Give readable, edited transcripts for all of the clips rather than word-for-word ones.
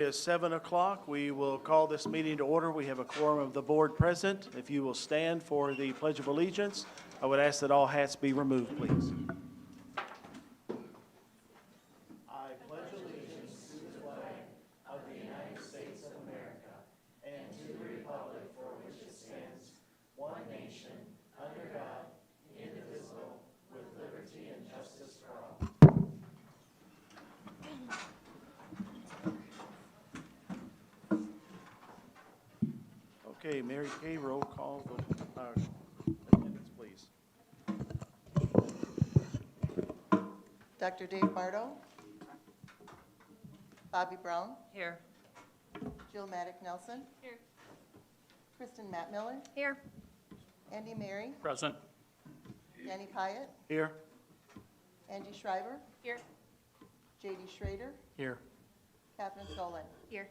It is 7 o'clock. We will call this meeting to order. We have a quorum of the board present. If you will stand for the Pledge of Allegiance, I would ask that all hats be removed, please. I pledge allegiance to the flag of the United States of America and to the republic for which it stands, one nation, under God, indivisible, with liberty and justice for all. Okay, Mary Kay, roll call for attendance, please. Dr. Dave Bardo. Bobby Brown. Here. Jill Maddock Nelson. Here. Kristen Matt Miller. Here. Andy Mary. Present. Danny Pyatt. Here. Angie Schreiber. Here. J.D. Schrader. Here. Catherine Solon. Here.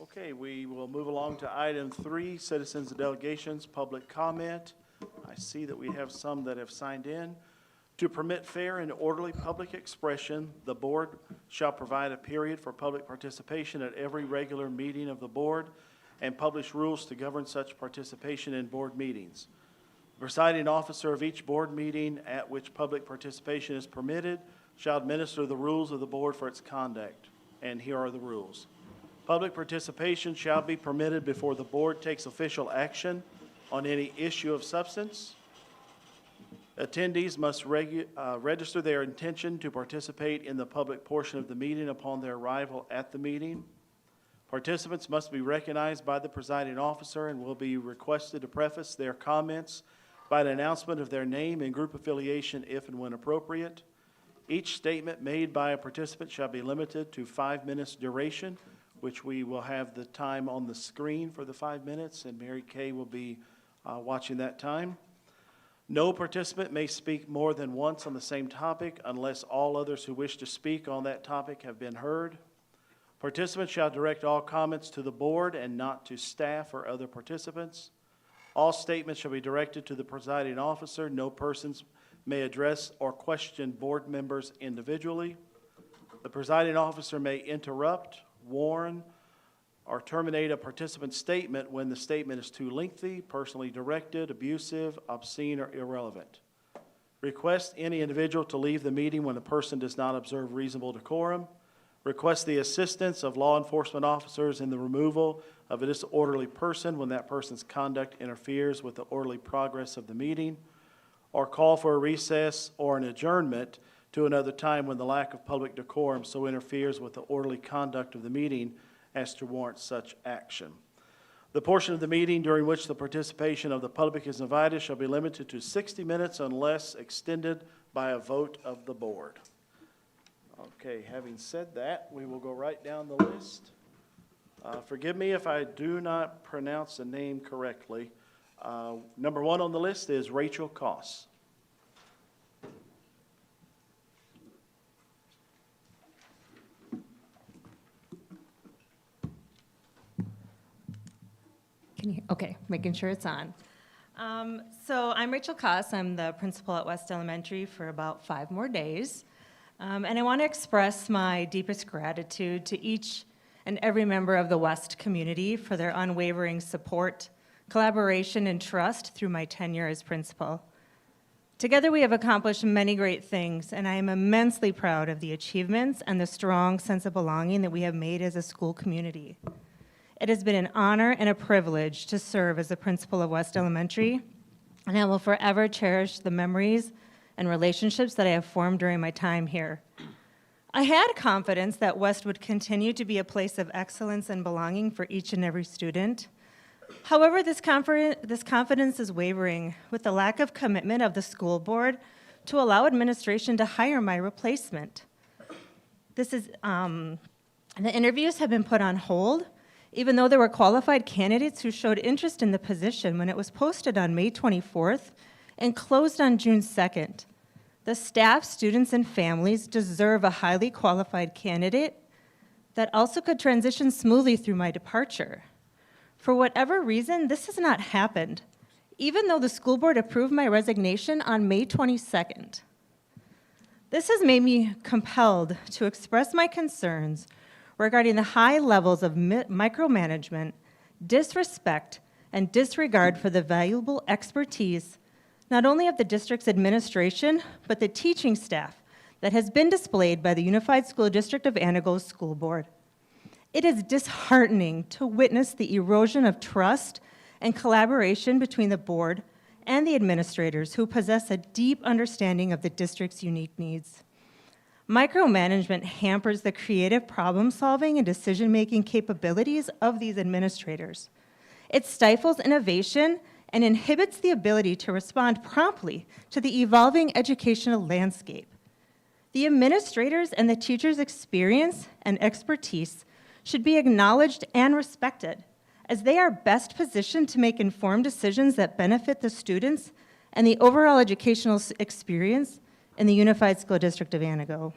Okay, we will move along to item 3, citizens and delegations, public comment. I see that we have some that have signed in. To permit fair and orderly public expression, the board shall provide a period for public participation at every regular meeting of the board and publish rules to govern such participation in board meetings. The presiding officer of each board meeting at which public participation is permitted shall administer the rules of the board for its conduct. And here are the rules. Public participation shall be permitted before the board takes official action on any issue of substance. Attendees must register their intention to participate in the public portion of the meeting upon their arrival at the meeting. Participants must be recognized by the presiding officer and will be requested to preface their comments by an announcement of their name and group affiliation if and when appropriate. Each statement made by a participant shall be limited to 5 minutes duration, which we will have the time on the screen for the 5 minutes, and Mary Kay will be watching that time. No participant may speak more than once on the same topic unless all others who wish to speak on that topic have been heard. Participants shall direct all comments to the board and not to staff or other participants. All statements shall be directed to the presiding officer. No persons may address or question board members individually. The presiding officer may interrupt, warn, or terminate a participant's statement when the statement is too lengthy, personally directed, abusive, obscene, or irrelevant. Request any individual to leave the meeting when a person does not observe reasonable decorum. Request the assistance of law enforcement officers in the removal of a disorderly person when that person's conduct interferes with the orderly progress of the meeting, or call for a recess or an adjournment to another time when the lack of public decorum so interferes with the orderly conduct of the meeting as to warrant such action. The portion of the meeting during which the participation of the public is invited shall be limited to 60 minutes unless extended by a vote of the board. Okay, having said that, we will go right down the list. Forgive me if I do not pronounce the name correctly. Number 1 on the list is Rachel Koss. Okay, making sure it's on. So I'm Rachel Koss. I'm the principal at West Elementary for about 5 more days. And I want to express my deepest gratitude to each and every member of the West community for their unwavering support, collaboration, and trust through my tenure as principal. Together we have accomplished many great things, and I am immensely proud of the achievements and the strong sense of belonging that we have made as a school community. It has been an honor and a privilege to serve as the principal of West Elementary, and I will forever cherish the memories and relationships that I have formed during my time here. I had confidence that West would continue to be a place of excellence and belonging for each and every student. However, this confidence is wavering with the lack of commitment of the school board to allow administration to hire my replacement. The interviews have been put on hold, even though there were qualified candidates who showed interest in the position when it was posted on May 24th and closed on June 2nd. The staff, students, and families deserve a highly qualified candidate that also could transition smoothly through my departure. For whatever reason, this has not happened, even though the school board approved my resignation on May 22nd. This has made me compelled to express my concerns regarding the high levels of micromanagement, disrespect, and disregard for the valuable expertise, not only of the district's administration, but the teaching staff that has been displayed by the Unified School District of Antigo's School Board. It is disheartening to witness the erosion of trust and collaboration between the board and the administrators who possess a deep understanding of the district's unique needs. Micromanagement hampers the creative problem-solving and decision-making capabilities of these administrators. It stifles innovation and inhibits the ability to respond promptly to the evolving educational landscape. The administrators and the teachers' experience and expertise should be acknowledged and respected, as they are best positioned to make informed decisions that benefit the students and the overall educational experience in the Unified School District of Antigo.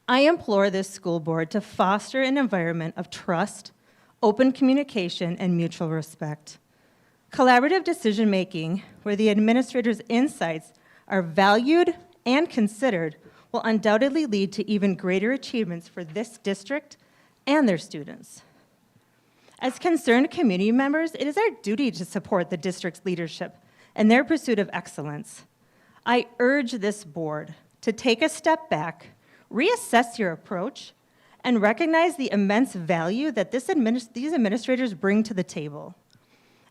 I implore this school board to foster an environment of trust, open communication, and mutual respect. Collaborative decision-making, where the administrator's insights are valued and considered, will undoubtedly lead to even greater achievements for this district and their students. As concerned community members, it is our duty to support the district's leadership and their pursuit of excellence. I urge this board to take a step back, reassess your approach, and recognize the immense value that these administrators bring to the table.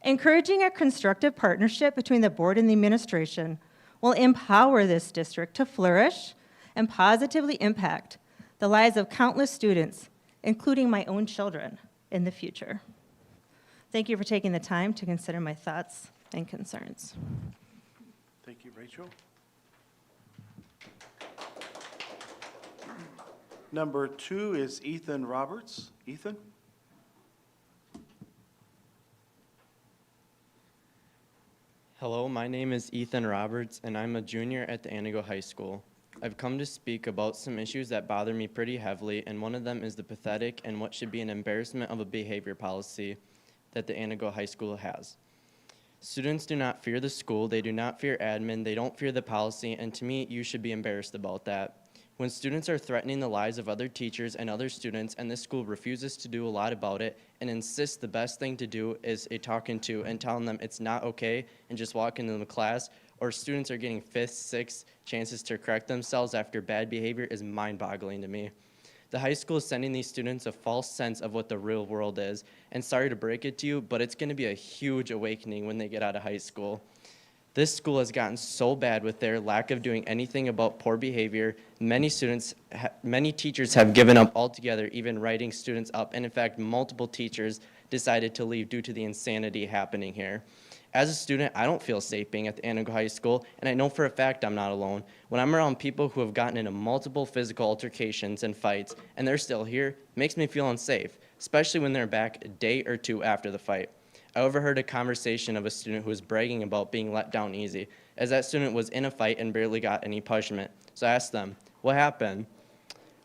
Encouraging a constructive partnership between the board and the administration will empower this district to flourish and positively impact the lives of countless students, including my own children, in the future. Thank you for taking the time to consider my thoughts and concerns. Thank you, Rachel. Number 2 is Ethan Roberts. Ethan? Hello, my name is Ethan Roberts, and I'm a junior at the Antigo High School. I've come to speak about some issues that bother me pretty heavily, and one of them is the pathetic and what should be an embarrassment of a behavior policy that the Antigo High School has. Students do not fear the school, they do not fear admin, they don't fear the policy, and to me, you should be embarrassed about that. When students are threatening the lives of other teachers and other students, and this school refuses to do a lot about it and insists the best thing to do is a talking to and telling them it's not okay and just walk into the class, or students are getting 5th, 6th chances to correct themselves after bad behavior is mind-boggling to me. The high school is sending these students a false sense of what the real world is, and sorry to break it to you, but it's going to be a huge awakening when they get out of high school. This school has gotten so bad with their lack of doing anything about poor behavior. Many teachers have given up altogether, even writing students up, and in fact, multiple teachers decided to leave due to the insanity happening here. As a student, I don't feel safe being at the Antigo High School, and I know for a fact I'm not alone. When I'm around people who have gotten into multiple physical altercations and fights, and they're still here, it makes me feel unsafe, especially when they're back a day or two after the fight. I overheard a conversation of a student who was bragging about being let down easy, as that student was in a fight and barely got any punishment. So I asked them, what happened?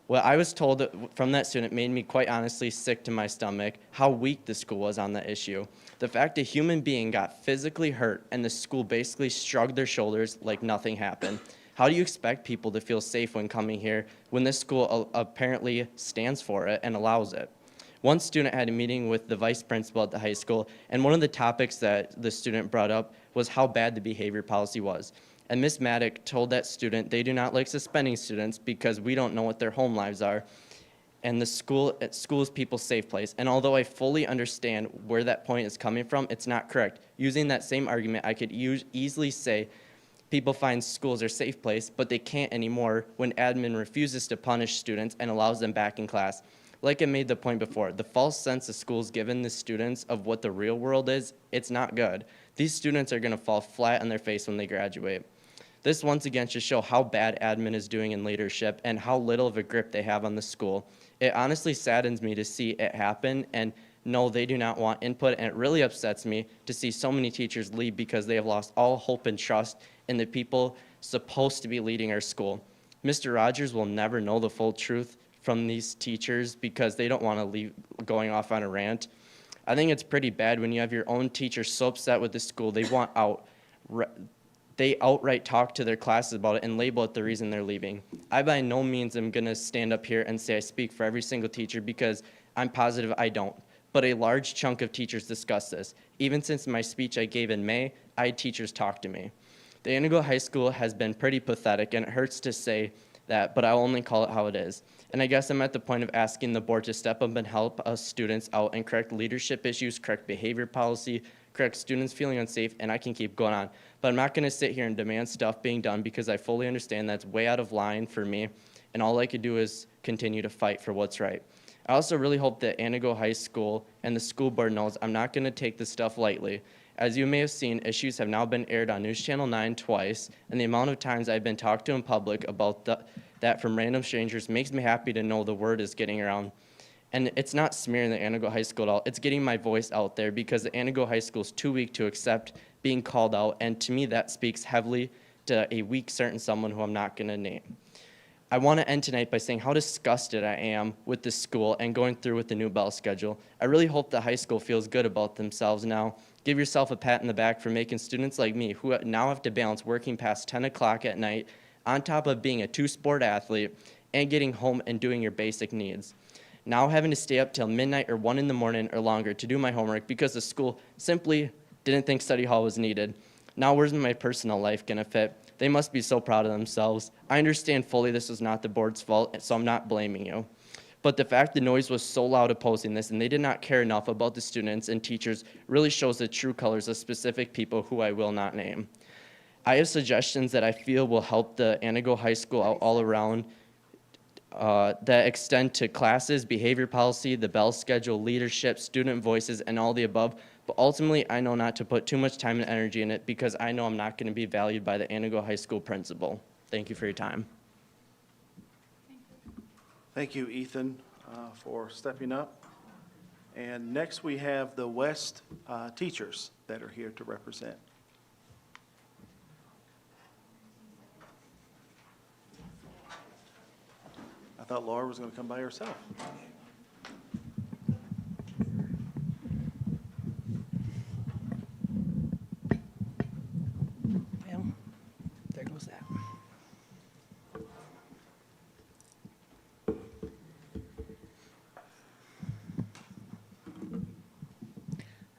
What I was told from that student made me quite honestly sick to my stomach, how weak the school was on that issue. The fact a human being got physically hurt and the school basically shrugged their shoulders like nothing happened. How do you expect people to feel safe when coming here when this school apparently stands for it and allows it? One student had a meeting with the vice principal at the high school, and one of the topics that the student brought up was how bad the behavior policy was. And Ms. Maddock told that student they do not like suspending students because we don't know what their home lives are. And the school is people's safe place. And although I fully understand where that point is coming from, it's not correct. Using that same argument, I could easily say people find schools are safe place, but they can't anymore when admin refuses to punish students and allows them back in class. Like I made the point before, the false sense the school's given the students of what the real world is, it's not good. These students are going to fall flat on their face when they graduate. This once again should show how bad admin is doing in leadership and how little of a grip they have on the school. It honestly saddens me to see it happen, and no, they do not want input, and it really upsets me to see so many teachers leave because they have lost all hope and trust in the people supposed to be leading our school. Mr. Rogers will never know the full truth from these teachers because they don't want to leave going off on a rant. I think it's pretty bad when you have your own teacher so upset with the school they want out. they outright talk to their classes about it and label it the reason they're leaving. I by no means am going to stand up here and say I speak for every single teacher because I'm positive I don't. But a large chunk of teachers discuss this. Even since my speech I gave in May, I had teachers talk to me. The Antigo High School has been pretty pathetic, and it hurts to say that, but I'll only call it how it is. And I guess I'm at the point of asking the board to step up and help us students out and correct leadership issues, correct behavior policy, correct students feeling unsafe, and I can keep going on. But I'm not going to sit here and demand stuff being done because I fully understand that's way out of line for me, and all I could do is continue to fight for what's right. I also really hope that Antigo High School and the school board knows I'm not going to take this stuff lightly. As you may have seen, issues have now been aired on News Channel 9 twice, and the amount of times I've been talked to in public about that from random strangers makes me happy to know the word is getting around. And it's not smearing the Antigo High School at all. It's getting my voice out there because the Antigo High School is too weak to accept being called out, and to me that speaks heavily to a weak certain someone who I'm not going to name. I want to end tonight by saying how disgusted I am with this school and going through with the new bell schedule. I really hope the high school feels good about themselves now. Give yourself a pat in the back for making students like me, who now have to balance working past 10 o'clock at night, on top of being a two-sport athlete, and getting home and doing your basic needs. Now having to stay up till midnight or 1 in the morning or longer to do my homework because the school simply didn't think study hall was needed. Now where's my personal life gonna fit? They must be so proud of themselves. I understand fully this was not the board's fault, so I'm not blaming you. But the fact the noise was so loud opposing this and they did not care enough about the students and teachers really shows the true colors of specific people who I will not name. I have suggestions that I feel will help the Antigo High School out all around that extend to classes, behavior policy, the bell schedule, leadership, student voices, and all the above. But ultimately, I know not to put too much time and energy in it because I know I'm not going to be valued by the Antigo High School principal. Thank you for your time. Thank you, Ethan, for stepping up. And next, we have the West teachers that are here to represent. I thought Laura was going to come by herself. Well, there goes that.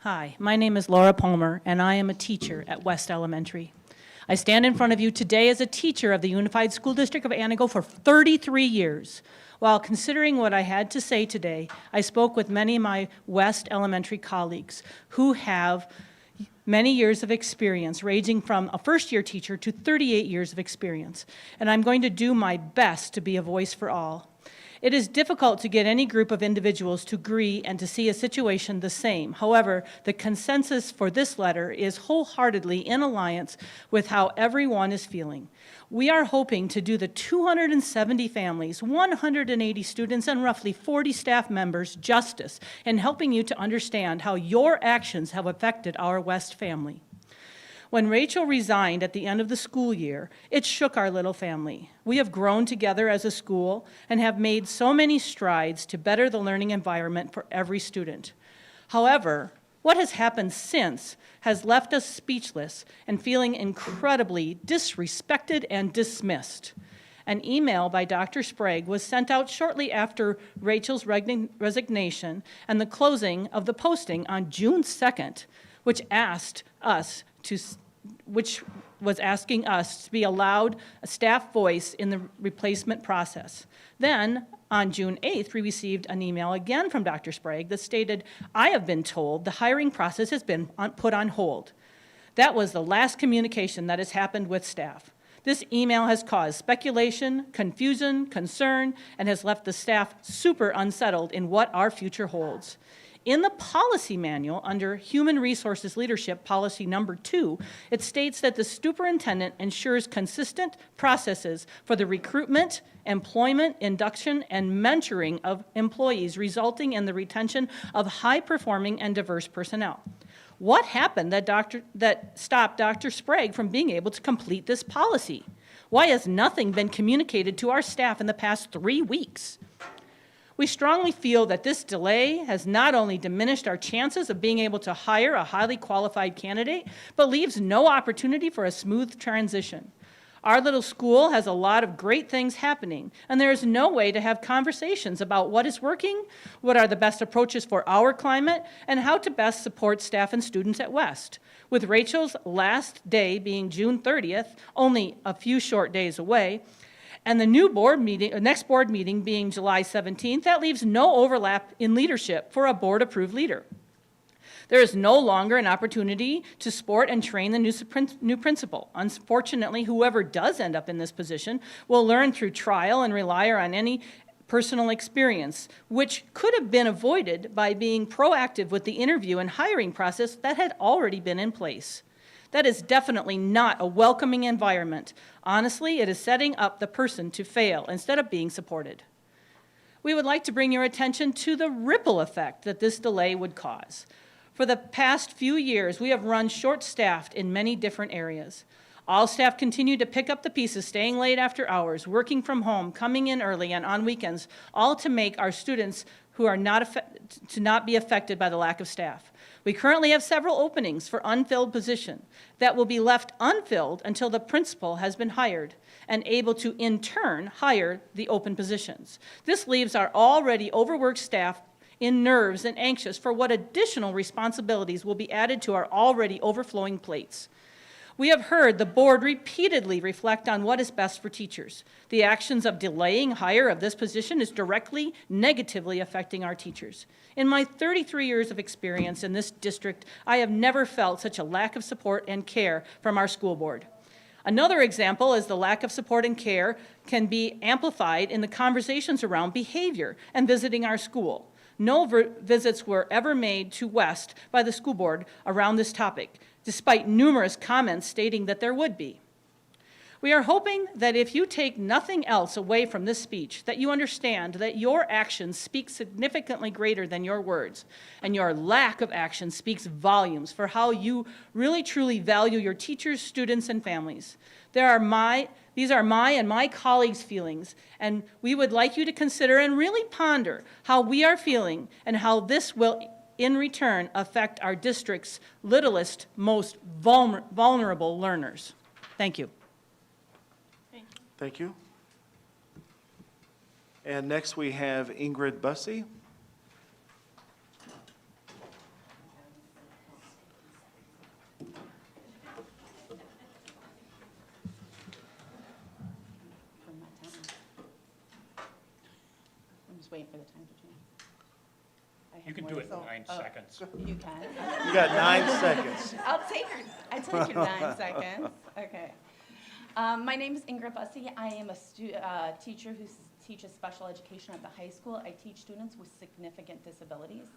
Hi, my name is Laura Palmer, and I am a teacher at West Elementary. I stand in front of you today as a teacher of the Unified School District of Antigo for 33 years. While considering what I had to say today, I spoke with many of my West Elementary colleagues who have many years of experience, ranging from a first-year teacher to 38 years of experience. And I'm going to do my best to be a voice for all. It is difficult to get any group of individuals to agree and to see a situation the same. However, the consensus for this letter is wholeheartedly in alliance with how everyone is feeling. We are hoping to do the 270 families, 180 students, and roughly 40 staff members justice in helping you to understand how your actions have affected our West family. When Rachel resigned at the end of the school year, it shook our little family. We have grown together as a school and have made so many strides to better the learning environment for every student. However, what has happened since has left us speechless and feeling incredibly disrespected and dismissed. An email by Dr. Sprague was sent out shortly after Rachel's resignation and the closing of the posting on June 2nd, which was asking us to be allowed a staff voice in the replacement process. Then, on June 8th, we received an email again from Dr. Sprague that stated, "I have been told the hiring process has been put on hold." That was the last communication that has happened with staff. This email has caused speculation, confusion, concern, and has left the staff super unsettled in what our future holds. In the policy manual, under Human Resources Leadership Policy Number 2, it states that the superintendent ensures consistent processes for the recruitment, employment, induction, and mentoring of employees, resulting in the retention of high-performing and diverse personnel. What happened that stopped Dr. Sprague from being able to complete this policy? Why has nothing been communicated to our staff in the past 3 weeks? We strongly feel that this delay has not only diminished our chances of being able to hire a highly qualified candidate, but leaves no opportunity for a smooth transition. Our little school has a lot of great things happening, and there is no way to have conversations about what is working, what are the best approaches for our climate, and how to best support staff and students at West. With Rachel's last day being June 30th, only a few short days away, and the next board meeting being July 17th, that leaves no overlap in leadership for a board-approved leader. There is no longer an opportunity to support and train the new principal. Unfortunately, whoever does end up in this position will learn through trial and rely on any personal experience, which could have been avoided by being proactive with the interview and hiring process that had already been in place. That is definitely not a welcoming environment. Honestly, it is setting up the person to fail instead of being supported. We would like to bring your attention to the ripple effect that this delay would cause. For the past few years, we have run short-staffed in many different areas. All staff continue to pick up the pieces, staying late after hours, working from home, coming in early and on weekends, all to make our students who are not be affected by the lack of staff. We currently have several openings for unfilled positions that will be left unfilled until the principal has been hired and able to, in turn, hire the open positions. This leaves our already overworked staff in nerves and anxious for what additional responsibilities will be added to our already overflowing plates. We have heard the board repeatedly reflect on what is best for teachers. The actions of delaying hire of this position is directly negatively affecting our teachers. In my 33 years of experience in this district, I have never felt such a lack of support and care from our school board. Another example is the lack of support and care can be amplified in the conversations around behavior and visiting our school. No visits were ever made to West by the school board around this topic, despite numerous comments stating that there would be. We are hoping that if you take nothing else away from this speech, that you understand that your actions speak significantly greater than your words, and your lack of action speaks volumes for how you really truly value your teachers, students, and families. These are my and my colleagues' feelings, and we would like you to consider and really ponder how we are feeling and how this will in return affect our district's littlest, most vulnerable learners. Thank you. Thank you. And next we have Ingrid Bussey. I'm just waiting for the time to change. You can do it in 9 seconds. You can? You got 9 seconds. I'll take your 9 seconds. Okay. My name is Ingrid Bussey. I am a teacher who teaches special education at the high school. I teach students with significant disabilities.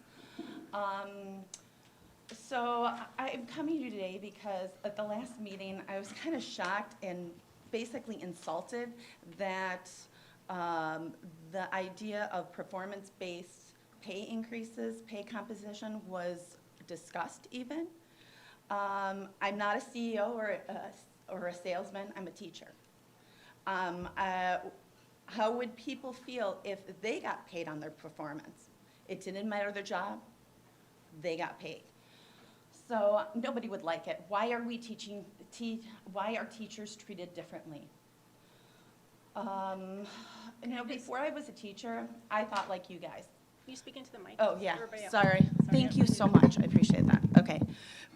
So I'm coming to you today because at the last meeting, I was kind of shocked and basically insulted that the idea of performance-based pay increases, pay composition was discussed even. I'm not a CEO or a salesman, I'm a teacher. How would people feel if they got paid on their performance? It didn't matter their job, they got paid. So nobody would like it. Why are we why are teachers treated differently? Before I was a teacher, I thought like you guys. Can you speak into the mic? Oh, yeah, Everybody else. sorry. Thank you so much, I appreciate that. Okay.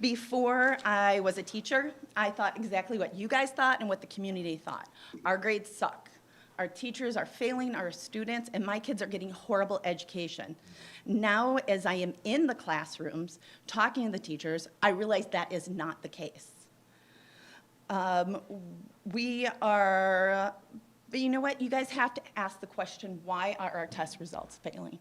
Before I was a teacher, I thought exactly what you guys thought and what the community thought. Our grades suck. Our teachers are failing our students, and my kids are getting horrible education. Now, as I am in the classrooms, talking to the teachers, I realize that is not the case. But you know what? You guys have to ask the question, why are our test results failing?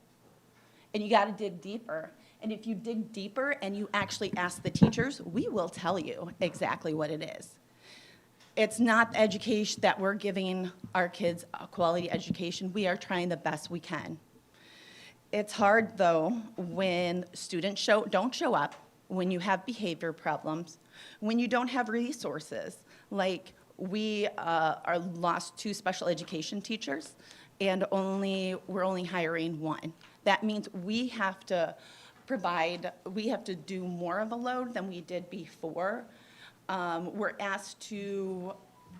And you got to dig deeper. And if you dig deeper and you actually ask the teachers, we will tell you exactly what it is. It's not the education that we're giving our kids a quality education. We are trying the best we can. It's hard, though, when students don't show up, when you have behavior problems, when you don't have resources. Like we lost 2 special education teachers, and we're only hiring one. That means we have to do more of a load than we did before. We're asked to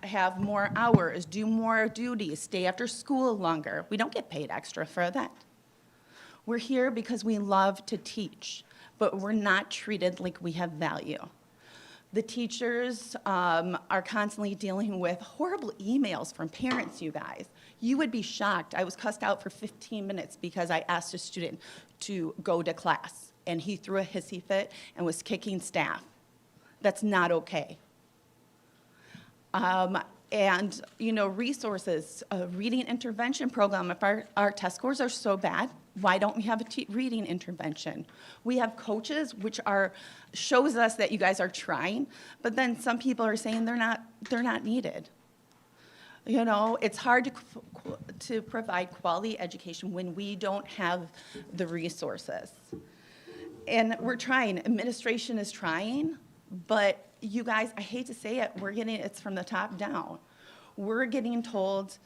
have more hours, do more duties, stay after school longer. We don't get paid extra for that. We're here because we love to teach, but we're not treated like we have value. The teachers are constantly dealing with horrible emails from parents, you guys. You would be shocked. I was cussed out for 15 minutes because I asked a student to go to class, and he threw a hissy fit and was kicking staff. That's not okay. And, you know, resources, a reading intervention program. If our test scores are so bad, why don't we have a reading intervention? We have coaches, which shows us that you guys are trying, but then some people are saying they're not needed. You know, it's hard to provide quality education when we don't have the resources. And we're trying, administration is trying, but you guys, I hate to say it, it's from the top down. We're getting told,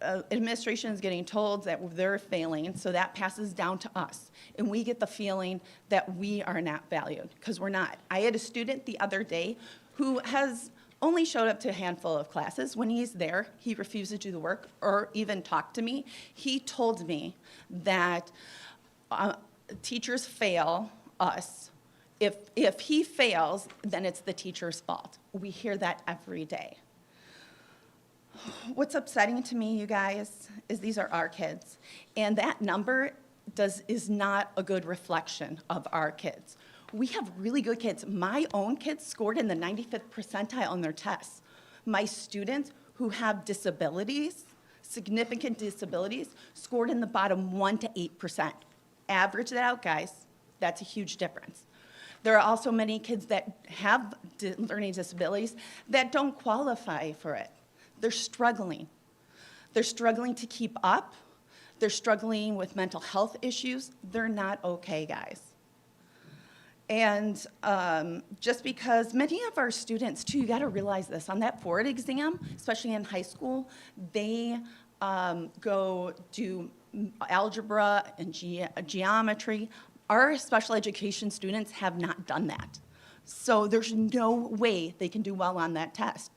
administration is getting told that they're failing, so that passes down to us. And we get the feeling that we are not valued, because we're not. I had a student the other day who has only showed up to a handful of classes. When he's there, he refuses to do the work or even talk to me. He told me that teachers fail us. If he fails, then it's the teacher's fault. We hear that every day. What's upsetting to me, you guys, is these are our kids. And that number is not a good reflection of our kids. We have really good kids. My own kids scored in the 95th percentile on their tests. My students who have disabilities, significant disabilities, scored in the bottom 1% to 8%. Average that out, guys. That's a huge difference. There are also many kids that have learning disabilities that don't qualify for it. They're struggling. They're struggling to keep up. They're struggling with mental health issues. They're not okay, guys. And just because many of our students, too, you got to realize this, on that board exam, especially in high school, they go do algebra and geometry. Our special education students have not done that. So there's no way they can do well on that test.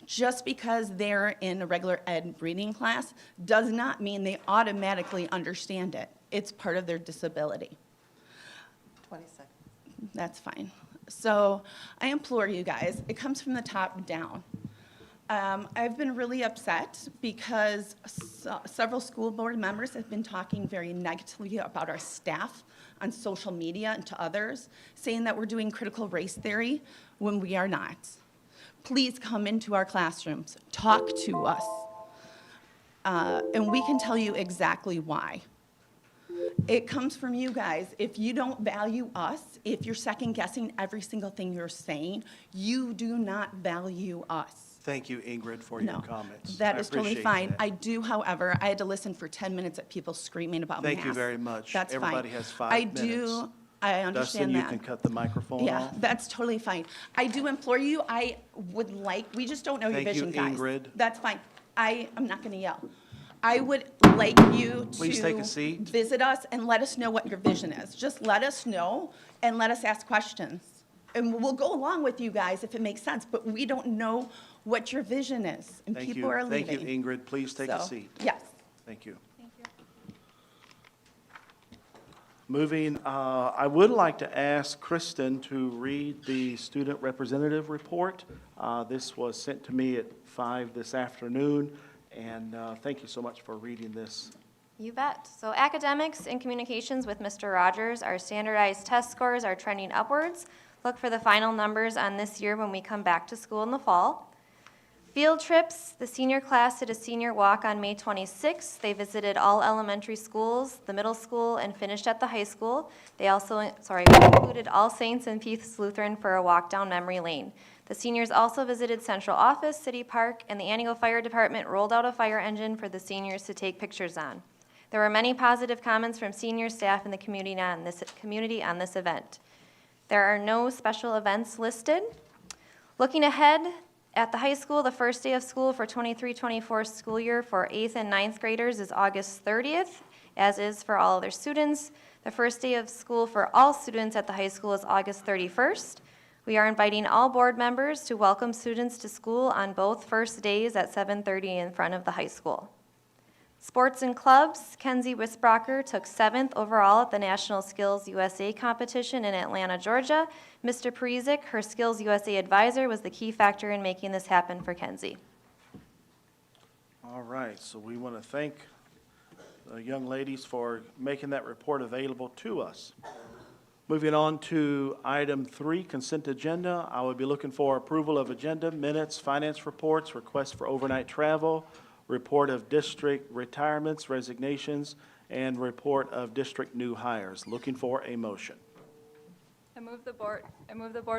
Just because they're in a regular ed reading class does not mean they automatically understand it. It's part of their disability. 20 seconds. That's fine. So I implore you guys, it comes from the top down. I've been really upset because several school board members have been talking very negatively about our staff on social media and to others, saying that we're doing critical race theory when we are not. Please come into our classrooms, talk to us, and we can tell you exactly why. It comes from you guys. If you don't value us, if you're second guessing every single thing you're saying, you do not value us. Thank you, Ingrid, for your comments. That is totally appreciate fine. that. I do, however, I had to listen for 10 minutes at people screaming about masks. Thank you very much. That's fine. Everybody has 5 I minutes. do, I understand that. Dustin, you can cut the microphone Yeah, off. that's totally fine. I do implore you, I would like, we just don't know your Thank you, vision, guys. Ingrid. That's fine. I'm not going to yell. I would like you Please take a seat. to visit us and let us know what your vision is. Just let us know and let us ask questions. And we'll go along with you guys if it makes sense, but we don't know what your vision is, and Thank people you. are leaving. Thank you, Ingrid. Please take a So, seat. Yes. Thank you. Moving, I would like to ask Kristen to read the student representative report. This was sent to me at 5 this afternoon, and thank you so much for reading this. You bet. So academics and communications with Mr. Rogers, our standardized test scores are trending upwards. Look for the final numbers on this year when we come back to school in the fall. Field trips, the senior class did a senior walk on May 26th. They visited all elementary schools, the middle school, and finished at the high school. They also, included All Saints and Peace Lutheran for a walk down memory lane. The seniors also visited Central Office, City Park, and the Antigo Fire Department rolled out a fire engine for the seniors to take pictures on. There were many positive comments from senior staff in the community on this event. There are no special events listed. Looking ahead, At the high school, the first day of school for 23-24 school year for 8th and 9th graders is August 30th, as is for all other students. The first day of school for all students at the high school is August 31st. We are inviting all board members to welcome students to school on both first days at 7:30 in front of the high school. Sports and clubs, Kenzie Wisbrocker took 7th overall at the National Skills USA competition in Atlanta, Georgia. Mr. Perizic, her Skills USA advisor, was the key factor in making this happen for Kenzie. All right, so we want to thank the young ladies for making that report available to us. Moving on to item 3, consent agenda. I would be looking for approval of agenda, minutes, finance reports, requests for overnight travel, report of district retirements, resignations, and report of district new hires. Looking for a motion. I move the board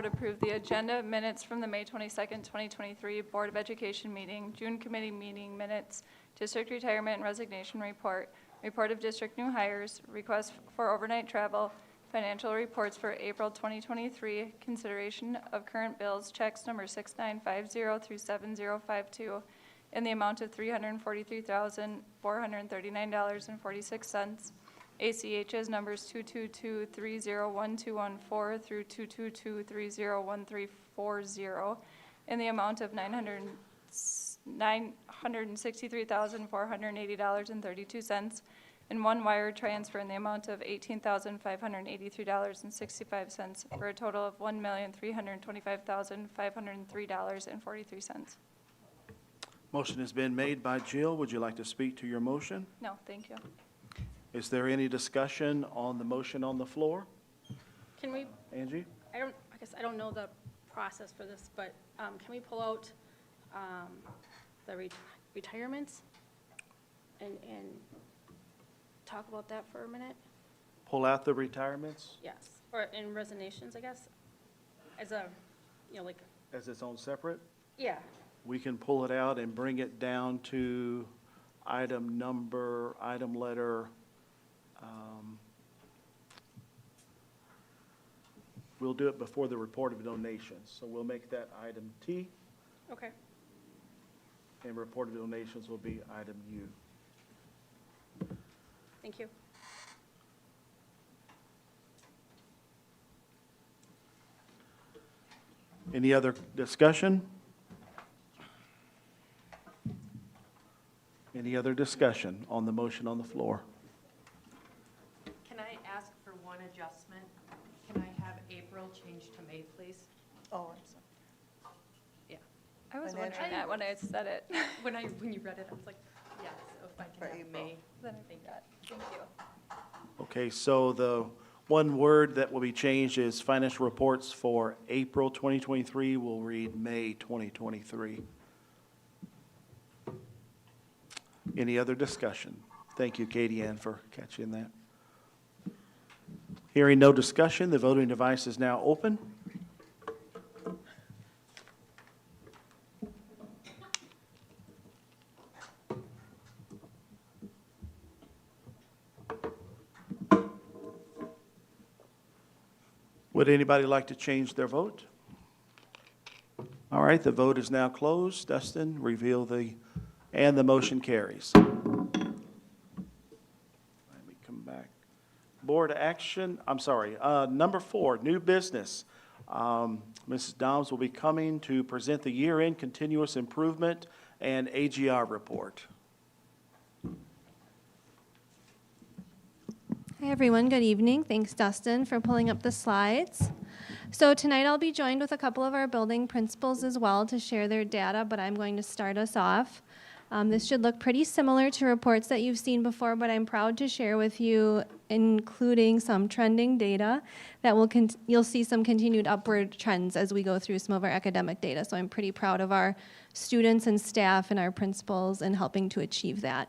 approve the agenda minutes from the May 22nd, 2023 Board of Education meeting, June committee meeting minutes, district retirement and resignation report, report of district new hires, request for overnight travel, financial reports for April 2023, consideration of current bills, checks number 6950 through 7052, in the amount of $343,439.46. ACHs numbers 222301214 through 222301340, in the amount of $963,480.32, and one wire transfer in the amount of $18,583.65, for a total of $1,325,503.43. Motion has been made by Jill. Would you like to speak to your motion? No, thank you. Is there any discussion on the motion on the floor? Can we, Angie? I guess I don't know the process for this, but can we pull out the retirements and talk about that for a minute? Pull out the retirements Yes, or in resignations, I guess, as a, like, as its own separate? yeah. We can pull it out and bring it down to item letter, we'll do it before the report of donations. So we'll make that item T, Okay. and report of donations will be item U. Thank you. Any other discussion? Any other discussion on the motion on the floor? Can I ask for one adjustment? Can I have April changed to May, please? Oh, I'm sorry. I was Financial wondering that when I said it. When you read it, I was like, yes, so if I can have May. Then I think that, thank you. Okay, so the one word that will be changed is financial reports for April 2023 will read May 2023. Any other discussion? Thank you, Katie Ann, for catching that. Hearing no discussion, the voting device is now open. Would anybody like to change their vote? All right, the vote is now closed. Dustin, reveal and the motion carries. Let me come back. Board action, number 4, new business. Mrs. Doms will be coming to present the year-end continuous improvement and AGR report. Hi, everyone. Good evening. Thanks, Dustin, for pulling up the slides. So tonight I'll be joined with a couple of our building principals as well to share their data, but I'm going to start us off. This should look pretty similar to reports that you've seen before, but I'm proud to share with you, including some trending data, that you'll see some continued upward trends as we go through some of our academic data. So I'm pretty proud of our students and staff and our principals in helping to achieve that.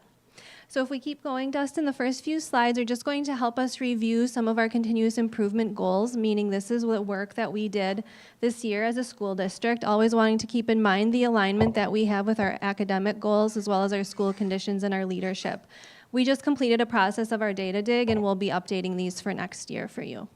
So if we keep going, Dustin, the first few slides are just going to help us review some of our continuous improvement goals, meaning this is the work that we did this year as a school district, always wanting to keep in mind the alignment that we have with our academic goals as well as our school conditions and our leadership. We just completed a process of our data dig, and we'll be updating these for next year for you.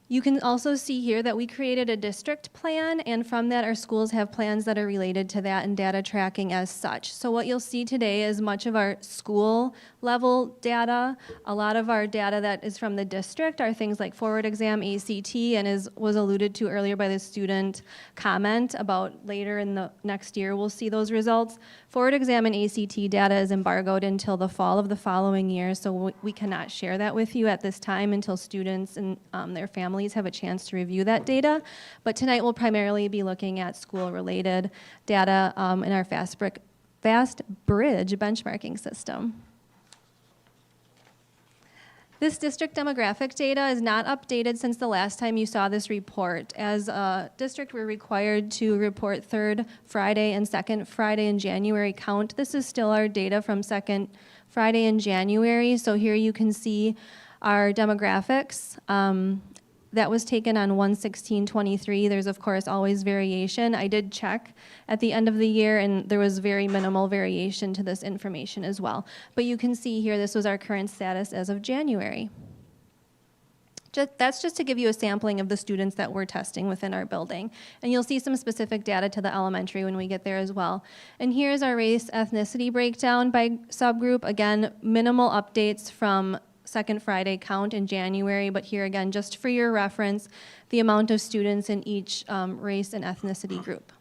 You can also see here that we created a district plan, and from that, our schools have plans that are related to that and data tracking as such. So what you'll see today is much of our school level data. A lot of our data that is from the district are things like forward exam, ACT, and was alluded to earlier by the student comment about later in the next year we'll see those results. Forward exam and ACT data is embargoed until the fall of the following year, so we cannot share that with you at this time until students and their families have a chance to review that data. But tonight we'll primarily be looking at school-related data in our Fast Bridge benchmarking system. This district demographic data is not updated since the last time you saw this report. As a district, we're required to report third Friday and second Friday in January count. This is still our data from second Friday in January. So here you can see our demographics. That was taken on 1/16/23. There's, of course, always variation. I did check at the end of the year, and there was very minimal variation to this information as well. But you can see here, this was our current status as of January. That's just to give you a sampling of the students that we're testing within our building. And you'll see some specific data to the elementary when we get there as well. And here's our race ethnicity breakdown by subgroup. Again, minimal updates from second Friday count in January, but here again, just for your reference, the amount of students in each race and ethnicity group.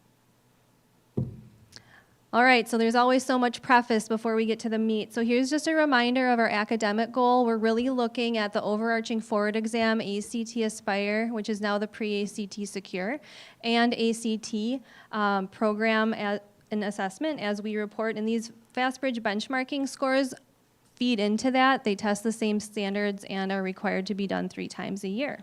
All right, so there's always so much preface before we get to the meat. So here's just a reminder of our academic goal. We're really looking at the overarching forward exam, ACT Aspire, which is now the pre-ACT Secure, and ACT program and assessment as we report. And these FastBridge benchmarking scores feed into that. They test the same standards and are required to be done 3 times a year.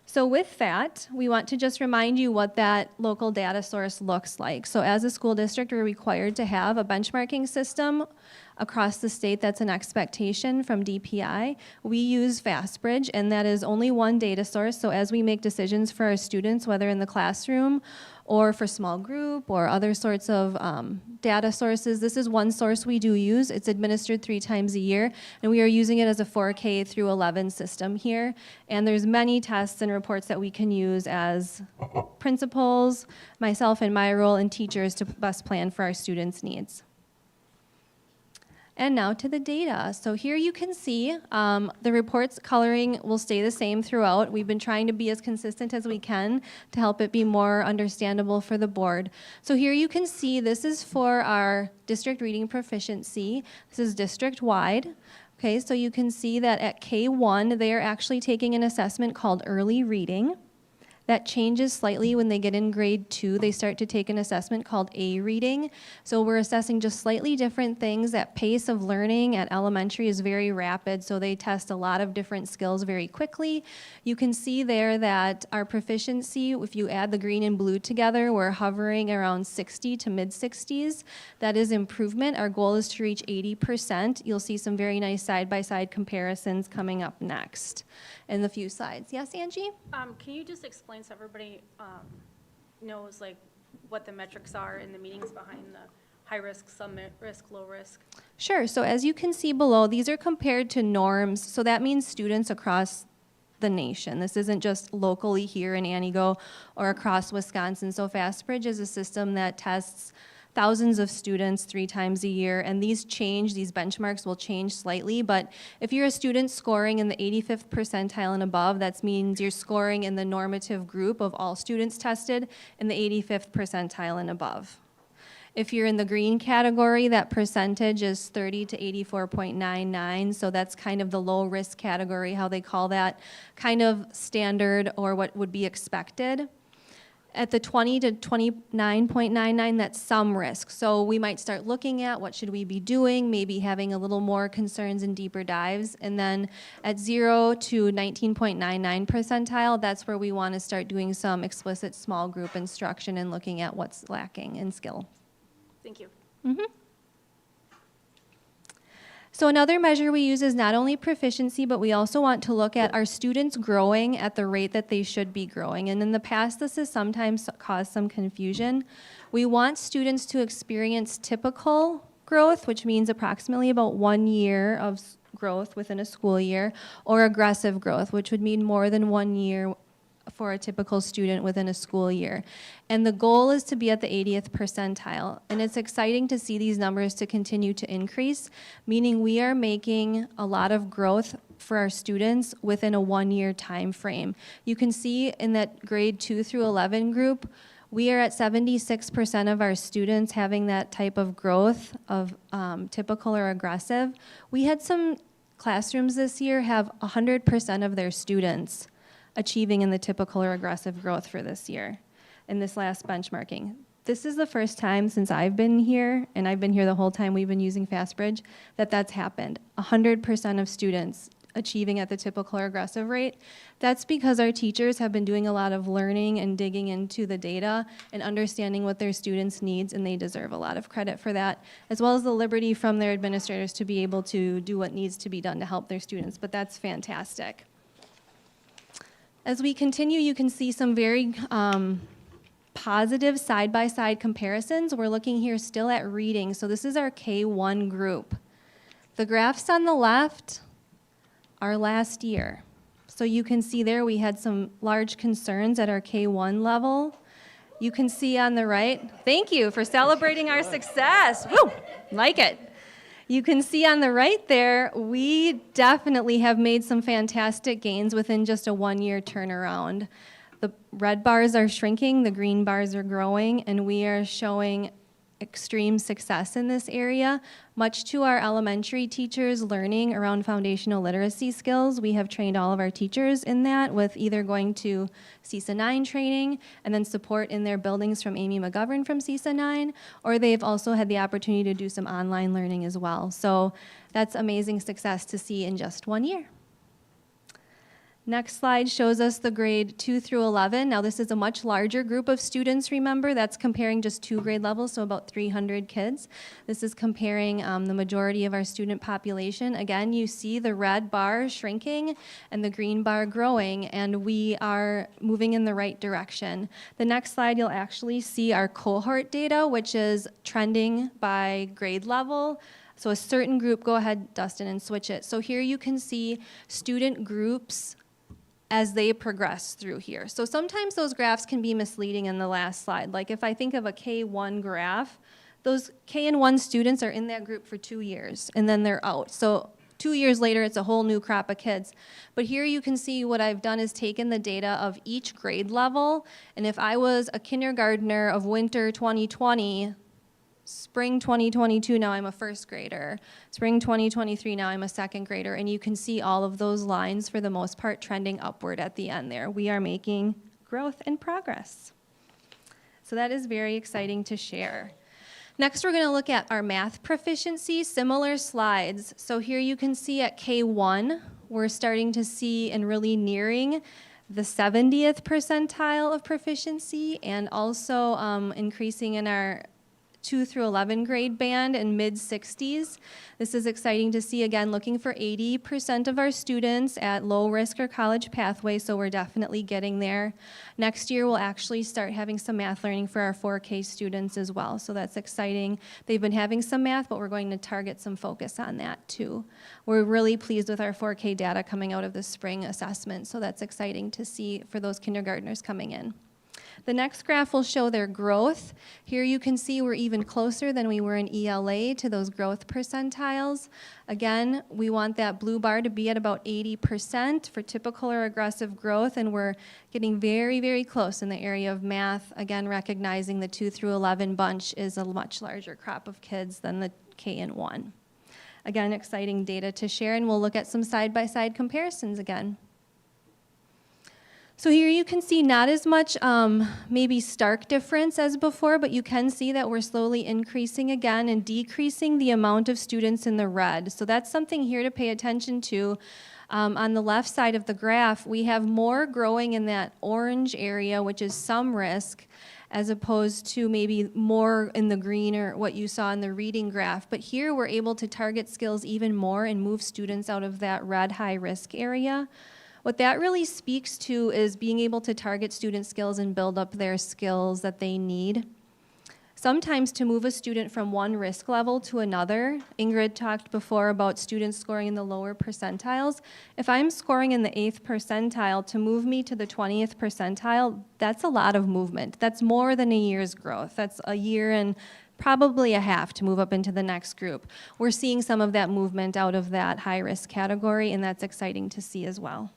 So with that, we want to just remind you what that local data source looks like. So as a school district, we're required to have a benchmarking system across the state. That's an expectation from DPI. We use FastBridge, and that is only one data source. So as we make decisions for our students, whether in the classroom or for small group or other sorts of data sources, this is one source we do use. It's administered 3 times a year, and we are using it as a 4K through 11 system here. And there's many tests and reports that we can use as principals, myself in my role, and teachers to best plan for our students' needs. And now to the data. So here you can see the report's coloring will stay the same throughout. We've been trying to be as consistent as we can to help it be more understandable for the board. So here you can see this is for our district reading proficiency. This is district-wide. Okay, so you can see that at K1, they are actually taking an assessment called early reading. That changes slightly when they get in grade 2. They start to take an assessment called A reading. So we're assessing just slightly different things. That pace of learning at elementary is very rapid, so they test a lot of different skills very quickly. You can see there that our proficiency, if you add the green and blue together, we're hovering around 60 to mid-60s. That is improvement. Our goal is to reach 80%. You'll see some very nice side-by-side comparisons coming up next in the few slides. Yes, Angie? Can you just explain so everybody knows like what the metrics are in the meetings behind the high risk, some risk, low risk? Sure. So as you can see below, these are compared to norms. So that means students across the nation. This isn't just locally here in Antigo or across Wisconsin. So FastBridge is a system that tests thousands of students 3 times a year, and these benchmarks will change slightly, but if you're a student scoring in the 85th percentile and above, that means you're scoring in the normative group of all students tested in the 85th percentile and above. If you're in the green category, that percentage is 30 to 84.99, so that's kind of the low risk category, how they call that, kind of standard or what would be expected. At the 20 to 29.99, that's some risk. So we might start looking at what should we be doing, maybe having a little more concerns and deeper dives. And then at 0 to 19.99 percentile, that's where we want to start doing some explicit small group instruction and looking at what's lacking in skill. Thank you. Mm-hmm. So another measure we use is not only proficiency, but we also want to look at our students growing at the rate that they should be growing. And in the past, this has sometimes caused some confusion. We want students to experience typical growth, which means approximately about 1 year of growth within a school year, or aggressive growth, which would mean more than 1 year for a typical student within a school year. And the goal is to be at the 80th percentile. And it's exciting to see these numbers to continue to increase, meaning we are making a lot of growth for our students within a 1 year time frame. You can see in that grade 2 through 11 group, we are at 76% of our students having that type of growth of typical or aggressive. We had some classrooms this year have 100% of their students achieving in the typical or aggressive growth for this year in this last benchmarking. This is the first time since I've been here, and I've been here the whole time we've been using FastBridge, that's happened. 100% of students achieving at the typical or aggressive rate. That's because our teachers have been doing a lot of learning and digging into the data and understanding what their students' needs, and they deserve a lot of credit for that, as well as the liberty from their administrators to be able to do what needs to be done to help their students, but that's fantastic. As we continue, you can see some very positive side-by-side comparisons. We're looking here still at reading, so this is our K1 group. The graphs on the left are last year. So you can see there we had some large concerns at our K1 level. You can see on the right, thank you for celebrating our success. Woo, like it. You can see on the right there, we definitely have made some fantastic gains within just a 1 year turnaround. The red bars are shrinking, the green bars are growing, and we are showing extreme success in this area. Much to our elementary teachers learning around foundational literacy skills, we have trained all of our teachers in that with either going to CESA 9 training and then support in their buildings from Amy McGovern from CESA 9, or they've also had the opportunity to do some online learning as well. So that's amazing success to see in just 1 year. Next slide shows us the grade 2 through 11. Now this is a much larger group of students, remember. That's comparing just 2 grade levels, so about 300 kids. This is comparing the majority of our student population. Again, you see the red bar shrinking and the green bar growing, and we are moving in the right direction. The next slide, you'll actually see our cohort data, which is trending by grade level. So a certain group, go ahead, Dustin, and switch it. So here you can see student groups as they progress through here. So sometimes those graphs can be misleading in the last slide. Like if I think of a K1 graph, those K and 1 students are in that group for 2 years, and then they're out. So 2 years later, it's a whole new crop of kids. But here you can see what I've done is taken the data of each grade level, and if I was a kindergartner of winter 2020, spring 2022, now I'm a first grader. Spring 2023, now I'm a second grader. And you can see all of those lines, for the most part, trending upward at the end there. We are making growth and progress. So that is very exciting to share. Next, we're going to look at our math proficiency, similar slides. So here you can see at K1, we're starting to see and really nearing the 70th percentile of proficiency, and also increasing in our 2 through 11 grade band and mid-60s. This is exciting to see, again, looking for 80% of our students at low risk or college pathway, so we're definitely getting there. Next year, we'll actually start having some math learning for our 4K students as well, so that's exciting. They've been having some math, but we're going to target some focus on that too. We're really pleased with our 4K data coming out of the spring assessment, so that's exciting to see for those kindergartners coming in. The next graph will show their growth. Here you can see we're even closer than we were in ELA to those growth percentiles. Again, we want that blue bar to be at about 80% for typical or aggressive growth, and we're getting very, very close in the area of math. Again, recognizing the 2 through 11 bunch is a much larger crop of kids than the K and 1. Again, exciting data to share, and we'll look at some side-by-side comparisons again. So here you can see not as much maybe stark difference as before, but you can see that we're slowly increasing again and decreasing the amount of students in the red. So that's something here to pay attention to. On the left side of the graph, we have more growing in that orange area, which is some risk, as opposed to maybe more in the green or what you saw in the reading graph. But here we're able to target skills even more and move students out of that red high risk area. What that really speaks to is being able to target student skills and build up their skills that they need. Sometimes to move a student from one risk level to another, Ingrid talked before about students scoring in the lower percentiles. If I'm scoring in the 8th percentile, to move me to the 20th percentile, that's a lot of movement. That's more than a year's growth. That's a year and probably a half to move up into the next group. We're seeing some of that movement out of that high-risk category, and that's exciting to see as well.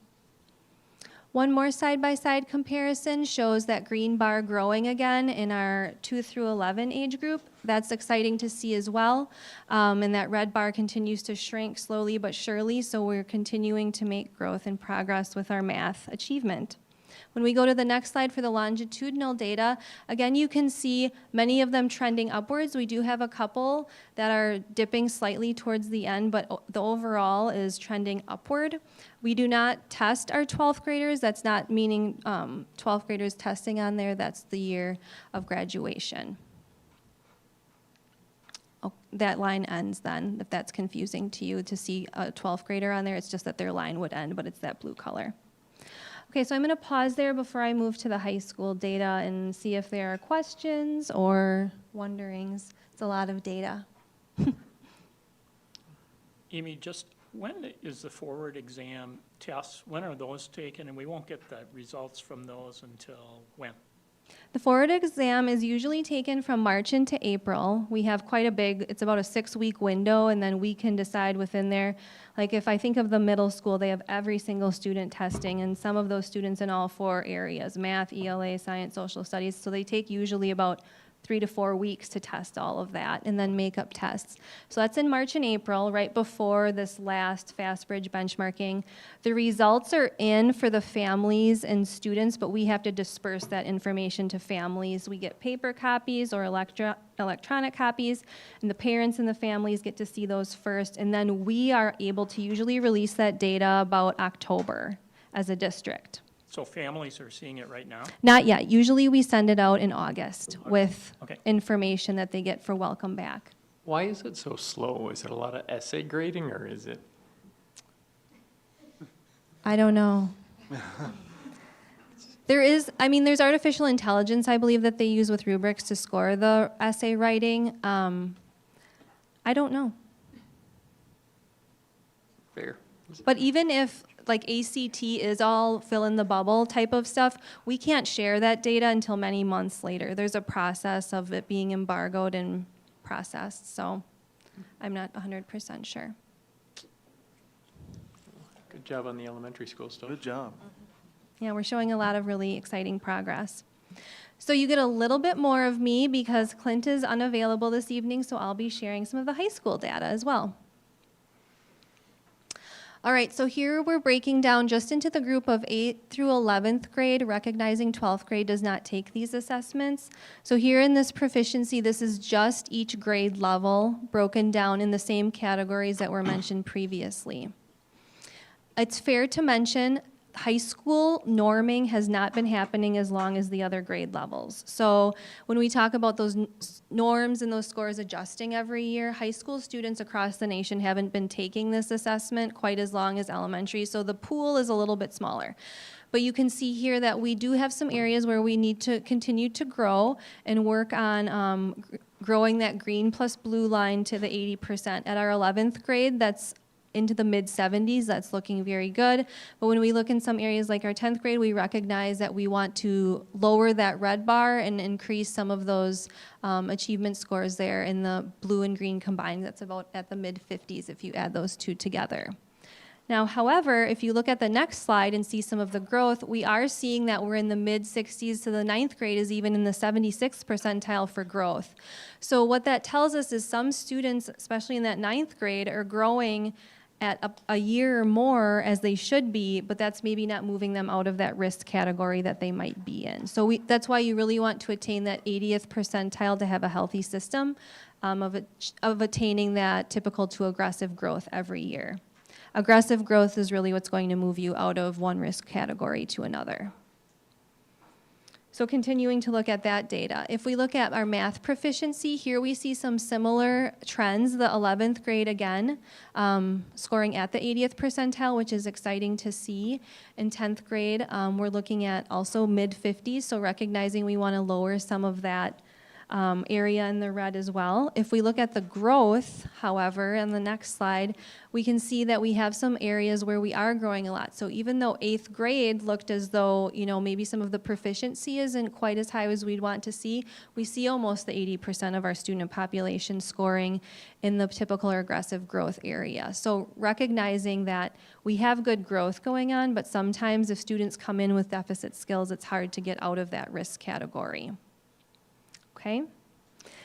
One more side-by-side comparison shows that green bar growing again in our 2 through 11 age group. That's exciting to see as well. And that red bar continues to shrink slowly but surely, so we're continuing to make growth and progress with our math achievement. When we go to the next slide for the longitudinal data, again, you can see many of them trending upwards. We do have a couple that are dipping slightly towards the end, but the overall is trending upward. We do not test our 12th graders. That's not meaning 12th graders testing on there. That's the year of graduation. Oh, that line ends then, if that's confusing to you to see a 12th grader on there. It's just that their line would end, but it's that blue color. Okay, so I'm going to pause there before I move to the high school data and see if there are questions or wonderings. It's a lot of data. Amy, just when is the forward exam tests? When are those taken? And we won't get the results from those until when? The forward exam is usually taken from March into April. We have quite a big, it's about a 6-week window, and then we can decide within there. Like if I think of the middle school, they have every single student testing, and some of those students in all 4 areas, math, ELA, science, social studies. So they take usually about 3 to 4 weeks to test all of that and then make up tests. So that's in March and April, right before this last FastBridge benchmarking. The results are in for the families and students, but we have to disperse that information to families. We get paper copies or electronic copies, and the parents and the families get to see those first, and then we are able to usually release that data about October as a district. So families are seeing it right now? Not yet. Usually we send it out in August with Okay. information that they get for welcome back. Why is it so slow? Is it a lot of essay grading, or is it? I don't know. There's artificial intelligence, I believe, that they use with rubrics to score the essay writing. I don't know. Fair. But even if like ACT is all fill in the bubble type of stuff, we can't share that data until many months later. There's a process of it being embargoed and processed, so I'm not 100% sure. Good job on the elementary school stuff. Good job. Yeah, we're showing a lot of really exciting progress. So you get a little bit more of me because Clint is unavailable this evening, so I'll be sharing some of the high school data as well. All right, so here we're breaking down just into the group of 8th through 11th grade, recognizing 12th grade does not take these assessments. So here in this proficiency, this is just each grade level broken down in the same categories that were mentioned previously. It's fair to mention high school norming has not been happening as long as the other grade levels. So when we talk about those norms and those scores adjusting every year, high school students across the nation haven't been taking this assessment quite as long as elementary, so the pool is a little bit smaller. But you can see here that we do have some areas where we need to continue to grow and work on growing that green plus blue line to the 80%. At our 11th grade, that's into the mid-70s, that's looking very good. But when we look in some areas like our 10th grade, we recognize that we want to lower that red bar and increase some of those achievement scores there in the blue and green combined. That's about at the mid-50s if you add those two together. Now, however, if you look at the next slide and see some of the growth, we are seeing that we're in the mid-60s to the 9th grade is even in the 76th percentile for growth. So what that tells us is some students, especially in that 9th grade, are growing at a year or more as they should be, but that's maybe not moving them out of that risk category that they might be in. So that's why you really want to attain that 80th percentile to have a healthy system of attaining that typical to aggressive growth every year. Aggressive growth is really what's going to move you out of one risk category to another. So continuing to look at that data. If we look at our math proficiency, here we see some similar trends. The 11th grade again, scoring at the 80th percentile, which is exciting to see. In 10th grade, we're looking at also mid-50s, so recognizing we want to lower some of that area in the red as well. If we look at the growth, however, on the next slide, we can see that we have some areas where we are growing a lot. So even though 8th grade looked as though, maybe some of the proficiency isn't quite as high as we'd want to see, we see almost the 80% of our student population scoring in the typical or aggressive growth area. So recognizing that we have good growth going on, but sometimes if students come in with deficit skills, it's hard to get out of that risk category. Okay?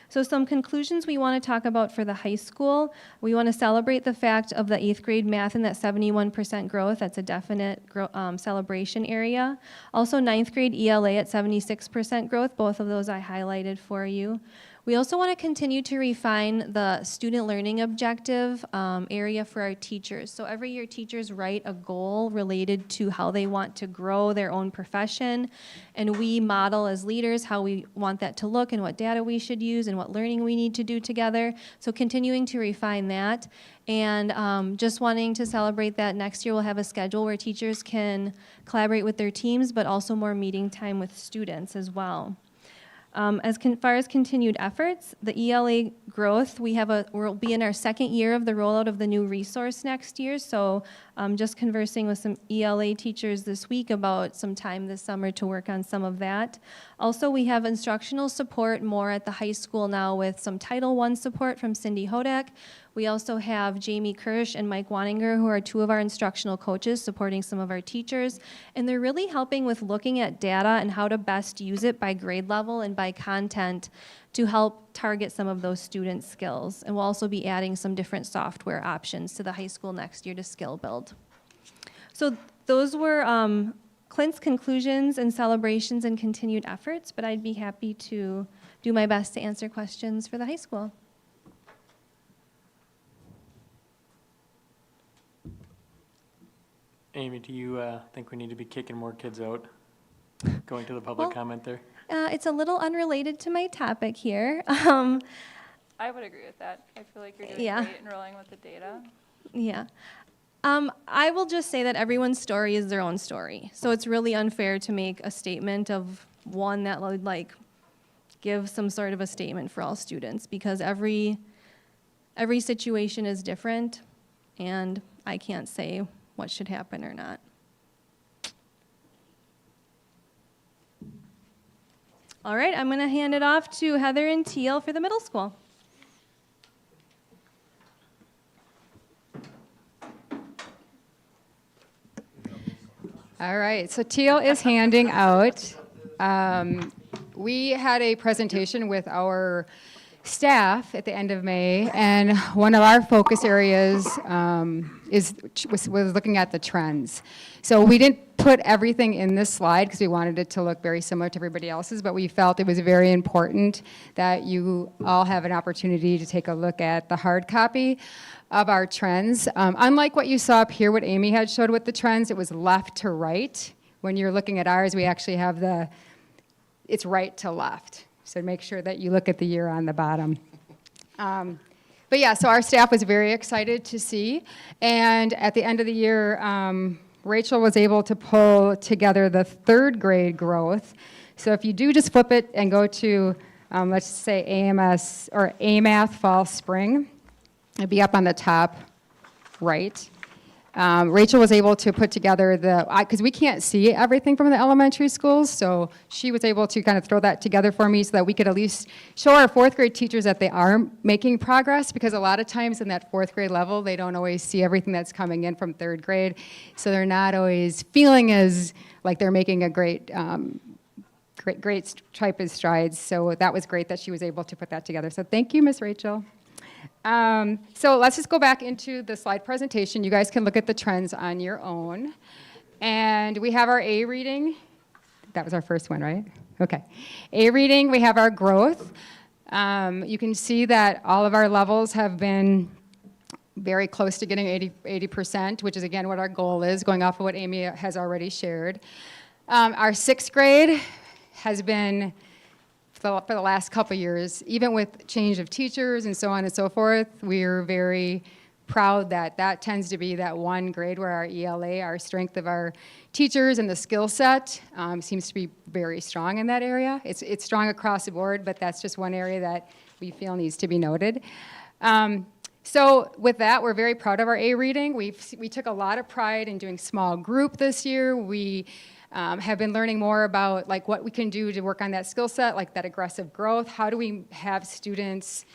So some conclusions we want to talk about for the high school. We want to celebrate the fact of the 8th grade math and that 71% growth. That's a definite celebration area. Also 9th grade ELA at 76% growth. Both of those I highlighted for you. We also want to continue to refine the student learning objective area for our teachers. So every year teachers write a goal related to how they want to grow their own profession, and we model as leaders how we want that to look and what data we should use and what learning we need to do together. So continuing to refine that, and just wanting to celebrate that next year we'll have a schedule where teachers can collaborate with their teams, but also more meeting time with students as well. As far as continued efforts, the ELA growth, we'll be in our second year of the rollout of the new resource next year. So just conversing with some ELA teachers this week about some time this summer to work on some of that. Also, we have instructional support more at the high school now with some Title I support from Cindy Hodak. We also have Jamie Kirsch and Mike Waninger, who are two of our instructional coaches supporting some of our teachers. And they're really helping with looking at data and how to best use it by grade level and by content to help target some of those student skills. And we'll also be adding some different software options to the high school next year to skill build. So those were Clint's conclusions and celebrations and continued efforts, but I'd be happy to do my best to answer questions for the high school. Amy, do you think we need to be kicking more kids out? Going to the public comment there? It's a little unrelated to my topic here. I would agree with that. I feel like you're doing Yeah. great in rolling with the data. Yeah. I will just say that everyone's story is their own story. So it's really unfair to make a statement of one that would give some sort of a statement for all students, because every situation is different and I can't say what should happen or not. All right, I'm going to hand it off to Heather and Teal for the middle school. All right, so Teal is handing out. We had a presentation with our staff at the end of May, and one of our focus areas was looking at the trends. So we didn't put everything in this slide because we wanted it to look very similar to everybody else's, but we felt it was very important that you all have an opportunity to take a look at the hard copy of our trends. Unlike what you saw up here, what Amy had showed with the trends, it was left to right. When you're looking at ours, we actually have it's right to left. So make sure that you look at the year on the bottom. But yeah, so our staff was very excited to see. And at the end of the year, Rachel was able to pull together the 3rd grade growth. So if you do just flip it and go to, let's say AMS or AMath Fall Spring, it'd be up on the top right. Rachel was able to put together because we can't see everything from the elementary schools, so she was able to kind of throw that together for me so that we could at least show our 4th grade teachers that they are making progress, because a lot of times in that 4th grade level, they don't always see everything that's coming in from 3rd grade, so they're not always feeling as like they're making a great type of strides. So that was great that she was able to put that together. So thank you, Miss Rachel. So let's just go back into the slide presentation. You guys can look at the trends on your own. And we have our A reading. That was our first one, right? Okay. A reading, we have our growth. You can see that all of our levels have been very close to getting 80%, which is again what our goal is, going off of what Amy has already shared. Our 6th grade has been, for the last couple years, even with change of teachers and so on and so forth, we're very proud that that tends to be that one grade where our ELA, our strength of our teachers and the skill set seems to be very strong in that area. It's strong across the board, but that's just one area that we feel needs to be noted. So with that, we're very proud of our A reading. We took a lot of pride in doing small group this year. We have been learning more about like what we can do to work on that skill set, like that aggressive growth. How do we have students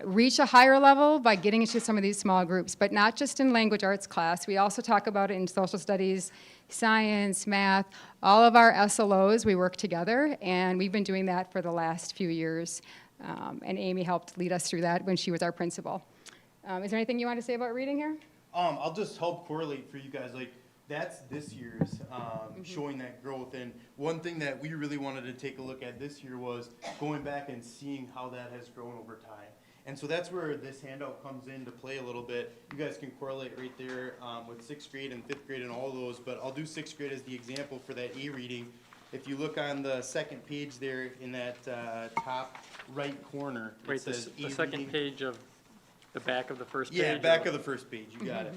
reach a higher level by getting into some of these small groups, but not just in language arts class. We also talk about it in social studies, science, math, all of our SLOs, we work together, and we've been doing that for the last few years. And Amy helped lead us through that when she was our principal. Is there anything you want to say about reading here? I'll just help correlate for you guys. Like, that's this year's showing that growth. And one thing that we really wanted to take a look at this year was going back and seeing how that has grown over time. And so that's where this handout comes into play a little bit. You guys can correlate right there with 6th grade and 5th grade and all those, but I'll do 6th grade as the example for that A reading. If you look on the second page there in that top right corner, Right, the second page of the back of the first page? Yeah, back of the first page, you got it.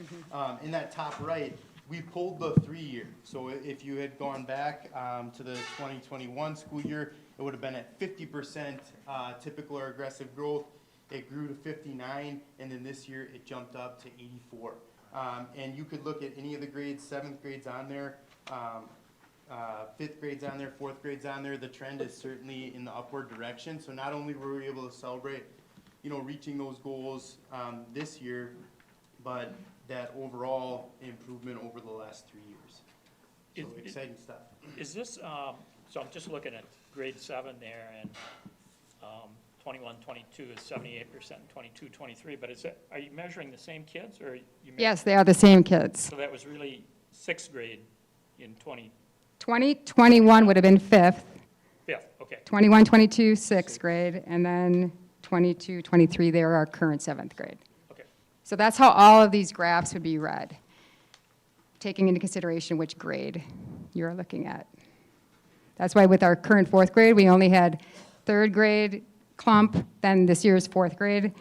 In that top right, we pulled the 3 year. So if you had gone back to the 2021 school year, it would have been at 50% typical or aggressive growth. It grew to 59, and then this year it jumped up to 84. And you could look at any of the grades, 7th grade's on there, 5th grade's on there, 4th grade's on there. The trend is certainly in the upward direction. So not only were we able to celebrate, you know, reaching those goals this year, but that overall improvement over the last 3 years. So exciting stuff. Is this, so I'm just looking at grade 7 there, and 21, 22 is 78%, 22, 23, but is it, are you measuring the same kids, or Yes, they are the same kids. So that was really 6th grade in 21 would have been 5th. 5th, okay. 21, 22, 6th grade, and then 22, 23, they are our current 7th grade. Okay. So that's how all of these graphs would be read, taking into consideration which grade you're looking at. That's why with our current 4th grade, we only had 3rd grade clump, then this year's 4th grade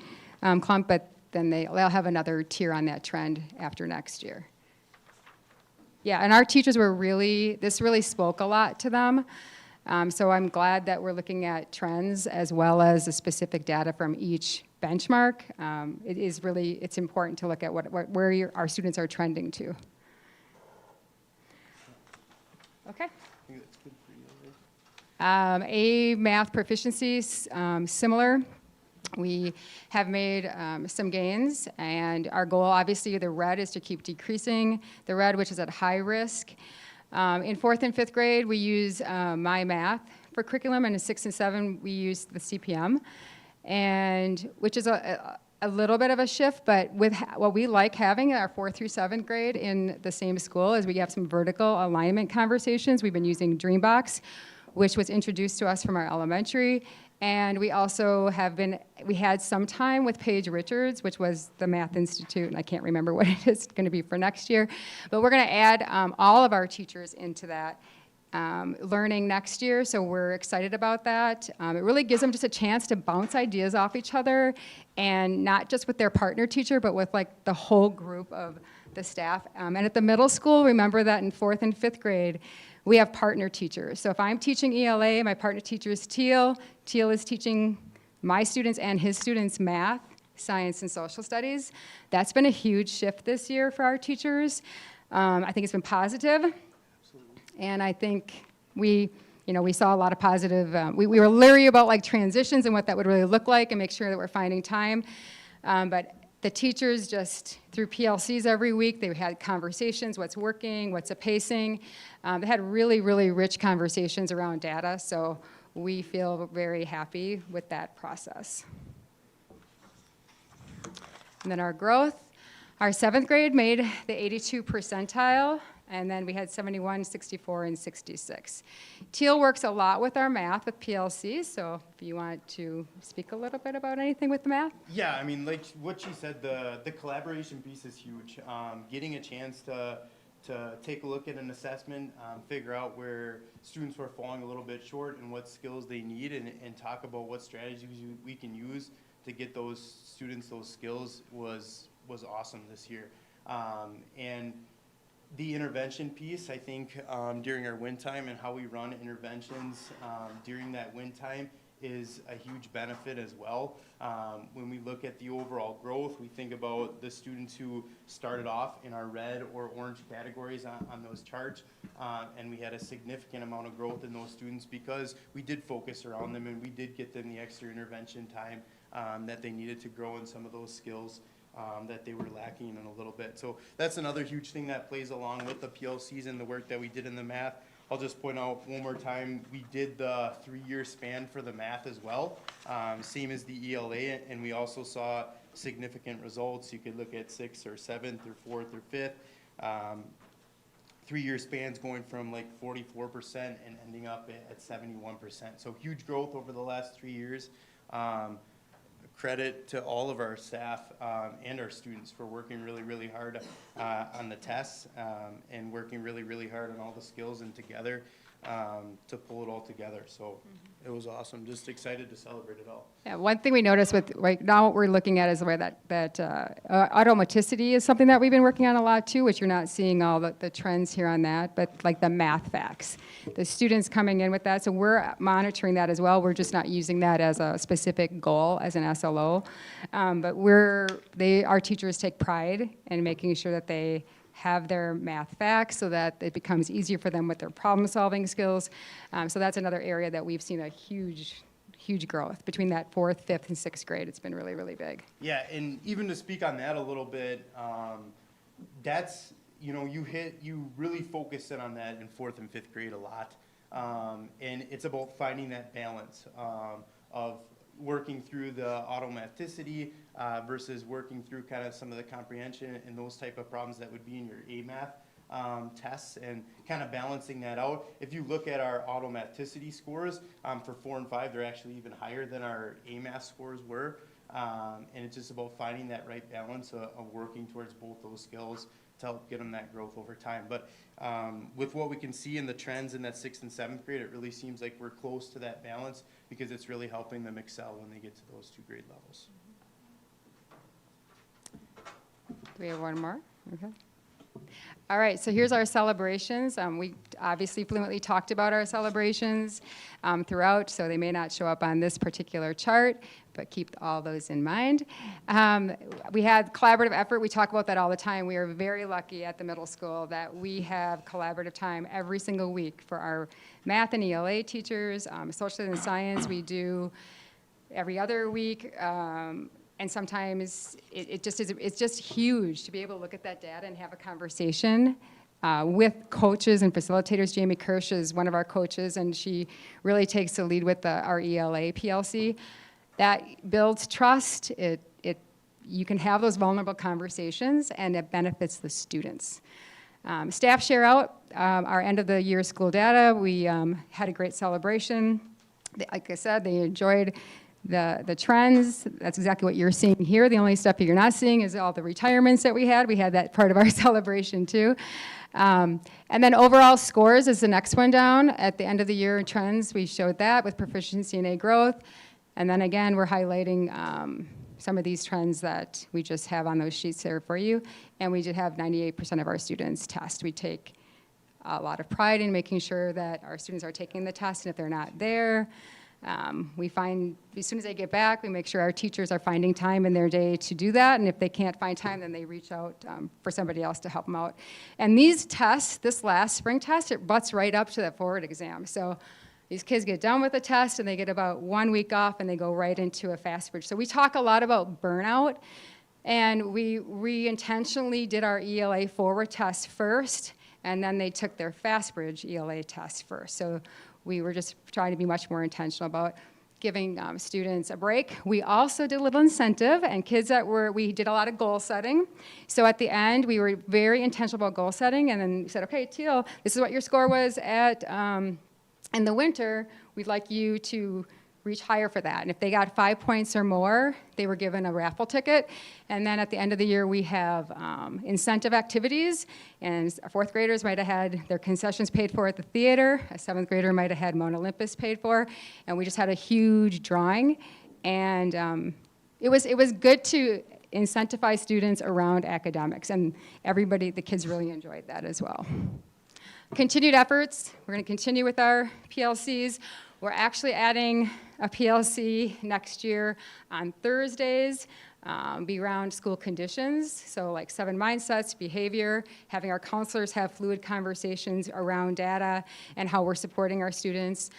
clump, but then they'll have another tier on that trend after next year. Yeah, and our teachers were this really spoke a lot to them. So I'm glad that we're looking at trends as well as the specific data from each benchmark. It's important to look at where our students are trending to. Okay. A math proficiency, similar. We have made some gains, and our goal, obviously, the red is to keep decreasing the red, which is at high risk. In 4th and 5th grade, we use My Math for curriculum, and in 6 and 7, we use the CPM, and which is a little bit of a shift, but with what we like having in our 4th through 7th grade in the same school is we have some vertical alignment conversations. We've been using Dreambox, which was introduced to us from our elementary. And we also we had some time with Paige Richards, which was the Math Institute, and I can't remember what it is going to be for next year. But we're going to add all of our teachers into that learning next year, so we're excited about that. It really gives them just a chance to bounce ideas off each other, and not just with their partner teacher, but with like the whole group of the staff. And at the middle school, remember that in 4th and 5th grade, we have partner teachers. So if I'm teaching ELA, my partner teacher is Teal. Teal is teaching my students and his students math, science, and social studies. That's been a huge shift this year for our teachers. I think it's been positive. Absolutely. And I think we saw a lot of positive, we were leery about like transitions and what that would really look like and make sure that we're finding time. But the teachers just, through PLCs every week, they had conversations, what's working, what's a pacing. They had really, really rich conversations around data, so we feel very happy with that process. And then our growth, our 7th grade made the 82 percentile, and then we had 71, 64, and 66. Teal works a lot with our math with PLC, so if you want to speak a little bit about anything with the math? Yeah, I mean, like what she said, the collaboration piece is huge. Getting a chance to take a look at an assessment, figure out where students were falling a little bit short and what skills they need, and talk about what strategies we can use to get those students those skills was awesome this year. And the intervention piece, I think, during our wind time and how we run interventions during that wind time is a huge benefit as well. When we look at the overall growth, we think about the students who started off in our red or orange categories on those charts, and we had a significant amount of growth in those students because we did focus around them and we did get them the extra intervention time that they needed to grow in some of those skills that they were lacking in a little bit. So that's another huge thing that plays along with the PLCs and the work that we did in the math. I'll just point out one more time, we did the 3-year span for the math as well, same as the ELA, and we also saw significant results. You could look at 6th or 7th or 4th or 5th. 3-year spans going from like 44% and ending up at 71%. So huge growth over the last 3 years. Credit to all of our staff and our students for working really, really hard on the tests and working really, really hard on all the skills and together to pull it all together. So it was awesome. Just excited to celebrate it all. Yeah, one thing we noticed with right now what we're looking at is the way that automaticity is something that we've been working on a lot too, which you're not seeing all the trends here on that, but like the math facts. The students coming in with that, so we're monitoring that as well. We're just not using that as a specific goal as an SLO, but our teachers take pride in making sure that they have their math facts so that it becomes easier for them with their problem-solving skills. So that's another area that we've seen a huge growth between that 4th, 5th, and 6th grade. It's been really, really big. Yeah, and even to speak on that a little bit, that's, you really focus in on that in 4th and 5th grade a lot. And it's about finding that balance of working through the automaticity versus working through kind of some of the comprehension and those type of problems that would be in your A-math tests and kind of balancing that out. If you look at our automaticity scores for 4 and 5, they're actually even higher than our A-math scores were. And it's just about finding that right balance of working towards both those skills to help get them that growth over time. But with what we can see in the trends in that 6th and 7th grade, it really seems like we're close to that balance because it's really helping them excel when they get to those 2 grade levels. Do we have one more? Okay. All right, so here's our celebrations. We obviously fluently talked about our celebrations throughout, so they may not show up on this particular chart, but keep all those in mind. We had collaborative effort. We talk about that all the time. We are very lucky at the middle school that we have collaborative time every single week for our math and ELA teachers. Social and science we do every other week. And sometimes it's just huge to be able to look at that data and have a conversation with coaches and facilitators. Jamie Kirsch is one of our coaches, and she really takes the lead with our ELA PLC. That builds trust. You can have those vulnerable conversations, and it benefits the students. Staff share out our end of the year school data. We had a great celebration. Like I said, they enjoyed the trends. That's exactly what you're seeing here. The only stuff you're not seeing is all the retirements that we had. We had that part of our celebration too. And then overall scores is the next one down. At the end of the year trends, we showed that with proficiency in A growth. And then again, we're highlighting some of these trends that we just have on those sheets there for you. And we did have 98% of our students test. We take a lot of pride in making sure that our students are taking the test, and if they're not there, we find, as soon as they get back, we make sure our teachers are finding time in their day to do that, and if they can't find time, then they reach out for somebody else to help them out. And these tests, this last spring test, it butts right up to that forward exam. So these kids get done with the test, and they get about 1 week off, and they go right into a fast bridge. So we talk a lot about burnout, and we intentionally did our ELA forward test first, and then they took their fast bridge ELA test first. So we were just trying to be much more intentional about giving students a break. We also did a little incentive, and we did a lot of goal setting. So at the end, we were very intentional about goal setting, and then we said, okay, Teal, this is what your score was at in the winter. We'd like you to reach higher for that. And if they got 5 points or more, they were given a raffle ticket. And then at the end of the year, we have incentive activities. And our 4th graders might have had their concessions paid for at the theater. A 7th grader might have had Mount Olympus paid for. And we just had a huge drawing. And it was good to incentivize students around academics, and everybody, the kids really enjoyed that as well. Continued efforts, we're going to continue with our PLCs. We're actually adding a PLC next year on Thursdays, be around school conditions, so like 7 mindsets, behavior, having our counselors have fluid conversations around data and how we're supporting our students.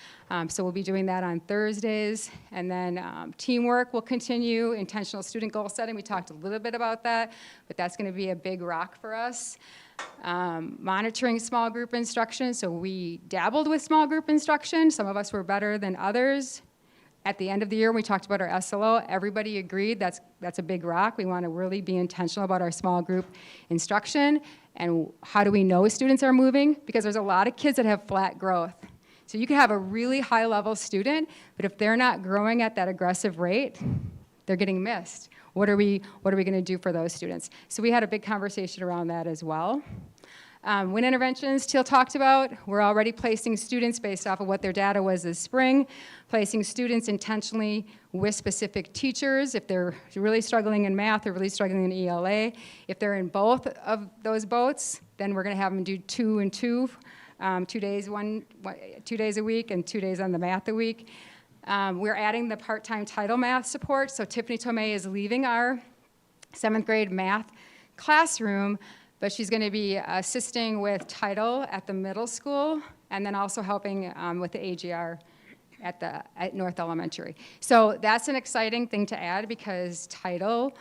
So we'll be doing that on Thursdays. And then teamwork will continue, intentional student goal setting. We talked a little bit about that, but that's going to be a big rock for us. Monitoring small group instruction, so we dabbled with small group instruction. Some of us were better than others. At the end of the year, we talked about our SLO. Everybody agreed that's a big rock. We want to really be intentional about our small group instruction. And how do we know students are moving? Because there's a lot of kids that have flat growth. So you can have a really high-level student, but if they're not growing at that aggressive rate, they're getting missed. What are we going to do for those students? So we had a big conversation around that as well. Win interventions, Teal talked about. We're already placing students based off of what their data was this spring, placing students intentionally with specific teachers. If they're really struggling in math or really struggling in ELA, if they're in both of those boats, then we're going to have them do 2 and 2, 2 days a week and 2 days on the math a week. We're adding the part-time title math support. So Tiffany Tomei is leaving our 7th grade math classroom, but she's going to be assisting with title at the middle school and then also helping with the AGR at North Elementary. So that's an exciting thing to add because title,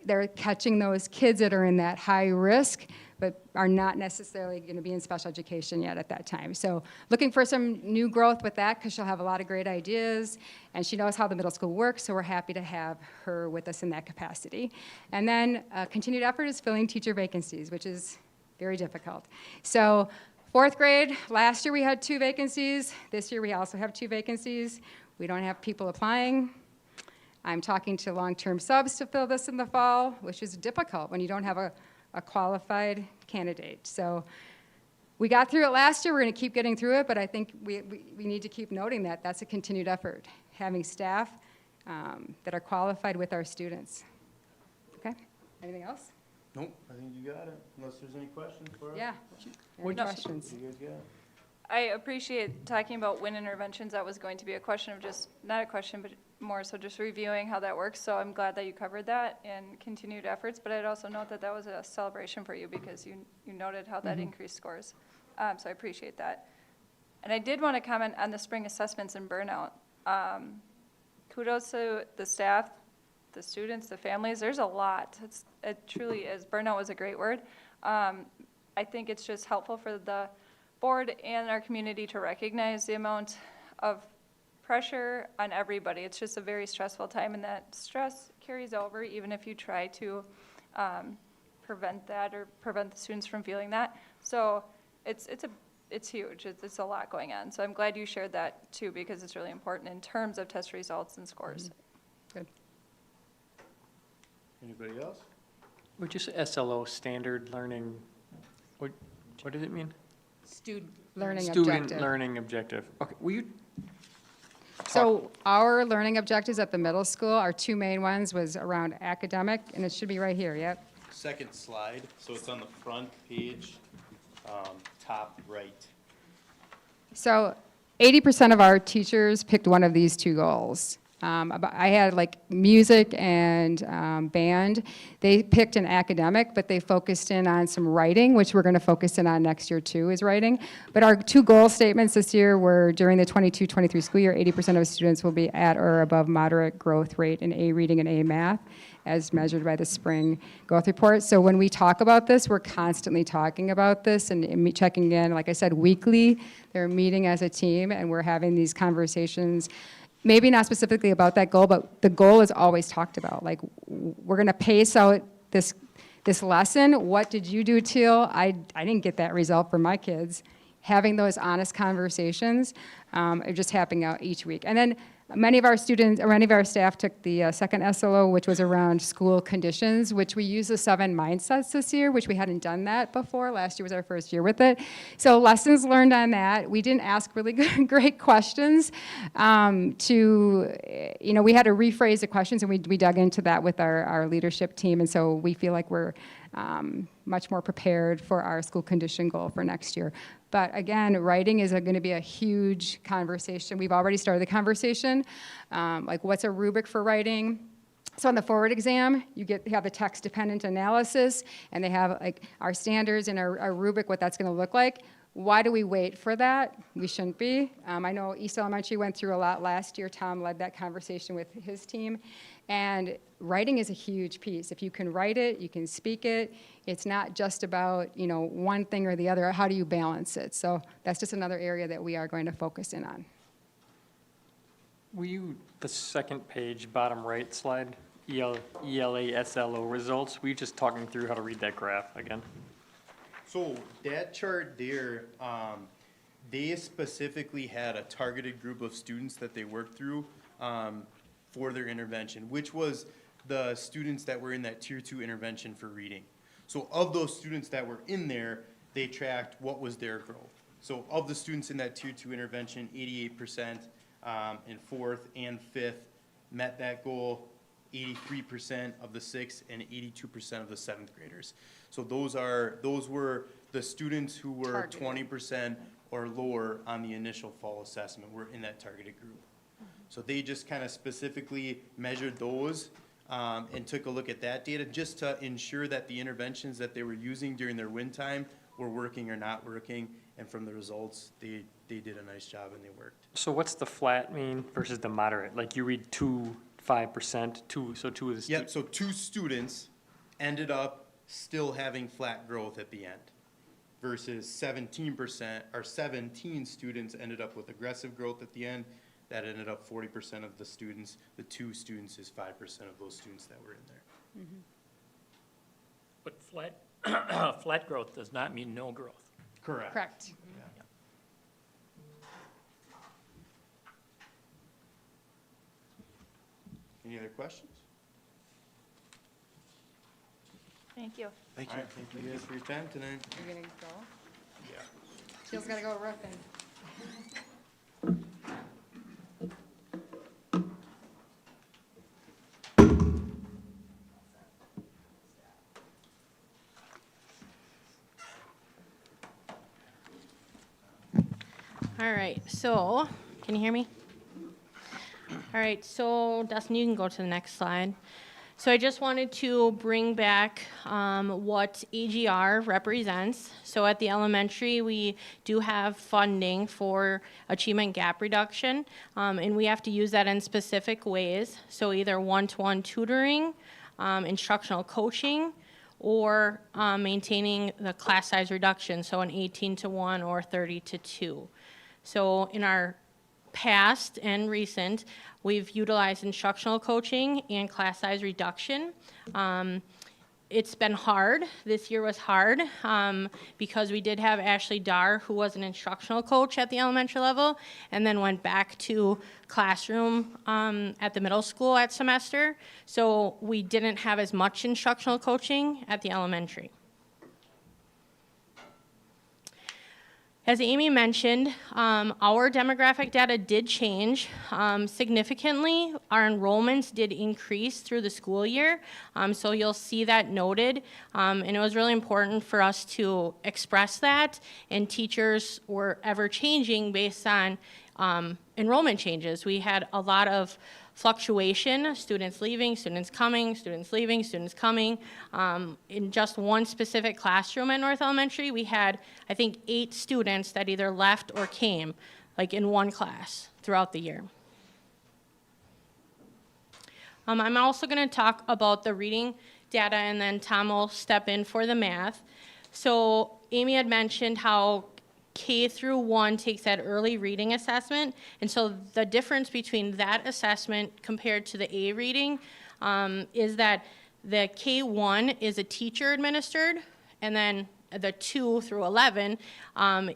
they're catching those kids that are in that high risk but are not necessarily going to be in special education yet at that time. So looking for some new growth with that because she'll have a lot of great ideas and she knows how the middle school works, so we're happy to have her with us in that capacity. And then continued effort is filling teacher vacancies, which is very difficult. So 4th grade, last year we had 2 vacancies. This year we also have 2 vacancies. We don't have people applying. I'm talking to long-term subs to fill this in the fall, which is difficult when you don't have a qualified candidate. So we got through it last year. We're going to keep getting through it, but I think we need to keep noting that that's a continued effort, having staff that are qualified with our students. Okay? Anything else? Nope, I think you got it, unless there's any questions for us. Yeah. Any questions? You guys got it? I appreciate talking about win interventions. That was going to be a question of just, not a question, but more so just reviewing how that works. So I'm glad that you covered that and continued efforts, but I'd also note that that was a celebration for you because you noted how that increased scores. So I appreciate that. And I did want to comment on the spring assessments and burnout. Kudos to the staff, the students, the families. There's a lot. It truly is. Burnout was a great word. I think it's just helpful for the board and our community to recognize the amount of pressure on everybody. It's just a very stressful time, and that stress carries over even if you try to prevent that or prevent the students from feeling that. So it's huge. It's a lot going on. So I'm glad you shared that too because it's really important in terms of test results and scores. Good. Anybody else? Would you say SLO, standard learning, what does it mean? Student Learning Student objective. learning objective. Okay, will you So our learning objectives at the middle school, our 2 main ones was around academic, and it should be right here, yep. Second slide, so it's on the front page, top right. So 80% of our teachers picked one of these 2 goals. I had like music and band. They picked an academic, but they focused in on some writing, which we're going to focus in on next year too, is writing. But our 2 goal statements this year were during the 22-23 school year, 80% of students will be at or above moderate growth rate in A reading and A math, as measured by the spring growth report. So when we talk about this, we're constantly talking about this and checking in. Like I said, weekly, they're meeting as a team, and we're having these conversations. Maybe not specifically about that goal, but the goal is always talked about. Like, we're going to pace out this lesson. What did you do, Teal? I didn't get that result for my kids. Having those honest conversations are just happening out each week. And then Many of our students, or many of our staff took the second SLO, which was around school conditions, which we use the 7 mindsets this year, which we hadn't done that before. Last year was our first year with it. So lessons learned on that. We didn't ask really good, great questions. We had to rephrase the questions, and we dug into that with our leadership team. And so we feel like we're much more prepared for our school condition goal for next year. But again, writing is going to be a huge conversation. We've already started the conversation, like what's a rubric for writing? So on the forward exam, you have the text-dependent analysis, and they have like our standards and our rubric, what that's going to look like. Why do we wait for that? We shouldn't be. I know East Elementary went through a lot last year. Tom led that conversation with his team. And writing is a huge piece. If you can write it, you can speak it. It's not just about, one thing or the other. How do you balance it? So that's just another area that we are going to focus in on. The second page, bottom right slide, ELA SLO results, we just talking through how to read that graph again. So that chart there, they specifically had a targeted group of students that they worked through for their intervention, which was the students that were in that Tier 2 intervention for reading. So of those students that were in there, they tracked what was their growth. So of the students in that Tier 2 intervention, 88% in 4th and 5th met that goal, 83% of the 6th and 82% of the 7th graders. So those were the students who were 20% or lower on the initial fall assessment were in that targeted group. So they just kind of specifically measured those and took a look at that data just to ensure that the interventions that they were using during their win time were working or not working. And from the results, they did a nice job and they worked. So what's the flat mean versus the moderate? Like you read 5%, so 2 is. Yep, so 2 students ended up still having flat growth at the end versus 17%, or 17 students ended up with aggressive growth at the end. That ended up 40% of the students. The 2 students is 5% of those students that were in there. But flat growth does not mean no growth. Correct. Correct. Yeah. Any other questions? Thank you. Thank All you. right, thank you guys for your time tonight. You're going to go? Yeah. Jill's got to go roofing. All right, so, can you hear me? All right, so Dustin, you can go to the next slide. So I just wanted to bring back what AGR represents. So at the elementary, we do have funding for achievement gap reduction, and we have to use that in specific ways. So either one-to-one tutoring, instructional coaching, or maintaining the class size reduction, so an 18-to-1 or 30-to-2. So in our past and recent, we've utilized instructional coaching and class size reduction. It's been hard. This year was hard because we did have Ashley Darr, who was an instructional coach at the elementary level, and then went back to classroom at the middle school at semester. So we didn't have as much instructional coaching at the elementary. As Amy mentioned, our demographic data did change significantly. Our enrollments did increase through the school year, so you'll see that noted. And it was really important for us to express that, and teachers were ever changing based on enrollment changes. We had a lot of fluctuation, students leaving, students coming, students leaving, students coming. In just one specific classroom at North Elementary, we had, I think, 8 students that either left or came, like in one class throughout the year. I'm also going to talk about the reading data, and then Tom will step in for the math. So Amy had mentioned how K through 1 takes that early reading assessment, and so the difference between that assessment compared to the A reading is that the K1 is a teacher administered, and then the 2 through 11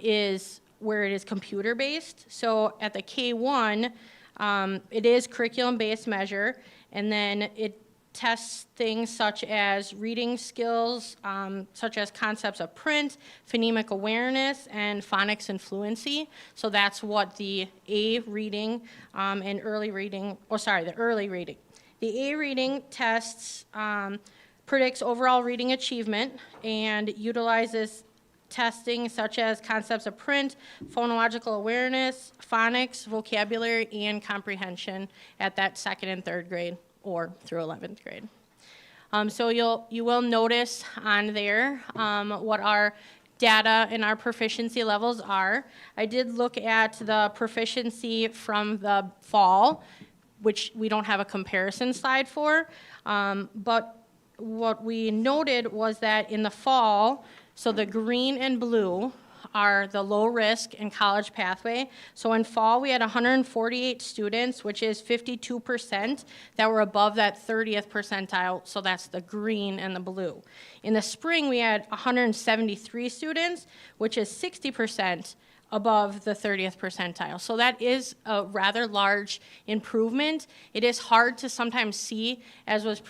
is where it is computer based. So at the K1, It is curriculum-based measure, and then it tests things such as reading skills, such as concepts of print, phonemic awareness, and phonics and fluency. So that's what the A reading and early reading, the early reading. The A reading tests, predicts overall reading achievement and utilizes testing such as concepts of print, phonological awareness, phonics, vocabulary, and comprehension at that 2nd and 3rd grade or through 11th grade. So you will notice on there what our data and our proficiency levels are. I did look at the proficiency from the fall, which we don't have a comparison slide for, but what we noted was that in the fall, so the green and blue are the low risk and college pathway. So in fall, we had 148 students, which is 52% that were above that 30th percentile. So that's the green and the blue. In the spring, we had 173 students, which is 60% above the 30th percentile. So that is a rather large improvement. It is hard to sometimes see, as was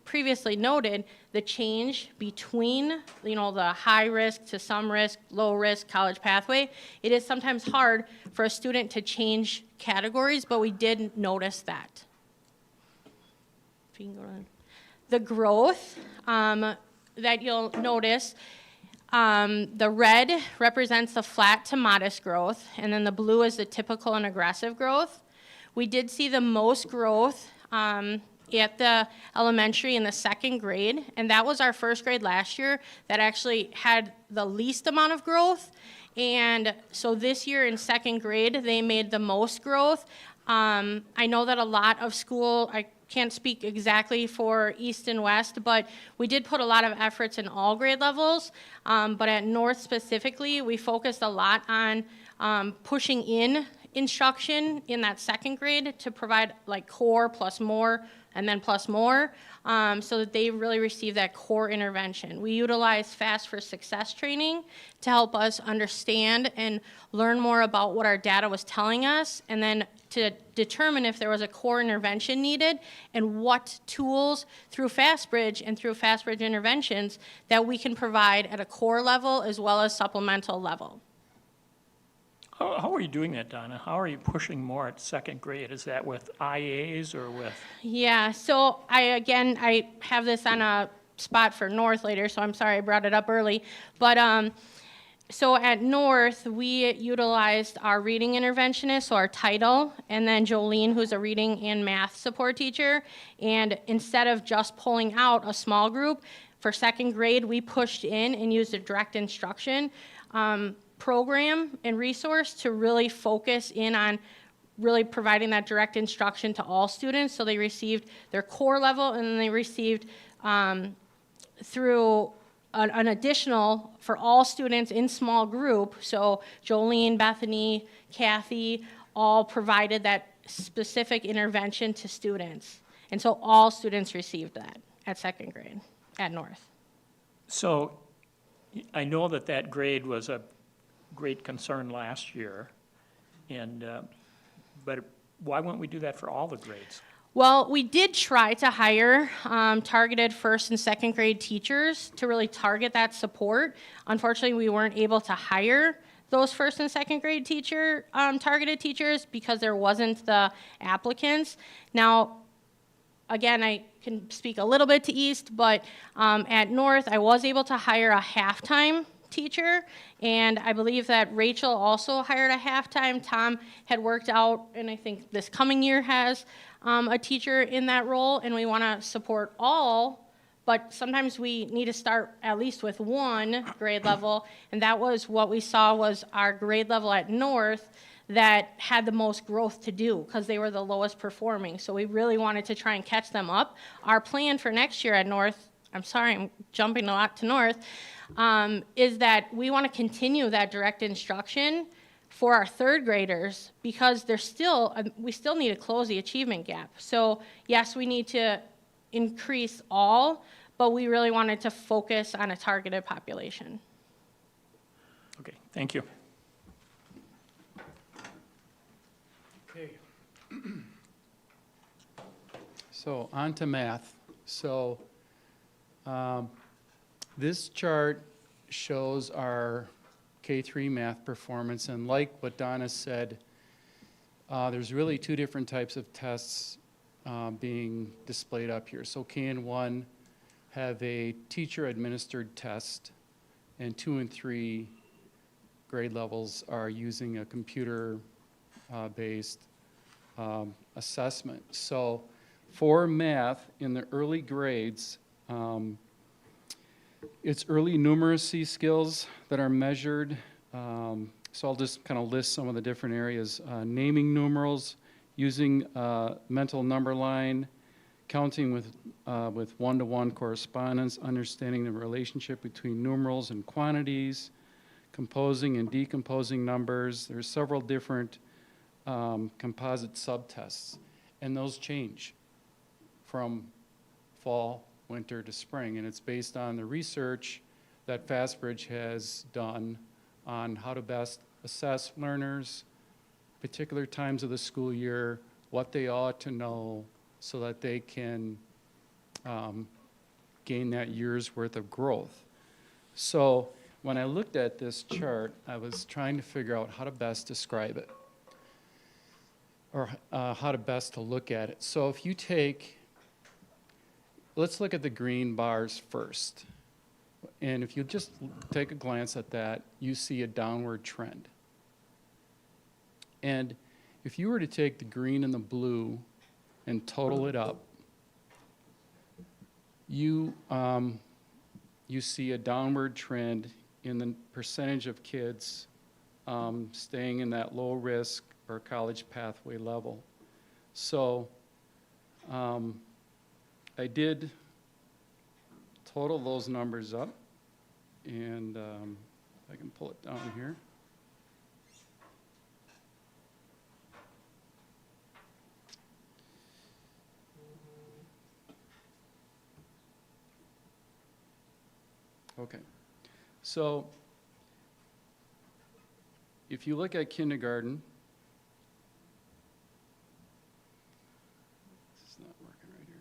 previously noted, the change between, the high risk to some risk, low risk college pathway. It is sometimes hard for a student to change categories, but we did notice that. If you can go to the growth that you'll notice, the red represents the flat to modest growth, and then the blue is the typical and aggressive growth. We did see the most growth at the elementary in the 2nd grade, and that was our 1st grade last year that actually had the least amount of growth. And so this year in 2nd grade, they made the most growth. I know that a lot of school, I can't speak exactly for East and West, but we did put a lot of efforts in all grade levels. But at North specifically, we focused a lot on pushing in instruction in that 2nd grade to provide like core plus more and then plus more, so that they really receive that core intervention. We utilize Fast for Success training to help us understand and learn more about what our data was telling us, and then to determine if there was a core intervention needed and what tools through FastBridge and through FastBridge interventions that we can provide at a core level as well as supplemental level. How are you doing that, Donna? How are you pushing more at 2nd grade? Is that with IAs or with? Yeah, so I have this on a spot for North later, so I'm sorry I brought it up early. But so at North, we utilized our reading interventionist, so our title, and then Jolene, who's a reading and math support teacher. And instead of just pulling out a small group, for 2nd grade, we pushed in and used a direct instruction program and resource to really focus in on really providing that direct instruction to all students. So they received their core level, and then they received through an additional for all students in small group. So Jolene, Bethany, Kathy all provided that specific intervention to students. And so all students received that at 2nd grade at North. So I know that grade was a great concern last year, and but why wouldn't we do that for all the grades? Well, we did try to hire targeted 1st and 2nd grade teachers to really target that support. Unfortunately, we weren't able to hire those 1st and 2nd grade targeted teachers because there wasn't the applicants. Now, again, I can speak a little bit to East, but at North, I was able to hire a half-time teacher, and I believe that Rachel also hired a half-time. Tom had worked out, and I think this coming year has a teacher in that role, and we want to support all, but sometimes we need to start at least with one grade level, and that was what we saw was our grade level at North that had the most growth to do because they were the lowest performing. So we really wanted to try and catch them up. Our plan for next year at North, I'm sorry, I'm jumping a lot to North, is that we want to continue that direct instruction for our 3rd graders because we still need to close the achievement gap. So yes, we need to increase all, but we really wanted to focus on a targeted population. Okay, thank you. Okay. So on to math. So this chart shows our K-3 math performance, and like what Donna said, there's really two different types of tests being displayed up here. So K and 1 have a teacher-administered test, and 2 and 3 grade levels are using a computer-based assessment. So for math in the early grades, it's early numeracy skills that are measured. So I'll just kind of list some of the different areas. Naming numerals, using mental number line, counting with one-to-one correspondence, understanding the relationship between numerals and quantities, composing and decomposing numbers. There's several different composite subtests, and those change from fall, winter to spring, and it's based on the research that Fastbridge has done on how to best assess learners, particular times of the school year, what they ought to know so that they can gain that year's worth of growth. So when I looked at this chart, I was trying to figure out how to best describe it, or how to best to look at it. So if you take, let's look at the green bars first. And if you just take a glance at that, you see a downward trend. And if you were to take the green and the blue and total it up, you see a downward trend in the percentage of kids staying in that low risk or college pathway level. So I did total those numbers up, and I can pull it down here. Okay, so if you look at kindergarten, this is not working right here.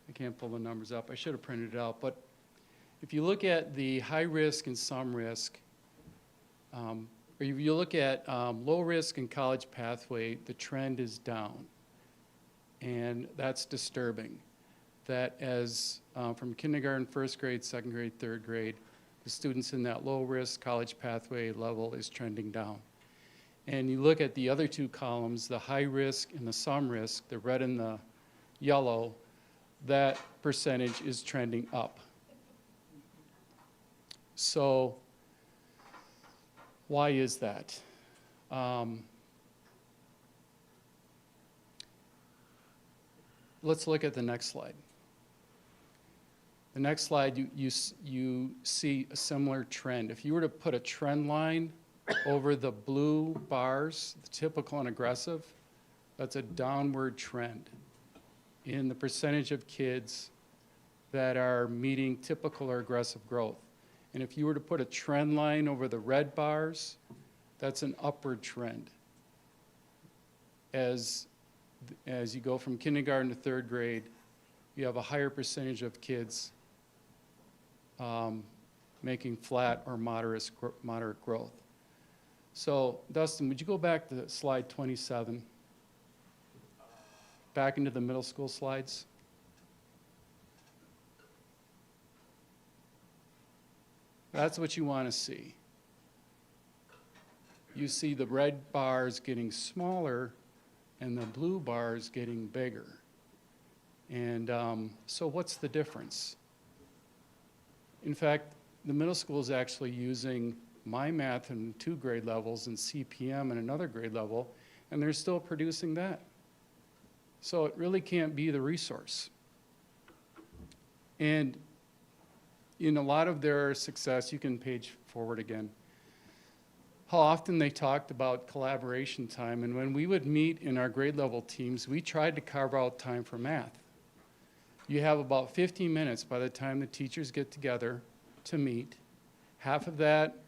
I can't pull the numbers up. I should have printed it out, but if you look at the high risk and some risk, or if you look at low risk and college pathway, the trend is down, and that's disturbing. That as from kindergarten, first grade, second grade, third grade, the students in that low risk college pathway level is trending down. And you look at the other two columns, the high risk and the some risk, the red and the yellow, that percentage is trending up. So why is that? Let's look at the next slide. The next slide, you see a similar trend. If you were to put a trend line over the blue bars, the typical and aggressive, that's a downward trend in the percentage of kids that are meeting typical or aggressive growth. And if you were to put a trend line over the red bars, that's an upward trend. As you go from kindergarten to third grade, you have a higher percentage of kids making flat or moderate growth. So, Dustin, would you go back to slide 27? Back into the middle school slides. That's what you want to see. You see the red bars getting smaller and the blue bars getting bigger. And so what's the difference? In fact, the middle school is actually using My Math in 2 grade levels and CPM in another grade level, and they're still producing that. So it really can't be the resource. And in a lot of their success, you can page forward again, how often they talked about collaboration time. And when we would meet in our grade level teams, we tried to carve out time for math. You have about 15 minutes by the time the teachers get together to meet. Half of that,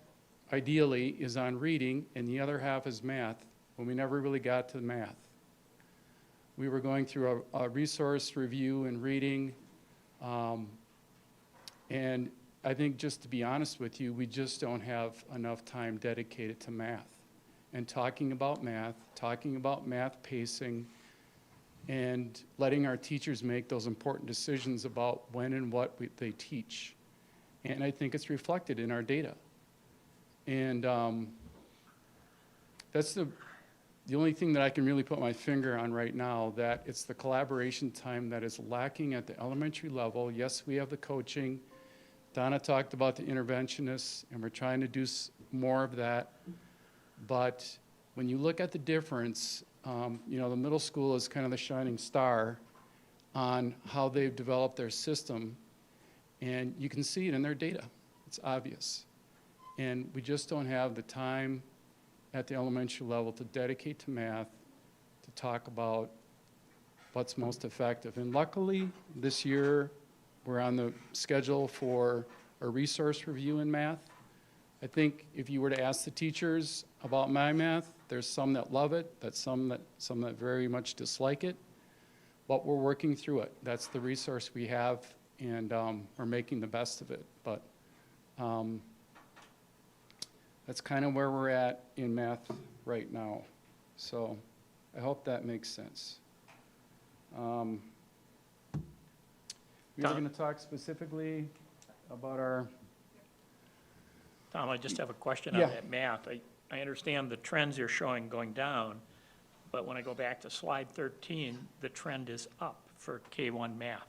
ideally, is on reading, and the other half is math, when we never really got to math. we were going through a resource review and reading. And I think, just to be honest with you, we just don't have enough time dedicated to math. And talking about math pacing, and letting our teachers make those important decisions about when and what they teach. And I think it's reflected in our data. And that's the only thing that I can really put my finger on right now, that it's the collaboration time that is lacking at the elementary level. Yes, we have the coaching. Donna talked about the interventionists, and we're trying to do more of that. But when you look at the difference, you know, the middle school is kind of the shining star on how they've developed their system, and you can see it in their data. It's obvious. And we just don't have the time at the elementary level to dedicate to math, to talk about what's most effective. And luckily, this year, we're on the schedule for a resource review in math. I think if you were to ask the teachers about my math, there's some that love it, some that very much dislike it, but we're working through it. That's the resource we have, and we're making the best of it. But that's kind of where we're at in math right now. So I hope that makes sense. We were going to talk specifically about our... Tom, I just have a question on that math. I understand the trends you're showing going down, but when I go back to slide 13, the trend is up for K-1 math.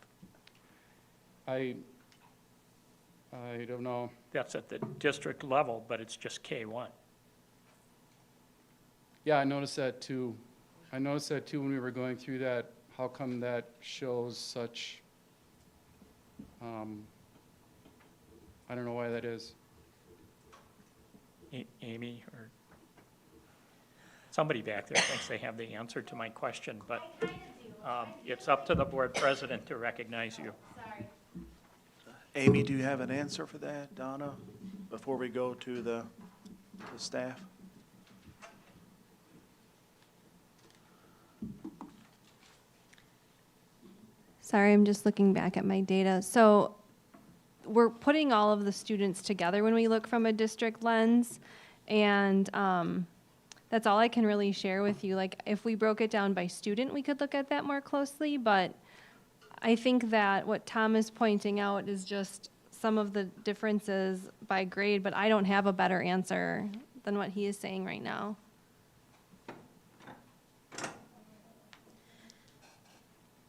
I don't know. That's at the district level, but it's just K-1. Yeah, I noticed that too. I noticed that too when we were going through that. How come that shows such... I don't know why that is. Amy or somebody back there thinks they have the answer to my question, but it's up to the board president to recognize you. Sorry. Amy, do you have an answer for that, Donna, before we go to the staff? Sorry, I'm just looking back at my data. So we're putting all of the students together when we look from a district lens, and that's all I can really share with you. Like, if we broke it down by student, we could look at that more closely, but I think that what Tom is pointing out is just some of the differences by grade, but I don't have a better answer than what he is saying right now.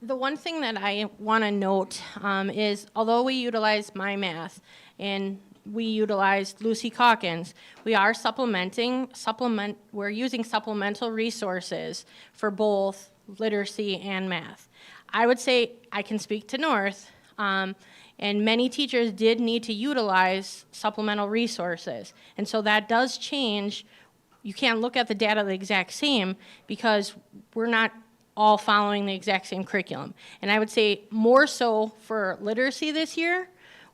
The one thing that I want to note is, although we utilize My Math and we utilized Lucy Calkins, we are we're using supplemental resources for both literacy and math. I would say I can speak to North, and many teachers did need to utilize supplemental resources. And so that does change. You can't look at the data the exact same because we're not all following the exact same curriculum. And I would say more so for literacy this year,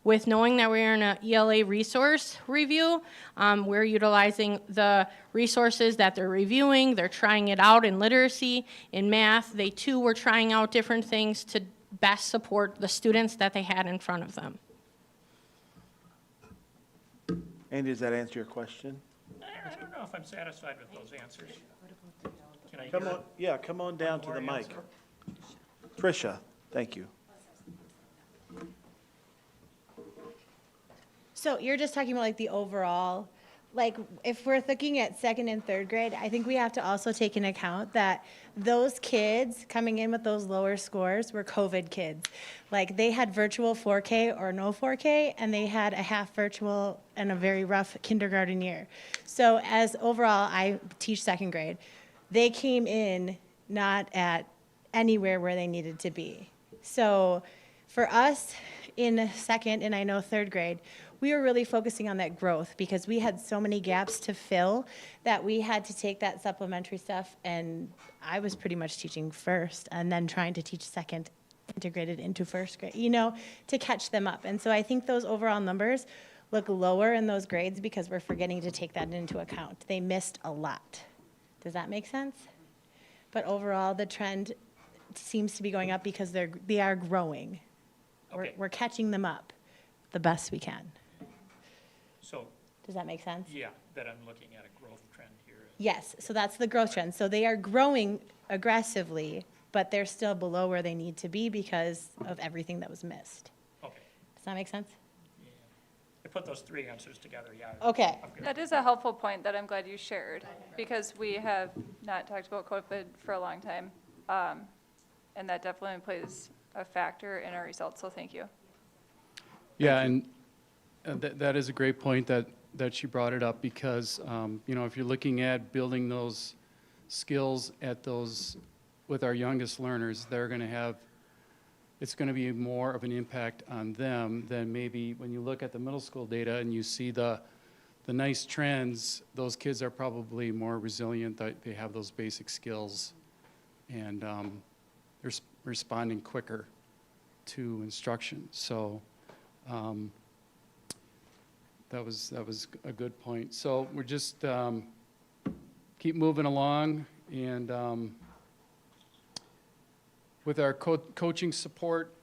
with knowing that we're in an ELA resource review, we're utilizing the resources that they're reviewing. They're trying it out in literacy. In math, they too were trying out different things to best support the students that they had in front of them. Andy, does that answer your question? I don't know if I'm satisfied with those answers. Can I Come hear on, yeah, come on down to the more mic. answer? Tricia, thank you. So you're just talking about like the overall, like if we're looking at second and third grade, I think we have to also take into account that those kids coming in with those lower scores were COVID kids. Like they had virtual 4K or no 4K, and they had a half virtual and a very rough kindergarten year. So as overall, I teach second grade. They came in not at anywhere where they needed to be. So for us in second, and I know third grade, we were really focusing on that growth because we had so many gaps to fill that we had to take that supplementary stuff, and I was pretty much teaching first and then trying to teach second integrated into first grade, you know, to catch them up. And so I think those overall numbers look lower in those grades because we're forgetting to take that into account. They missed a lot. Does that make sense? But overall, the trend seems to be going up because they are growing. Okay. We're catching them up the best we can. So, Does that make sense? yeah, that I'm looking at a growth trend here. Yes, so that's the growth trend. So they are growing aggressively, but they're still below where they need to be because of everything that was missed. Okay. Does that make sense? I put those three answers together, yeah. Okay. I'm good. That is a helpful point that I'm glad you shared, because we have not talked about COVID for a long time. And that definitely plays a factor in our results, so thank you. Yeah, and that is a great point that she brought it up, because, you know, if you're looking at building those skills with our youngest learners, it's going to be more of an impact on them than maybe when you look at the middle school data and you see the nice trends. Those kids are probably more resilient, they have those basic skills, and they're responding quicker to instruction. So that was a good point. So we're just keep moving along, and with our coaching support,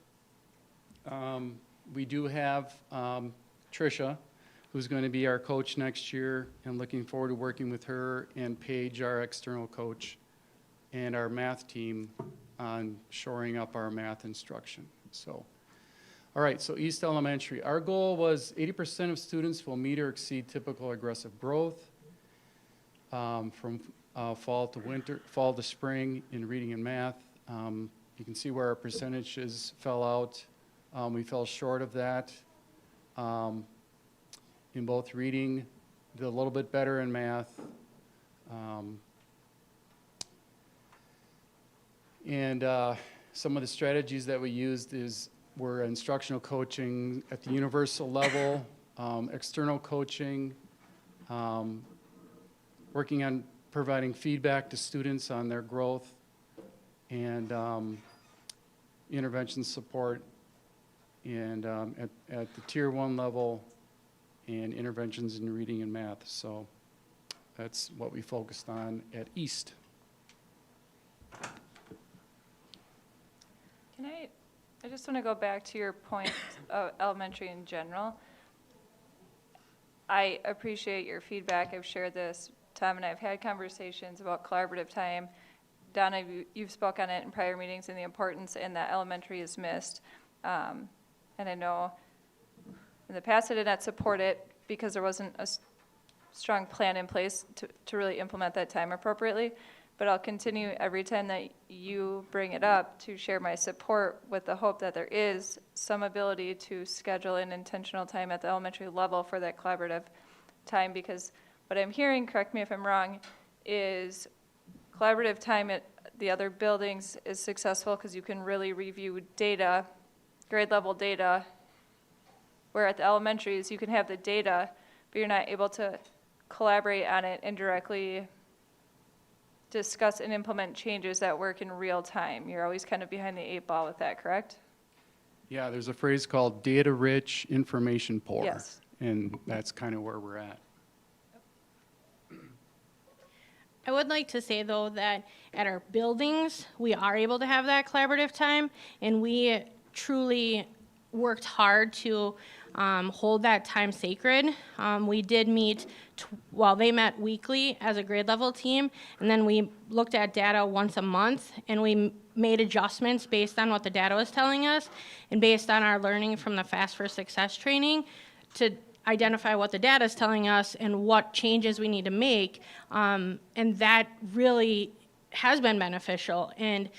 we do have Tricia, who's going to be our coach next year, and looking forward to working with her and Paige, our external coach, and our math team on shoring up our math instruction. So, all right, so East Elementary. Our goal was 80% of students will meet or exceed typical aggressive growth from fall to spring in reading and math. You can see where our percentages fell out. We fell short of that in both reading, did a little bit better in math. And some of the strategies that we used were instructional coaching at the universal level, external coaching, working on providing feedback to students on their growth, and intervention support, and at the Tier 1 level, and interventions in reading and math. So that's what we focused on at East. I just want to go back to your point of elementary in general. I appreciate your feedback. I've shared this. Tom and I have had conversations about collaborative time. Donna, you've spoken on it in prior meetings and the importance, and that elementary is missed. And I know in the past I did not support it because there wasn't a strong plan in place to really implement that time appropriately. But I'll continue every time that you bring it up to share my support, with the hope that there is some ability to schedule an intentional time at the elementary level for that collaborative time, because what I'm hearing, correct me if I'm wrong, is collaborative time at the other buildings is successful because you can really review data, grade level data, where at the elementaries you can have the data, but you're not able to collaborate on it and directly discuss and implement changes that work in real time. You're always kind of behind the 8 ball with that, correct? Yeah, there's a phrase called data-rich, information-poor. Yes. And that's kind of where we're at. I would like to say, though, that at our buildings, we are able to have that collaborative time, and we truly worked hard to hold that time sacred. We did meet, they met weekly as a grade level team, and then we looked at data once a month, and we made adjustments based on what the data was telling us, and based on our learning from the Fast for Success training, to identify what the data is telling us and what changes we need to make, and that really has been beneficial. And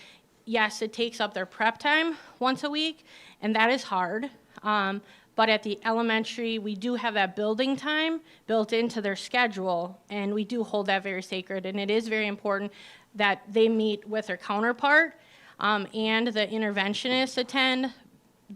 yes, it takes up their prep time once a week, and that is hard. But at the elementary, we do have that building time built into their schedule, and we do hold that very sacred. And it is very important that they meet with their counterpart, and the interventionist attend,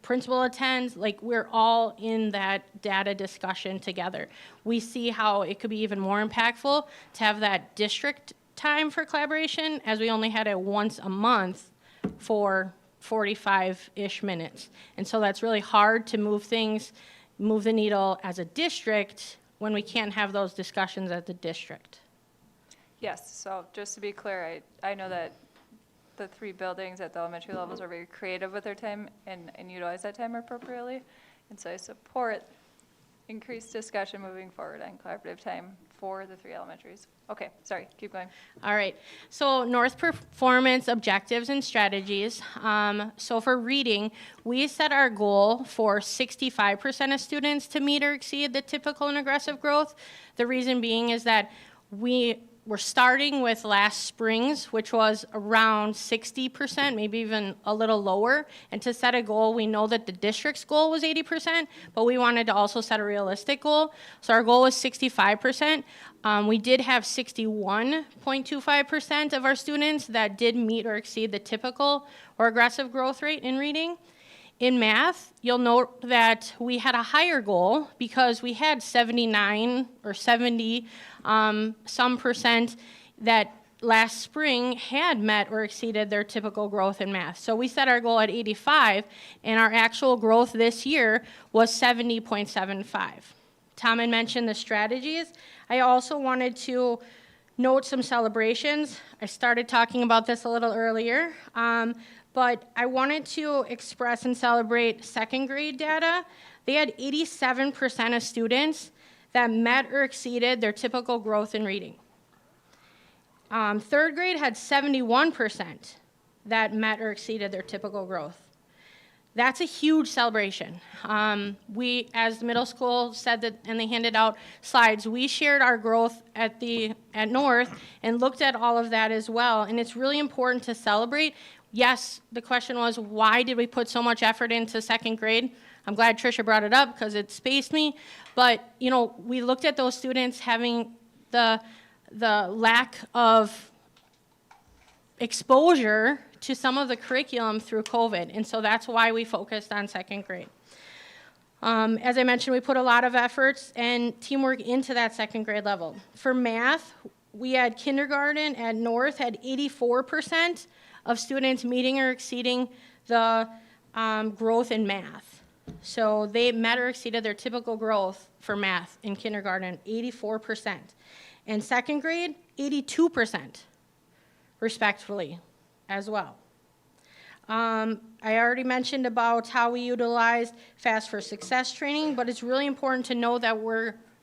principal attends. Like, we're all in that data discussion together. We see how it could be even more impactful to have that district time for collaboration, as we only had it once a month for 45-ish minutes. And so that's really hard to move the needle as a district when we can't have those discussions at the district. Yes, so just to be clear, I know that the 3 buildings at the elementary levels are very creative with their time and utilize that time appropriately. And so I support increased discussion moving forward on collaborative time for the 3 elementaries. Okay, sorry, keep going. All right, so North performance objectives and strategies. So for reading, we set our goal for 65% of students to meet or exceed the typical and aggressive growth. The reason being is that we're starting with last spring's, which was around 60%, maybe even a little lower. And to set a goal, we know that the district's goal was 80%, but we wanted to also set a realistic goal. So our goal was 65%. We did have 61.25% of our students that did meet or exceed the typical or aggressive growth rate in reading. In math, you'll note that we had a higher goal because we had 79 or 70 some percent that last spring had met or exceeded their typical growth in math. So we set our goal at 85, and our actual growth this year was 70.75. Tom had mentioned the strategies. I also wanted to note some celebrations. I started talking about this a little earlier. But I wanted to express and celebrate second grade data. They had 87% of students that met or exceeded their typical growth in reading. Third grade had 71% that met or exceeded their typical growth. That's a huge celebration. We, as the middle school said that, and they handed out slides, we shared our growth at North and looked at all of that as well. And it's really important to celebrate. Yes, the question was, why did we put so much effort into second grade? I'm glad Tricia brought it up because it spaced me. But, you know, we looked at those students having the lack of exposure to some of the curriculum through COVID. And so that's why we focused on second grade. As I mentioned, we put a lot of efforts and teamwork into that second grade level. For math, we had kindergarten at North had 84% of students meeting or exceeding the growth in math. So they met or exceeded their typical growth for math in kindergarten, 84%. In second grade, 82%, respectfully, as well. I already mentioned about how we utilized Fast for Success training, but it's really important to know that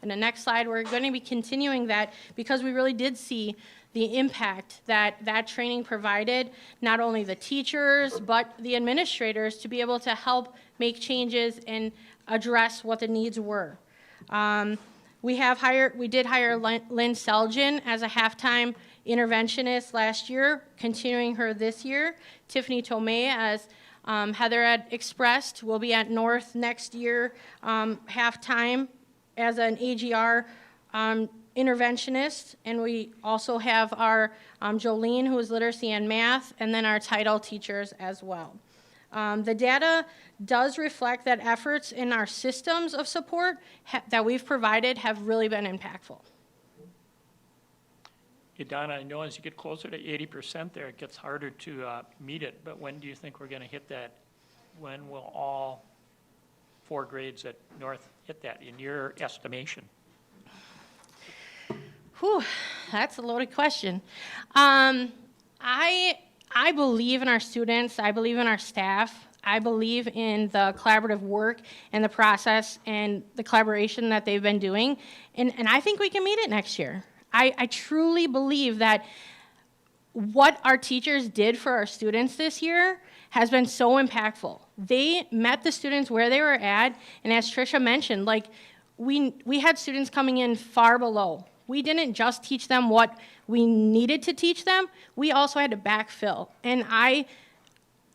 in the next slide, we're going to be continuing that because we really did see the impact that training provided, not only the teachers, but the administrators to be able to help make changes and address what the needs were. We did hire Lynn Selgin as a halftime interventionist last year, continuing her this year. Tiffany Tomei, as Heather had expressed, will be at North next year, halftime as an AGR interventionist, and we also have our Jolene, who is literacy and math, and then our title teachers as well. The data does reflect that efforts in our systems of support that we've provided have really been impactful. Hey, Donna, I know as you get closer to 80% there, it gets harder to meet it, but when do you think we're going to hit that? When will all 4 grades at North hit that, in your estimation? Whew, that's a loaded question. I believe in our students. I believe in our staff. I believe in the collaborative work and the process and the collaboration that they've been doing. And I think we can meet it next year. I truly believe that what our teachers did for our students this year has been so impactful. They met the students where they were at, and as Tricia mentioned, like we had students coming in far below. We didn't just teach them what we needed to teach them, we also had to backfill. And I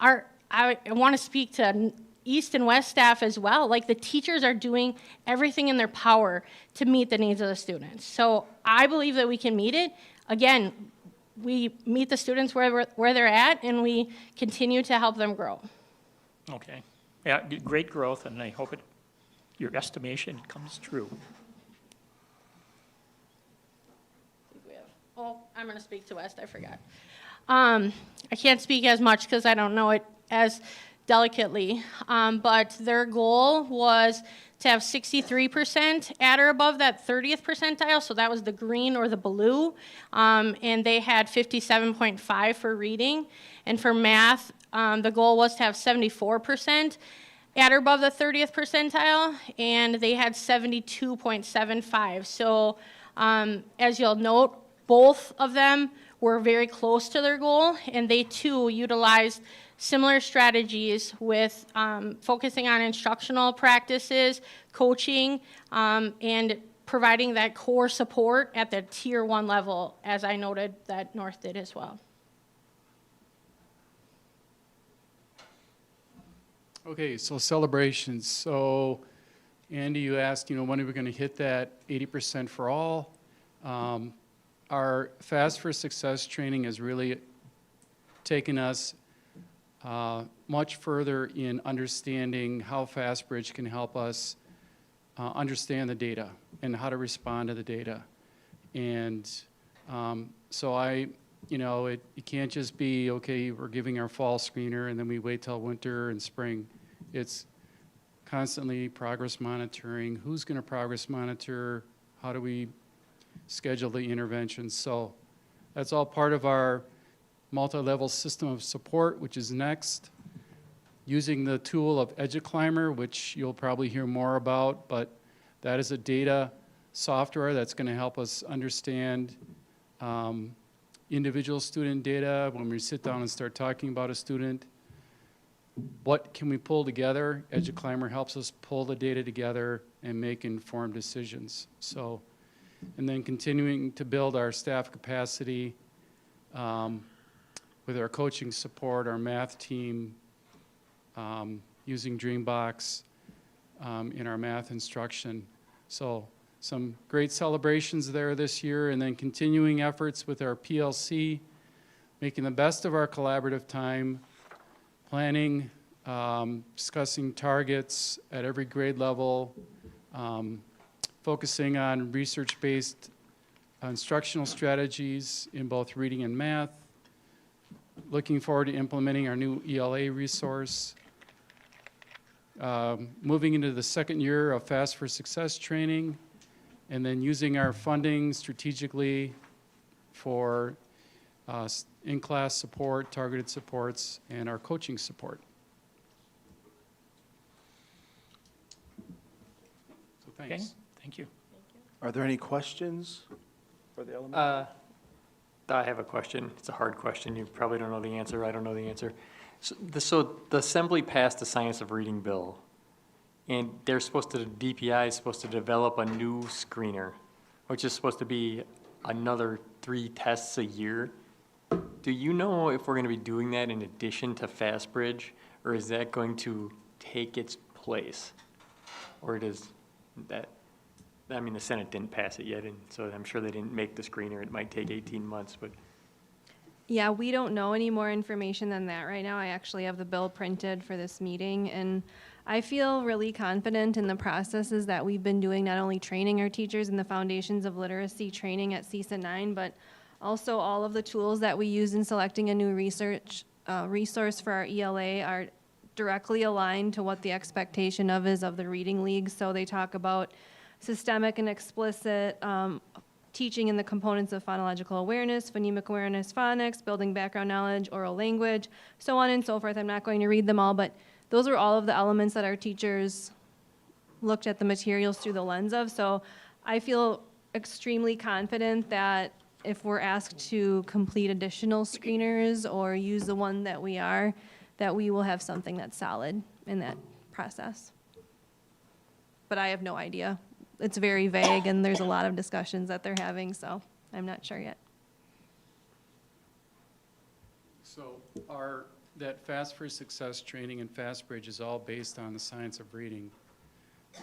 want to speak to East and West staff as well. Like the teachers are doing everything in their power to meet the needs of the students. So I believe that we can meet it. Again, we meet the students where they're at, and we continue to help them grow. Okay. Yeah, great growth, and I hope your estimation comes true. Oh, I'm going to speak to West, I forgot. I can't speak as much because I don't know it as delicately, but their goal was to have 63% at or above that 30th percentile, so that was the green or the blue, and they had 57.5 for reading. And for math, the goal was to have 74% at or above the 30th percentile, and they had 72.75. So as you'll note, both of them were very close to their goal, and they too utilized similar strategies with focusing on instructional practices, coaching, and providing that core support at the tier 1 level, as I noted that North did as well. Okay, so celebrations. So Andy, you asked, when are we going to hit that 80% for all? Our Fast for Success training has really taken us much further in understanding how FastBridge can help us understand the data and how to respond to the data. And so it can't just be, okay, we're giving our fall screener and then we wait till winter and spring. It's constantly progress monitoring. Who's going to progress monitor? How do we schedule the interventions? So that's all part of our multi-level system of support, which is next. Using the tool of EduClimber, which you'll probably hear more about, but that is a data software that's going to help us understand individual student data when we sit down and start talking about a student. What can we pull together? EduClimber helps us pull the data together and make informed decisions. So, and then continuing to build our staff capacity with our coaching support, our math team, using Dreambox in our math instruction. So some great celebrations there this year, and then continuing efforts with our PLC, making the best of our collaborative time, planning, discussing targets at every grade level, focusing on research-based instructional strategies in both reading and math, looking forward to implementing our new ELA resource, moving into the second year of Fast for Success training, and then using our funding strategically for in-class support, targeted supports, and our coaching support. So thanks. Okay, thank you. Are there any questions for the elementary? I have a question. It's a hard question. You probably don't know the answer. I don't know the answer. So the Assembly passed the Science of Reading bill, and they're supposed to, DPI is supposed to develop a new screener, which is supposed to be another 3 tests a year. Do you know if we're going to be doing that in addition to FastBridge, or is that going to take its place? Or does that, I mean, the Senate didn't pass it yet, and so I'm sure they didn't make the screener. It might take 18 months, but. Yeah, we don't know any more information than that right now. I actually have the bill printed for this meeting, and I feel really confident in the processes that we've been doing, not only training our teachers in the foundations of literacy training at CESA 9, but also all of the tools that we use in selecting a new resource for our ELA are directly aligned to what the expectation is of the reading league. So they talk about systemic and explicit teaching in the components of phonological awareness, phonemic awareness, phonics, building background knowledge, oral language, so on and so forth. I'm not going to read them all, but those are all of the elements that our teachers looked at the materials through the lens of. So I feel extremely confident that if we're asked to complete additional screeners or use the one that we are, that we will have something that's solid in that process. But I have no idea. It's very vague, and there's a lot of discussions that they're having, so I'm not sure yet. So that Fast for Success training and FastBridge is all based on the science of reading.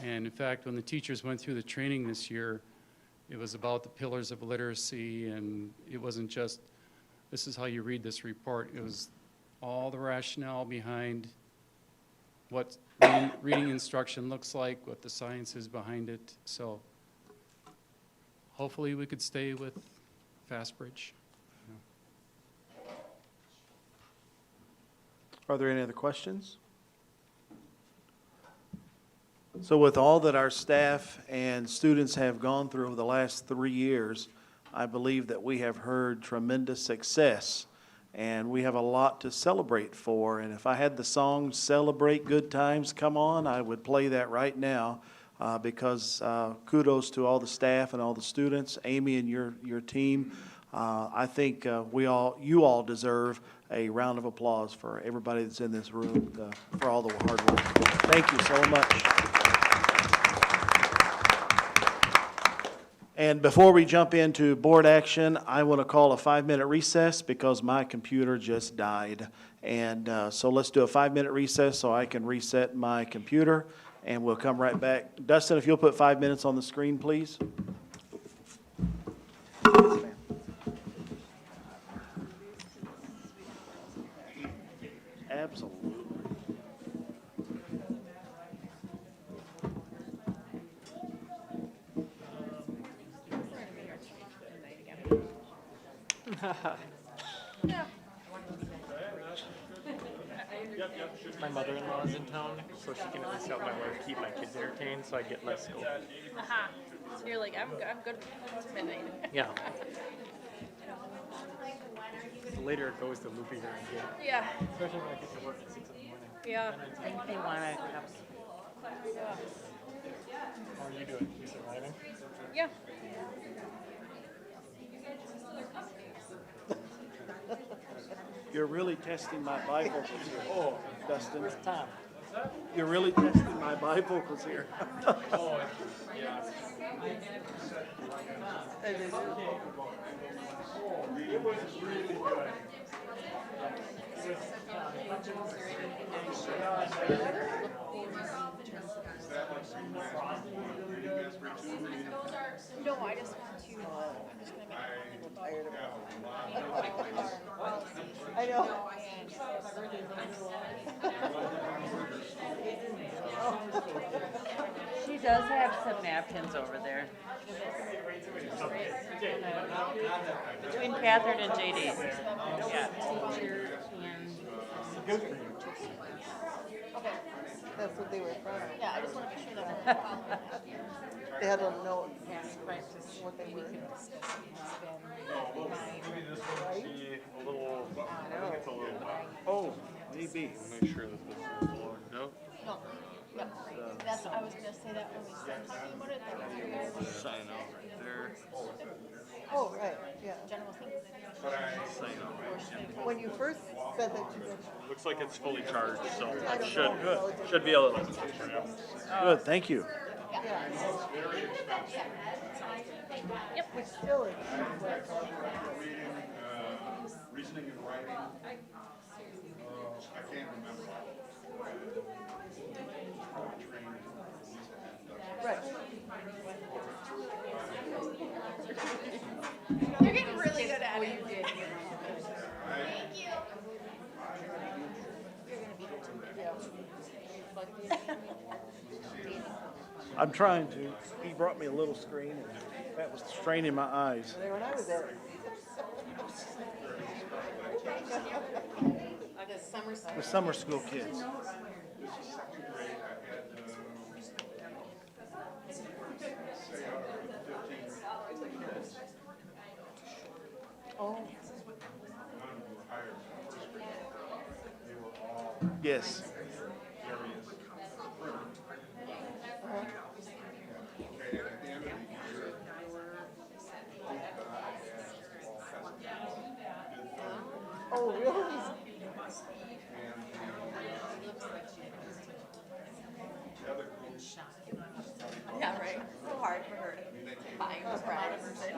And in fact, when the teachers went through the training this year, it was about the pillars of literacy, and it wasn't just, this is how you read this report. It was all the rationale behind what reading instruction looks like, what the science is behind it. So hopefully we could stay with FastBridge. Are there any other questions? So with all that our staff and students have gone through over the last 3 years, I believe that we have heard tremendous success and we have a lot to celebrate for. And if I had the song "Celebrate Good Times" come on, I would play that right now, because kudos to all the staff and all the students, Amy and your team. I think you all deserve a round of applause for everybody that's in this room for all the hard work. Thank you so much. And before we jump into board action, I want to call a 5-minute recess because my computer just died. And so let's do a 5-minute recess so I can reset my computer, and we'll come right back. Dustin, if you'll put 5 minutes on the screen, please. Absolutely. My mother-in-law is in town, so she can at least help my wife keep my kids entertained, so I get less school. So you're like, I'm good to midnight. Yeah. The later it goes, the loopier I get. Yeah. Especially when I get to work at 6 in the morning. Yeah. I think they want to. How are you doing? You surviving? Yeah. You're really testing my bifocals here. Oh, Dustin. Where's Tom? You're really testing my bifocals here. Oh, yeah. It was really good. No, I just want to, I'm just gonna make a little tired of it. I know. She does have some napkins over there. Between Catherine and JD. Yeah. Okay. That's what they were from. Yeah, I just want to make sure that we're following. They had to know what they were. Maybe this one will be a little, I think it's a little, Oh, maybe. make sure that this is logged up. No. Yeah. That's, I was gonna say that when we started talking about it, that was Sign out right there. Oh, right, yeah. general things. Sign out right. When you first said that you Looks like it's fully charged, so I it don't know. should be a little. Good, thank you. Yep. Which still is. Reasoning and writing, I can't remember. Right. You're getting really good at it. Thank you. I'm trying to. He brought me a little screen, and that was straining my eyes. When I was there. The summer school kids. Oh. Yes. Oh, really? Yeah, right. So hard for her to find a bride person.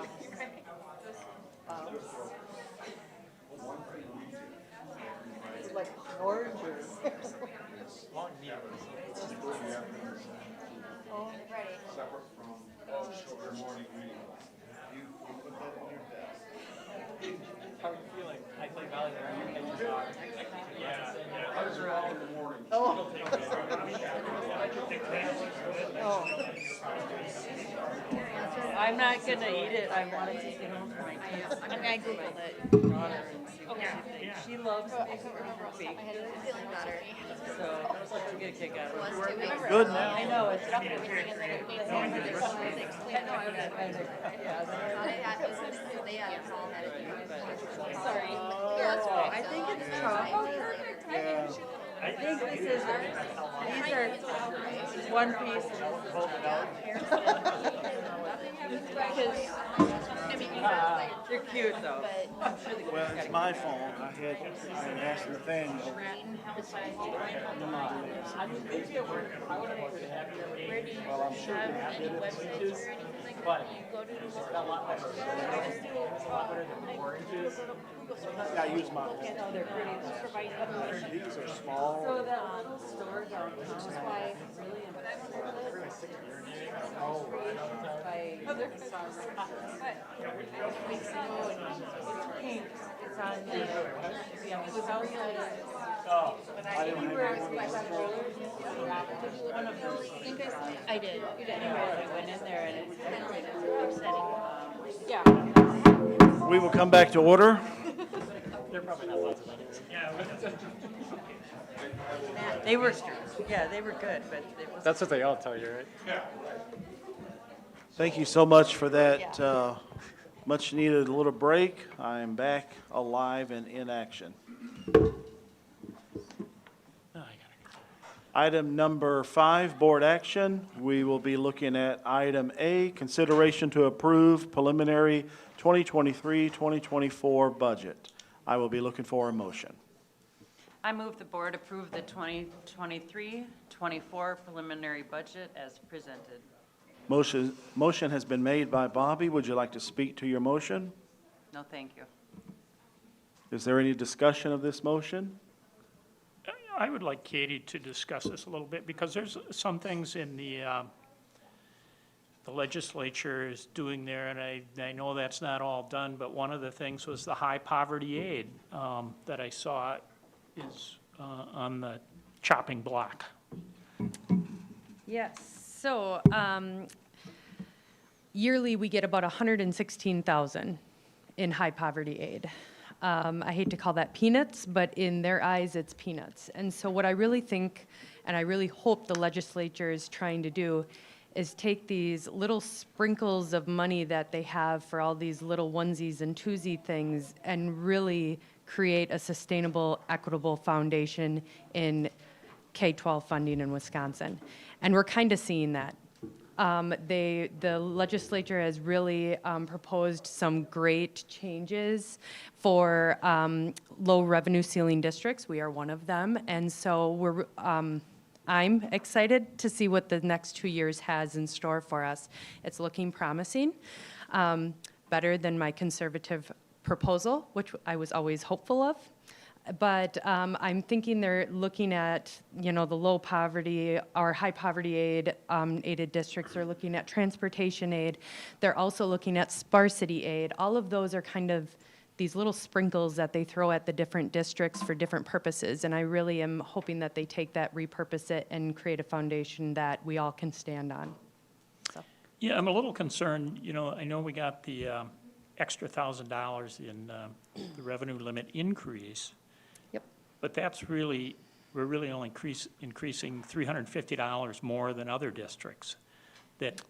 Like oranges. Oh, right. Separate from your morning reading. You put that in your desk. How are you feeling? I play volleyball. Yeah. Ours are all in the morning. Oh. Oh. I'm not gonna eat it, I wanna take it home for my kids. I mean, I Googled it. Daughter and see what she thinks. She loves baked baked goods, so she'll get a kick out of it. Good now. I know, it's definitely. Sorry. I think it's chocolate. I think this is, these are one piece. You're cute though. Well, it's my fault. I had asked Nathaniel. Well, I'm sure they did it. But I use my. These are small. So that little store downtown, which is why really pink. It's on the. I did. I went in there and it's upsetting. Yeah. We will come back to order. They were, yeah, they were good, but it was. That's what they all tell you, right? Thank you so much for that much needed little break. I am back alive and in action. Item number 5, board action. We will be looking at item A, consideration to approve preliminary 2023-2024 budget. I will be looking for a motion. I move the board approve the 2023-24 preliminary budget as presented. Motion has been made by Bobby. Would you like to speak to your motion? No, thank you. Is there any discussion of this motion? I would like Katie to discuss this a little bit, because there's some things in the legislature is doing there, and I know that's not all done, but one of the things was the high poverty aid that I saw is on the chopping block. Yes, so yearly we get about $116,000 in high poverty aid. I hate to call that peanuts, but in their eyes, it's peanuts. And so what I really think, and I really hope the legislature is trying to do, is take these little sprinkles of money that they have for all these little onesies and twosie things and really create a sustainable, equitable foundation in K-12 funding in Wisconsin. And we're kind of seeing that. The legislature has really proposed some great changes for low revenue ceiling districts. We are one of them. And so I'm excited to see what the next 2 years has in store for us. It's looking promising, better than my conservative proposal, which I was always hopeful of. But I'm thinking they're looking at, the low poverty or high poverty aid, aided districts. They're looking at transportation aid. They're also looking at sparsity aid. All of those are kind of these little sprinkles that they throw at the different districts for different purposes. And I really am hoping that they take that, repurpose it, and create a foundation that we all can stand on. So. Yeah, I'm a little concerned, I know we got the extra $1,000 in the revenue limit increase. Yep. But we're really only increasing $350 more than other districts that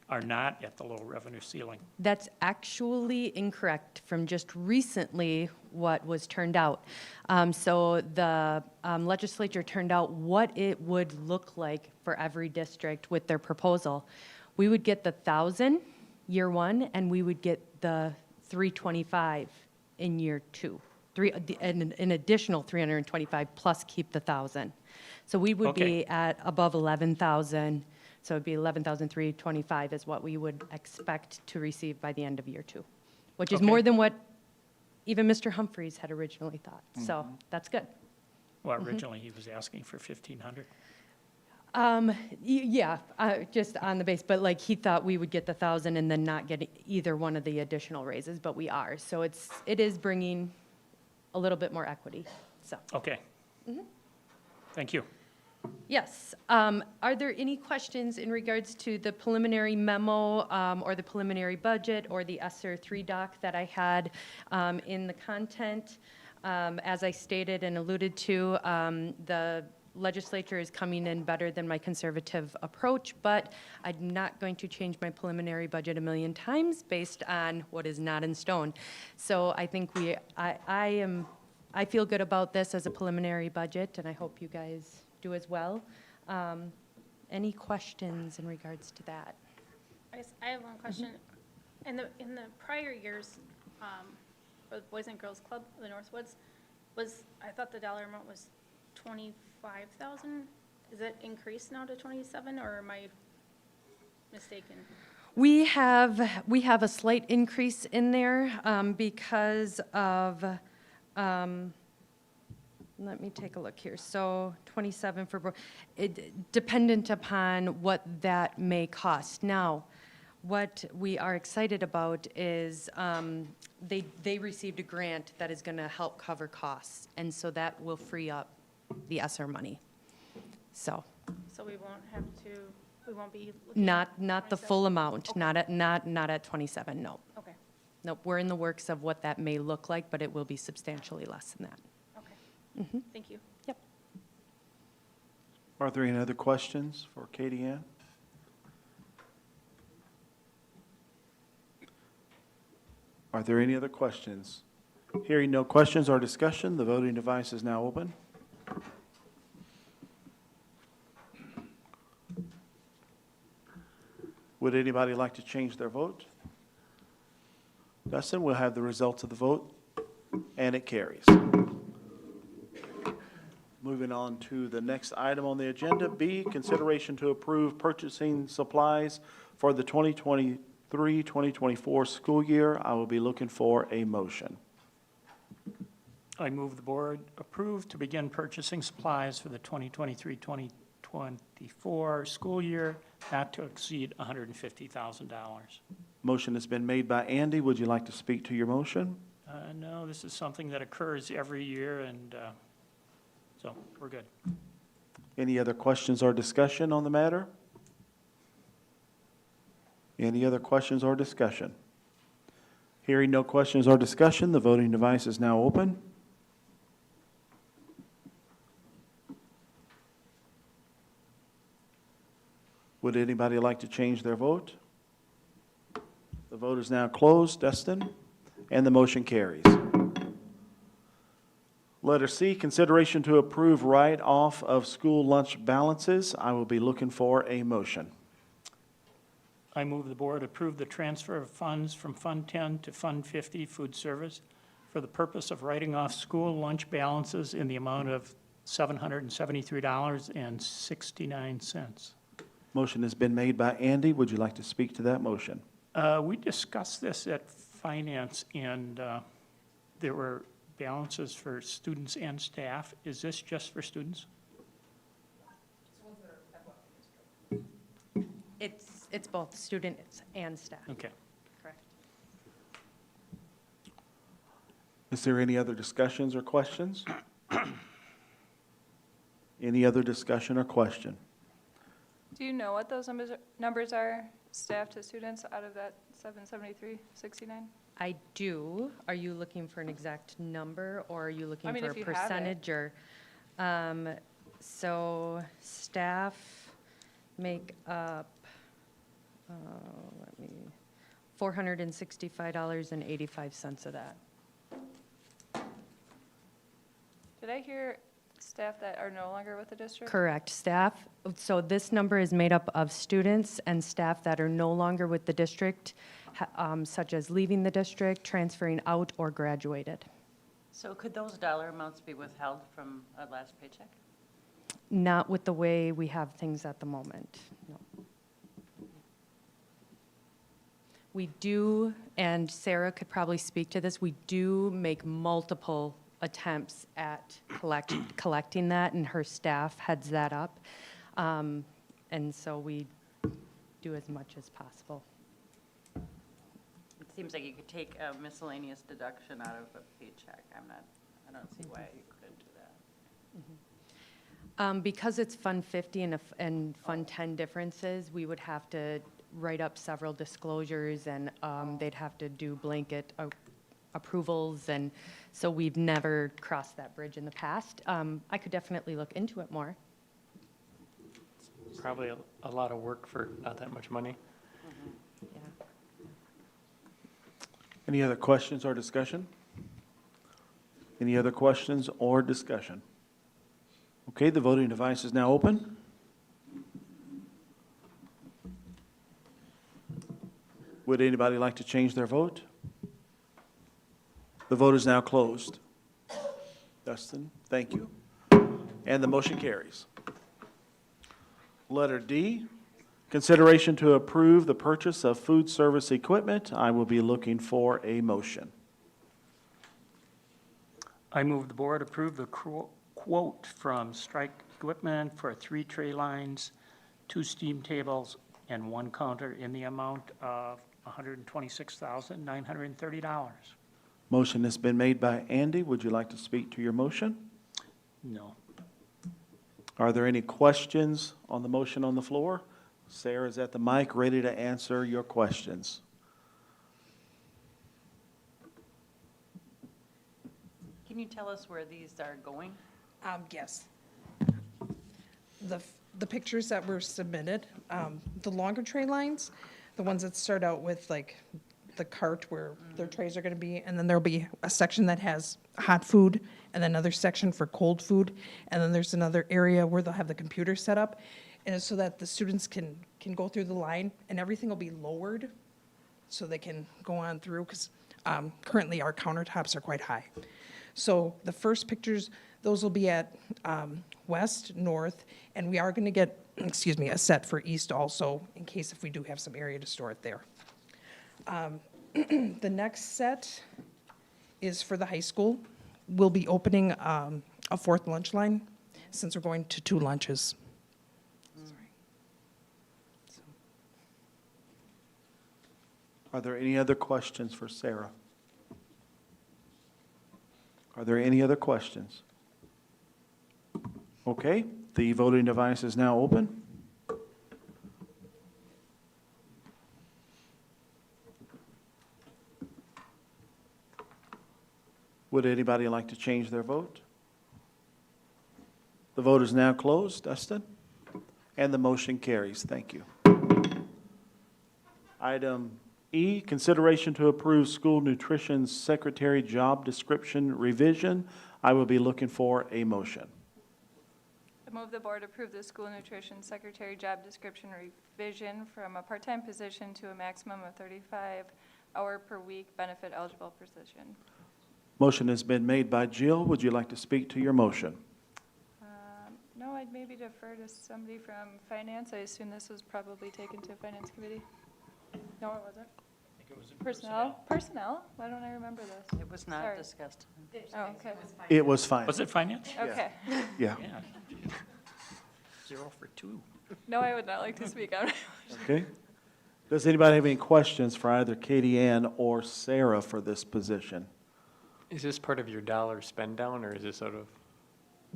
are not at the low revenue ceiling. That's actually incorrect from just recently what was turned out. So the legislature turned out what it would look like for every district with their proposal. We would get the 1,000 year one, and we would get the 325 in year two. An additional 325 plus keep the 1,000. So we would be at above 11,000. So it'd be 11,325 is what we would expect to receive by the end of year two, which is more than what even Mr. Humphreys had originally thought. So that's good. Well, originally he was asking for 1,500. Yeah, just on the base, but like he thought we would get the 1,000 and then not get either one of the additional raises, but we are. So it is bringing a little bit more equity. So. Okay. Thank you. Yes. Are there any questions in regards to the preliminary memo or the preliminary budget or the ESSER 3 doc that I had in the content? As I stated and alluded to, the legislature is coming in better than my conservative approach, but I'm not going to change my preliminary budget a million times based on what is not in stone. So I think I feel good about this as a preliminary budget, and I hope you guys do as well. Any questions in regards to that? I have one question. In the prior years, for the Boys and Girls Club, the Northwoods, I thought the dollar amount was 25,000. Is it increased now to 27, or am I mistaken? We have a slight increase in there because of, let me take a look here. So 27 for, dependent upon what that may cost. Now, what we are excited about is they received a grant that is going to help cover costs, and so that will free up the ESSER money. So we won't be looking not at the 27? full amount, Okay. not at 27, no. Okay. Nope, we're in the works of what that may look like, but it will be substantially less than that. Okay. Thank you. Yep. Are there any other questions for Katie Ann? Are there any other questions? Hearing no questions or discussion, the voting device is now open. Would anybody like to change their vote? Dustin, we'll have the results of the vote, and it carries. Moving on to the next item on the agenda, B, consideration to approve purchasing supplies for the 2023-2024 school year. I will be looking for a motion. I move the board approve to begin purchasing supplies for the 2023-2024 school year, not to exceed $150,000. Motion has been made by Andy. Would you like to speak to your motion? No, this is something that occurs every year, and so we're good. Any other questions or discussion on the matter? Any other questions or discussion? Hearing no questions or discussion, the voting device is now open. Would anybody like to change their vote? The vote is now closed, Dustin, and the motion carries. Letter C, consideration to approve write-off of school lunch balances. I will be looking for a motion. I move the board approve the transfer of funds from Fund 10 to Fund 50 food service for the purpose of writing off school lunch balances in the amount of $773.69. Motion has been made by Andy. Would you like to speak to that motion? We discussed this at Finance, and there were balances for students and staff. Is this just for students? It's both students and staff. Okay. Correct. Is there any other discussions or questions? Any other discussion or question? Do you know what those numbers are, staff to students, out of that 773.69? I do. Are you looking for an exact number, or are you looking I mean, for a if you have it. percentage? Or so staff make up, $465.85 of that. Did I hear staff that are no longer with the district? Correct. Staff, so this number is made up of students and staff that are no longer with the district, such as leaving the district, transferring out, or graduated. So could those dollar amounts be withheld from a last paycheck? Not with the way we have things at the moment, no. We do, and Sarah could probably speak to this, we do make multiple attempts at collecting that, and her staff heads that up. And so we do as much as possible. It seems like you could take a miscellaneous deduction out of a paycheck. I don't see why you couldn't do that. Because it's Fund 50 and Fund 10 differences, we would have to write up several disclosures, and they'd have to do blanket approvals, and so we've never crossed that bridge in the past. I could definitely look into it more. Probably a lot of work for not that much money. Yeah. Any other questions or discussion? Any other questions or discussion? Okay, the voting device is now open. Would anybody like to change their vote? The vote is now closed. Dustin, thank you. And the motion carries. Letter D, consideration to approve the purchase of food service equipment. I will be looking for a motion. I move the board approve the quote from Strike Equipment for 3 tray lines, 2 steam tables, and 1 counter in the amount of $126,930. Motion has been made by Andy. Would you like to speak to your motion? No. Are there any questions on the motion on the floor? Sarah's at the mic, ready to answer your questions. Can you tell us where these are going? Yes. The pictures that were submitted, the longer tray lines, the ones that start out with like the cart where their trays are gonna be, and then there'll be a section that has hot food, and then another section for cold food, and then there's another area where they'll have the computer set up, and it's so that the students can go through the line, and everything will be lowered, so they can go on through, because currently our countertops are quite high. So the first pictures, those will be at west, north, and we are going to get, a set for east also, in case if we do have some area to store it there. The next set is for the high school. We'll be opening a 4th lunch line, since we're going to 2 lunches. Are there any other questions for Sarah? Are there any other questions? Okay, the voting device is now open. Would anybody like to change their vote? The vote is now closed. Dustin? And the motion carries. Thank you. Item E, consideration to approve school nutrition secretary job description revision. I will be looking for a motion. I move the board approve the school nutrition secretary job description revision from a part-time position to a maximum of 35-hour per week benefit eligible position. Motion has been made by Jill. Would you like to speak to your motion? No, I'd maybe defer to somebody from finance. I assume this was probably taken to finance committee. No, it wasn't. I think it was in Personnel? Personnel? Why don't I remember this? It was not Sorry. discussed. Oh, okay. It was fine. Was it finance? Okay. Yeah. 0 for 2. No, I would not like to speak on it. Okay. Does anybody have any questions for either Katie Ann or Sarah for this position? Is this part of your dollar spend down, or is this sort of?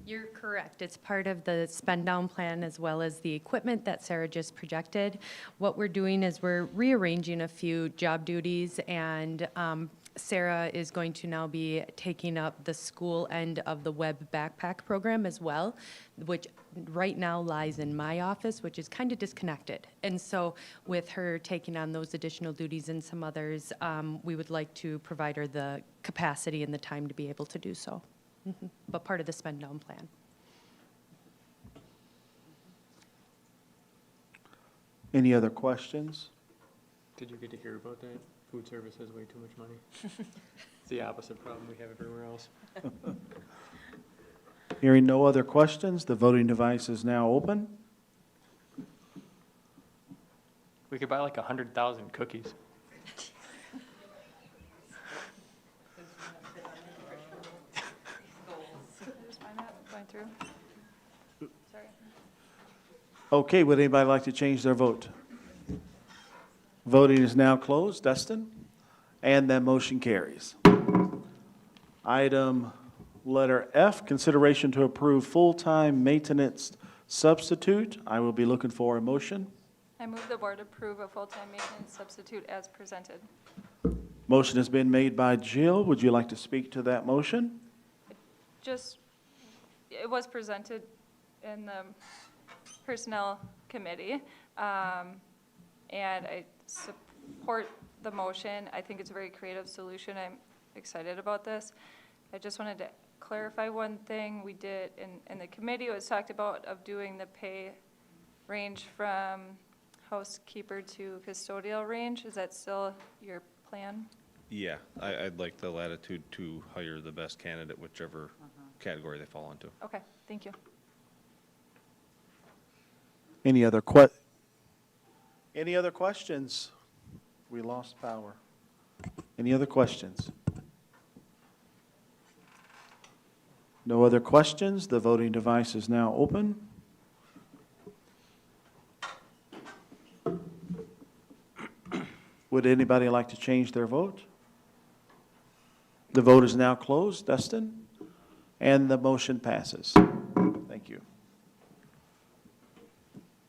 You're correct. It's part of the spend down plan as well as the equipment that Sarah just projected. What we're doing is we're rearranging a few job duties, and Sarah is going to now be taking up the school end of the web backpack program as well, which right now lies in my office, which is kind of disconnected. And so with her taking on those additional duties and some others, we would like to provide her the capacity and the time to be able to do so. But part of the spend down plan. Any other questions? Did you get to hear about that? Food service has way too much money. It's the opposite problem we have everywhere else. Hearing no other questions, the voting device is now open. We could buy like 100,000 cookies. Going through. Sorry. Okay, would anybody like to change their vote? Voting is now closed. Dustin? And that motion carries. Item Letter F, consideration to approve full-time maintenance substitute. I will be looking for a motion. I move the board approve a full-time maintenance substitute as presented. Motion has been made by Jill. Would you like to speak to that motion? It was presented in the Personnel Committee, and I support the motion. I think it's a very creative solution. I'm excited about this. I just wanted to clarify one thing. We did, in the committee, it was talked about of doing the pay range from housekeeper to custodial range. Is that still your plan? Yeah, I'd like the latitude to hire the best candidate, whichever category they fall into. Okay, thank you. Any other questions? We lost power. Any other questions? No other questions. The voting device is now open. Would anybody like to change their vote? The vote is now closed. Dustin? And the motion passes. Thank you.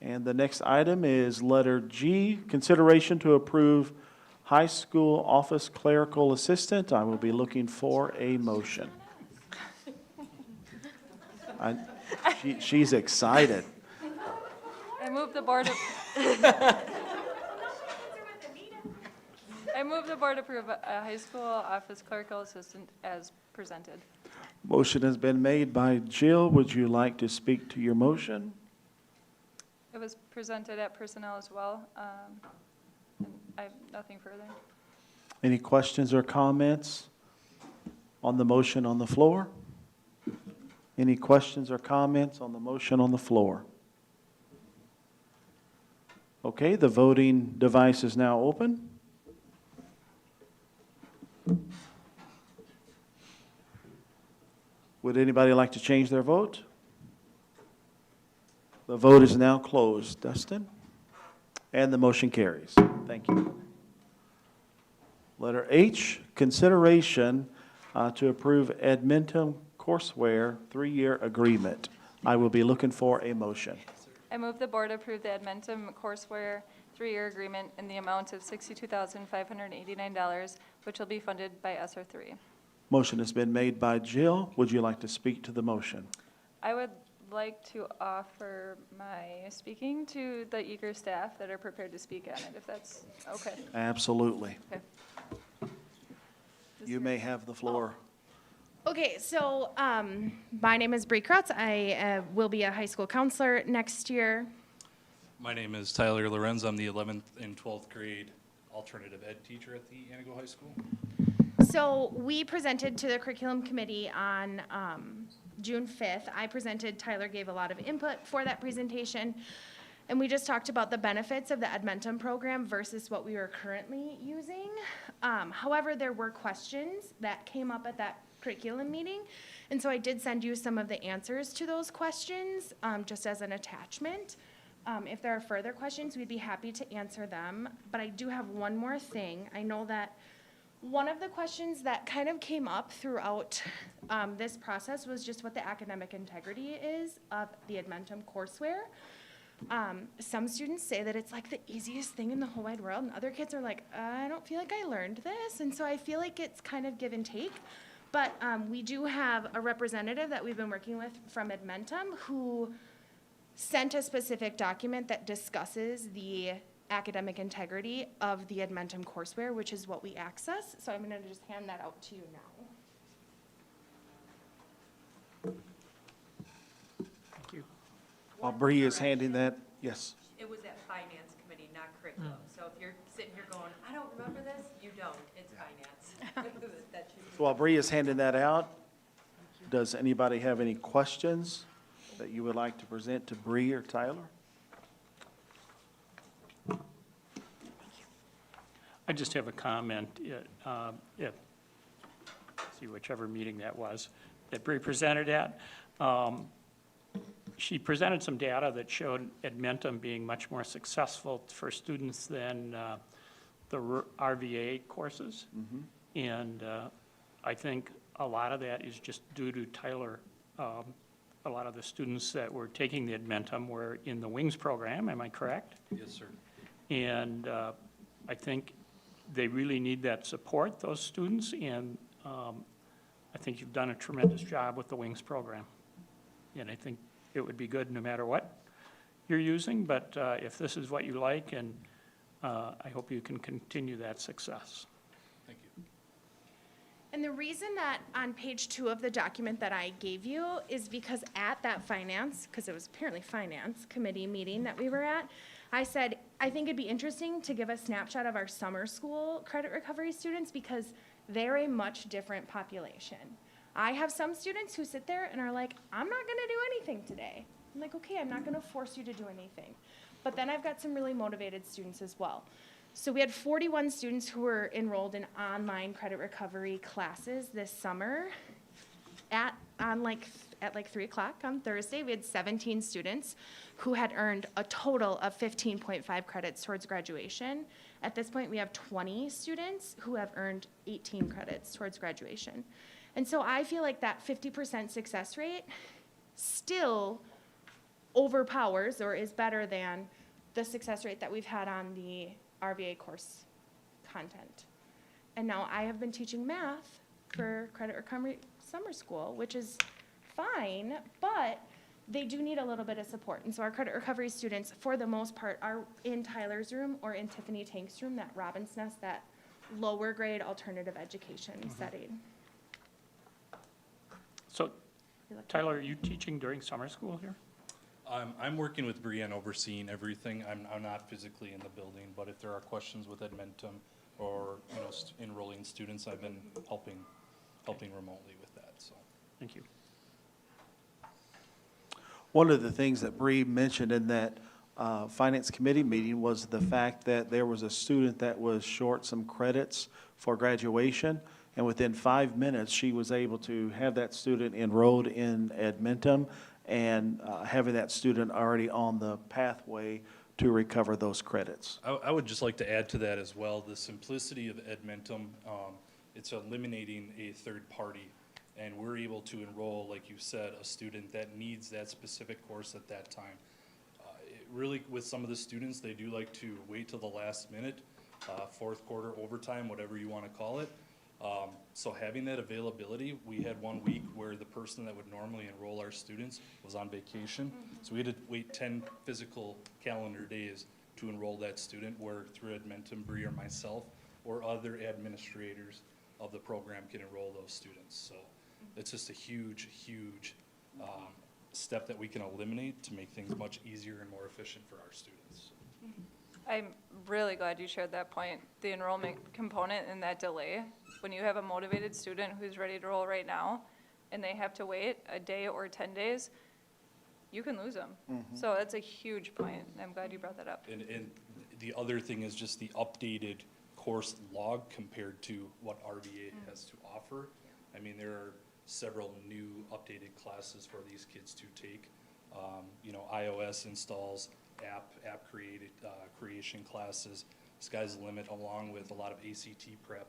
And the next item is letter G, consideration to approve high school office clerical assistant. I will be looking for a motion. She's excited. I move the board I move the board approve a high school office clerical assistant as presented. Motion has been made by Jill. Would you like to speak to your motion? It was presented at personnel as well, and I have nothing further. Any questions or comments on the motion on the floor? Any questions or comments on the motion on the floor? Okay, the voting device is now open. Would anybody like to change their vote? The vote is now closed. Dustin? And the motion carries. Thank you. Letter H, consideration to approve Edmentum Courseware 3-year agreement. I will be looking for a motion. I move the board approve the Edmentum Courseware 3-year agreement in the amount of $62,589, which will be funded by ESSER 3. Motion has been made by Jill. Would you like to speak to the motion? I would like to offer my speaking to the eager staff that are prepared to speak on it, if that's okay. Absolutely. Okay. You may have the floor. Okay, so my name is Bree Krutz. I will be a high school counselor next year. My name is Tyler Lorenz. I'm the 11th and 12th grade alternative ed teacher at the Antigo High School. So we presented to the curriculum committee on June 5th. I presented, Tyler gave a lot of input for that presentation, and we just talked about the benefits of the Edmentum program versus what we were currently using. However, there were questions that came up at that curriculum meeting, and so I did send you some of the answers to those questions just as an attachment. If there are further questions, we'd be happy to answer them, but I do have one more thing. I know that one of the questions that kind of came up throughout this process was just what the academic integrity is of the Edmentum courseware. Some students say that it's like the easiest thing in the whole wide world, and other kids are like, I don't feel like I learned this, and so I feel like it's kind of give and take. But we do have a representative that we've been working with from Edmentum who sent a specific document that discusses the academic integrity of the Edmentum courseware, which is what we access. So I'm going to just hand that out to you now. Thank you. While Bree is handing that, yes. It was at finance committee, not curriculum. So if you're sitting here going, I don't remember this, you don't. It's finance. So while Bree is handing that out, does anybody have any questions that you would like to present to Bree or Tyler? I just have a comment. See whichever meeting that was that Bree presented at. She presented some data that showed Edmentum being much more successful for students than the RVA courses. And I think a lot of that is just due to Tyler. A lot of the students that were taking the Edmentum were in the WINGS program, am I correct? Yes, sir. And I think they really need that support, those students, and I think you've done a tremendous job with the WINGS program. And I think it would be good no matter what you're using, but if this is what you like, and I hope you can continue that success. Thank you. And the reason that on page 2 of the document that I gave you is because at that finance, because it was apparently finance committee meeting that we were at, I said, I think it'd be interesting to give a snapshot of our summer school credit recovery students because they're a much different population. I have some students who sit there and are like, I'm not gonna do anything today. I'm like, okay, I'm not gonna force you to do anything. But then I've got some really motivated students as well. So we had 41 students who were enrolled in online credit recovery classes this summer. At 3 o'clock on Thursday, we had 17 students who had earned a total of 15.5 credits towards graduation. At this point, we have 20 students who have earned 18 credits towards graduation. And so I feel like that 50% success rate still overpowers or is better than the success rate that we've had on the RVA course content. And now I have been teaching math for credit recovery summer school, which is fine, but they do need a little bit of support. And so our credit recovery students, for the most part, are in Tyler's room or in Tiffany Tank's room, that Robin's Nest, that lower grade alternative education setting. So, Tyler, are you teaching during summer school here? I'm working with Brienne overseeing everything. I'm not physically in the building, but if there are questions with Edmentum or, enrolling students, I've been helping remotely with that, so. Thank you. One of the things that Bree mentioned in that finance committee meeting was the fact that there was a student that was short some credits for graduation, and within 5 minutes, she was able to have that student enrolled in Edmentum and having that student already on the pathway to recover those credits. I would just like to add to that as well, the simplicity of Edmentum, it's eliminating a third party, and we're able to enroll, like you said, a student that needs that specific course at that time. Really, with some of the students, they do like to wait till the last minute, fourth quarter overtime, whatever you want to call it. So having that availability, we had 1 week where the person that would normally enroll our students was on vacation. So we had to wait 10 physical calendar days to enroll that student, where through Edmentum, Bree or myself, or other administrators of the program can enroll those students. So it's just a huge, huge step that we can eliminate to make things much easier and more efficient for our students. I'm really glad you shared that point, the enrollment component and that delay. When you have a motivated student who's ready to roll right now, and they have to wait a day or 10 days, you can lose them. So that's a huge point. I'm glad you brought that up. And the other thing is just the updated course log compared to what RVA has to offer. I mean, there are several new updated classes for these kids to take. iOS installs, app creation classes, sky's the limit, along with a lot of ACT prep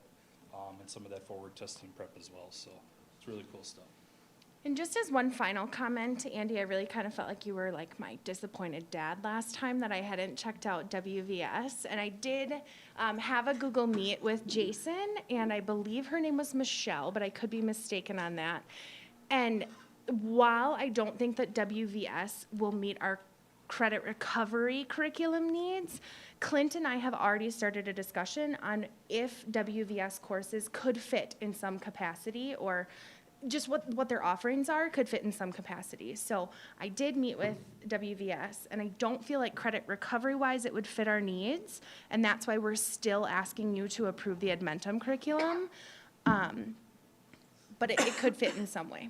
and some of that forward testing prep as well. So it's really cool stuff. And just as one final comment, Andy, I really kind of felt like you were like my disappointed dad last time that I hadn't checked out WVS. And I did have a Google Meet with Jason, and I believe her name was Michelle, but I could be mistaken on that. And while I don't think that WVS will meet our credit recovery curriculum needs, Clint and I have already started a discussion on if WVS courses could fit in some capacity, or just what their offerings are could fit in some capacity. So I did meet with WVS, and I don't feel like credit recovery-wise it would fit our needs, and that's why we're still asking you to approve the Edmentum curriculum. But it could fit in some way.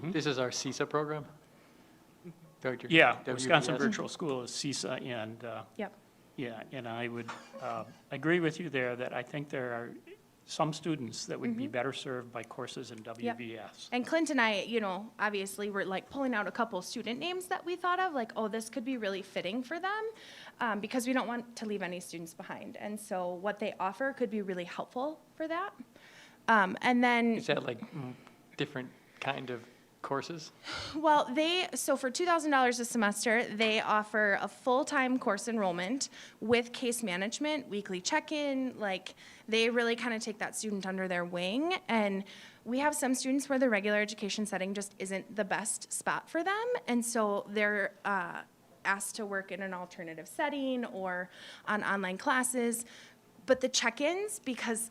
This is our CESA program? Dr. Yeah, WVS? Wisconsin Virtual School is CESA, and Yep. yeah, and I would agree with you there that I think there are some students that would be better served by courses in WVS. And Clint and I, obviously we're like pulling out a couple student names that we thought of, like, oh, this could be really fitting for them, because we don't want to leave any students behind. And so what they offer could be really helpful for that. And then, Is that like different kind of courses? well, so for $2,000 a semester, they offer a full-time course enrollment with case management, weekly check-in, like, they really kind of take that student under their wing. And we have some students where the regular education setting just isn't the best spot for them, and so they're asked to work in an alternative setting or on online classes. But the check-ins, because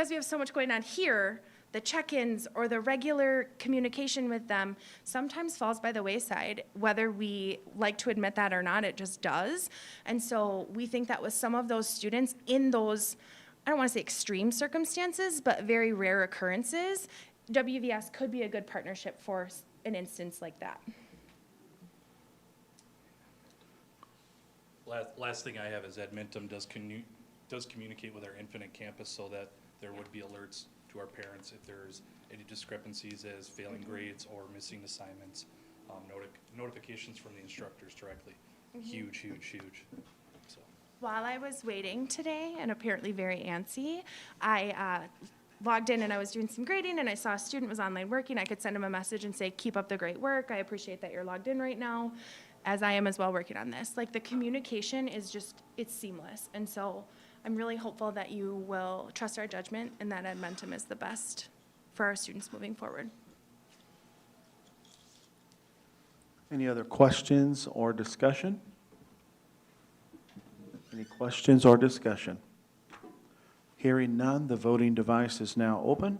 we have so much going on here, the check-ins or the regular communication with them sometimes falls by the wayside. Whether we like to admit that or not, it just does. And so we think that with some of those students in those, I don't want to say extreme circumstances, but very rare occurrences, WVS could be a good partnership for an instance like that. Last thing I have is Edmentum does communicate with our Infinite Campus so that there would be alerts to our parents if there's any discrepancies as failing grades or missing assignments, notifications from the instructors directly. Huge, huge, huge. So. While I was waiting today, and apparently very antsy, I logged in and I was doing some grading and I saw a student was online working. I could send him a message and say, keep up the great work. I appreciate that you're logged in right now, as I am as well working on this. Like, the communication is just, it's seamless. And so I'm really hopeful that you will trust our judgment and that Edmentum is the best for our students moving forward. Any other questions or discussion? Any questions or discussion? Hearing none, the voting device is now open.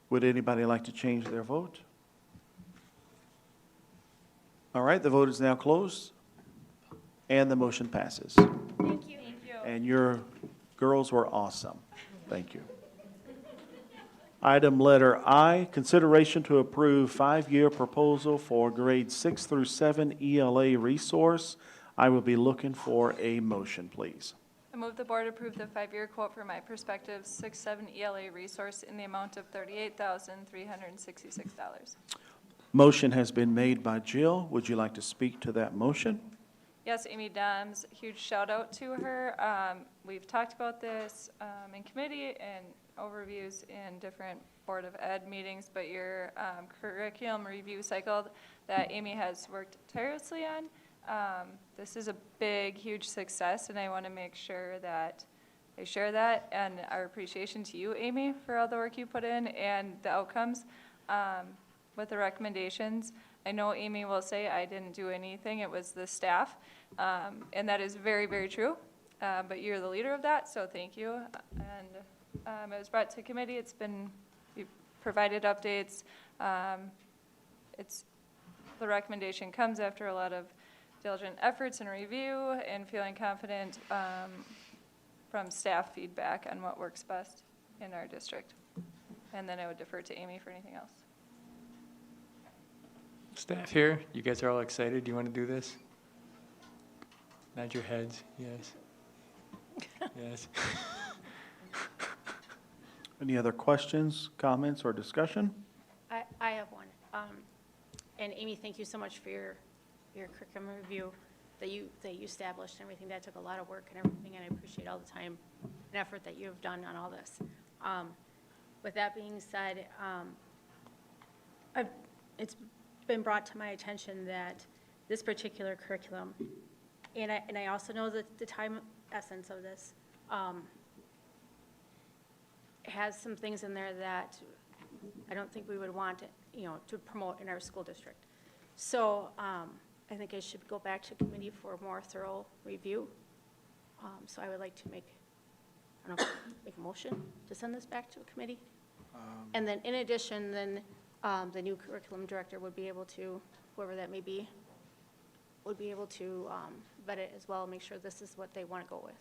Would anybody like to change their vote? All right, the vote is now closed, and the motion passes. Thank you. Thank you. And your girls were awesome. Thank you. Item letter I, consideration to approve 5-year proposal for grades 6 through 7 ELA resource. I will be looking for a motion, please. I move the board approve the 5-year quote for My Perspective 6-7 ELA resource in the amount of $38,366. Motion has been made by Jill. Would you like to speak to that motion? Yes, Amy Doms, huge shout out to her. We've talked about this in committee and overviews in different Board of Ed meetings, but your curriculum review cycle that Amy has worked tirelessly on, this is a big, huge success, and I want to make sure that I share that and our appreciation to you, Amy, for all the work you put in and the outcomes with the recommendations. I know Amy will say I didn't do anything, it was the staff, and that is very, very true, but you're the leader of that, so thank you. And it was brought to committee, you've provided updates. The recommendation comes after a lot of diligent efforts and review and feeling confident from staff feedback on what works best in our district. And then I would defer to Amy for anything else. Staff here, you guys are all excited. Do you want to do this? Nod your heads, yes. Yes. Any other questions, comments, or discussion? I have one. And Amy, thank you so much for your curriculum review that you established and everything. That took a lot of work and everything, and I appreciate all the time and effort that you have done on all this. With that being said, it's been brought to my attention that this particular curriculum, and I also know that the time essence of this, has some things in there that I don't think we would want, to promote in our school district. So I think I should go back to committee for a more thorough review. So I would like to make a motion to send this back to a committee. And then in addition, then the new curriculum director would be able to, whoever that may be, would be able to vet it as well, make sure this is what they want to go with.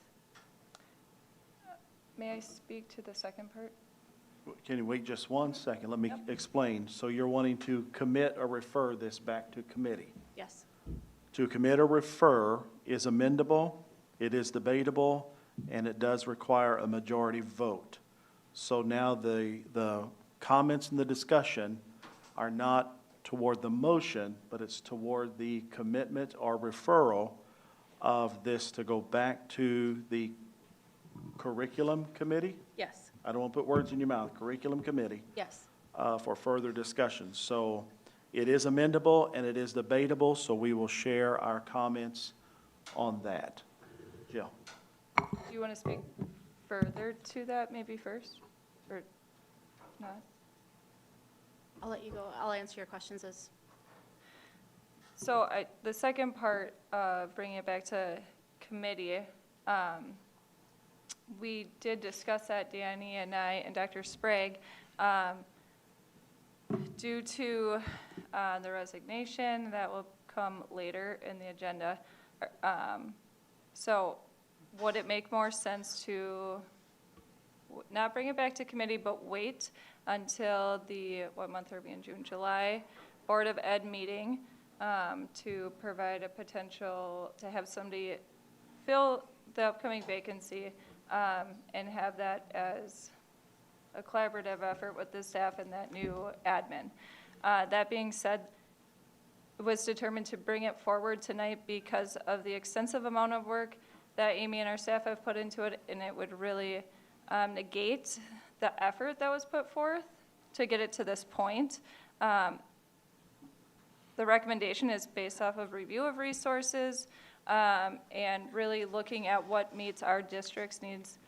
May I speak to the second part? Can you wait just 1 second? Let me explain. So you're wanting to commit or refer this back to committee? Yes. To commit or refer is amendable, it is debatable, and it does require a majority vote. So now the comments and the discussion are not toward the motion, but it's toward the commitment or referral of this to go back to the curriculum committee. Yes, I don't want to put words in your mouth, curriculum committee, yes. for further discussion. So it is amendable and it is debatable, so we will share our comments on that. Jill? Do you want to speak further to that maybe first, or not? I'll let you go. I'll answer your questions as. So the second part, bringing it back to committee, we did discuss that, Danny and I and Dr. Sprague. Due to the resignation, that will come later in the agenda. So would it make more sense to not bring it back to committee, but wait until the, what month are we in, June, July, Board of Ed meeting to provide a potential, to have somebody fill the upcoming vacancy and have that as a collaborative effort with the staff and that new admin. That being said, it was determined to bring it forward tonight because of the extensive amount of work that Amy and our staff have put into it, and it would really negate the effort that was put forth to get it to this point. The recommendation is based off of review of resources and really looking at what meets our district's needs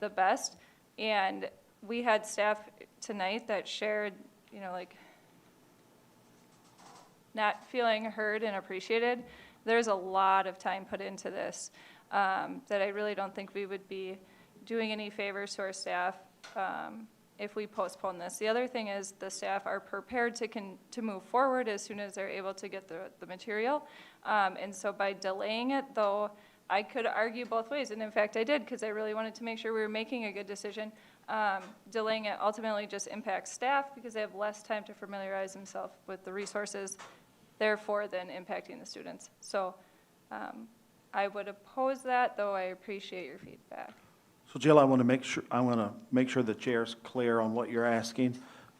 the best. And we had staff tonight that shared, you know, like not feeling heard and appreciated. There's a lot of time put into this that I really don't think we would be doing any favors to our staff if we postpone this. The other thing is the staff are prepared to move forward as soon as they're able to get the material. And so by delaying it, though, I could argue both ways. And in fact, I did, because I really wanted to make sure we were making a good decision. Delaying it ultimately just impacts staff because they have less time to familiarize themselves with the resources, therefore then impacting the students. So I would oppose that, though I appreciate your feedback. So Jill, I want to make sure the chair's clear on what you're asking.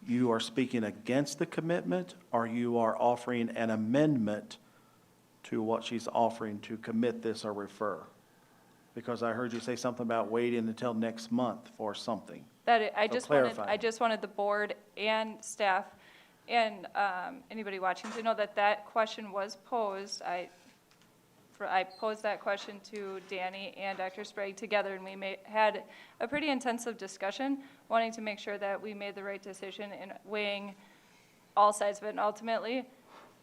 You are speaking against the commitment, or you are offering an amendment to what she's offering to commit this or refer? Because I heard you say something about waiting until next month for something. I clarify. just wanted the board and staff and anybody watching to know that that question was posed. I posed that question to Danny and Dr. Sprague together, and we had a pretty intensive discussion, wanting to make sure that we made the right decision in weighing all sides of it. And ultimately,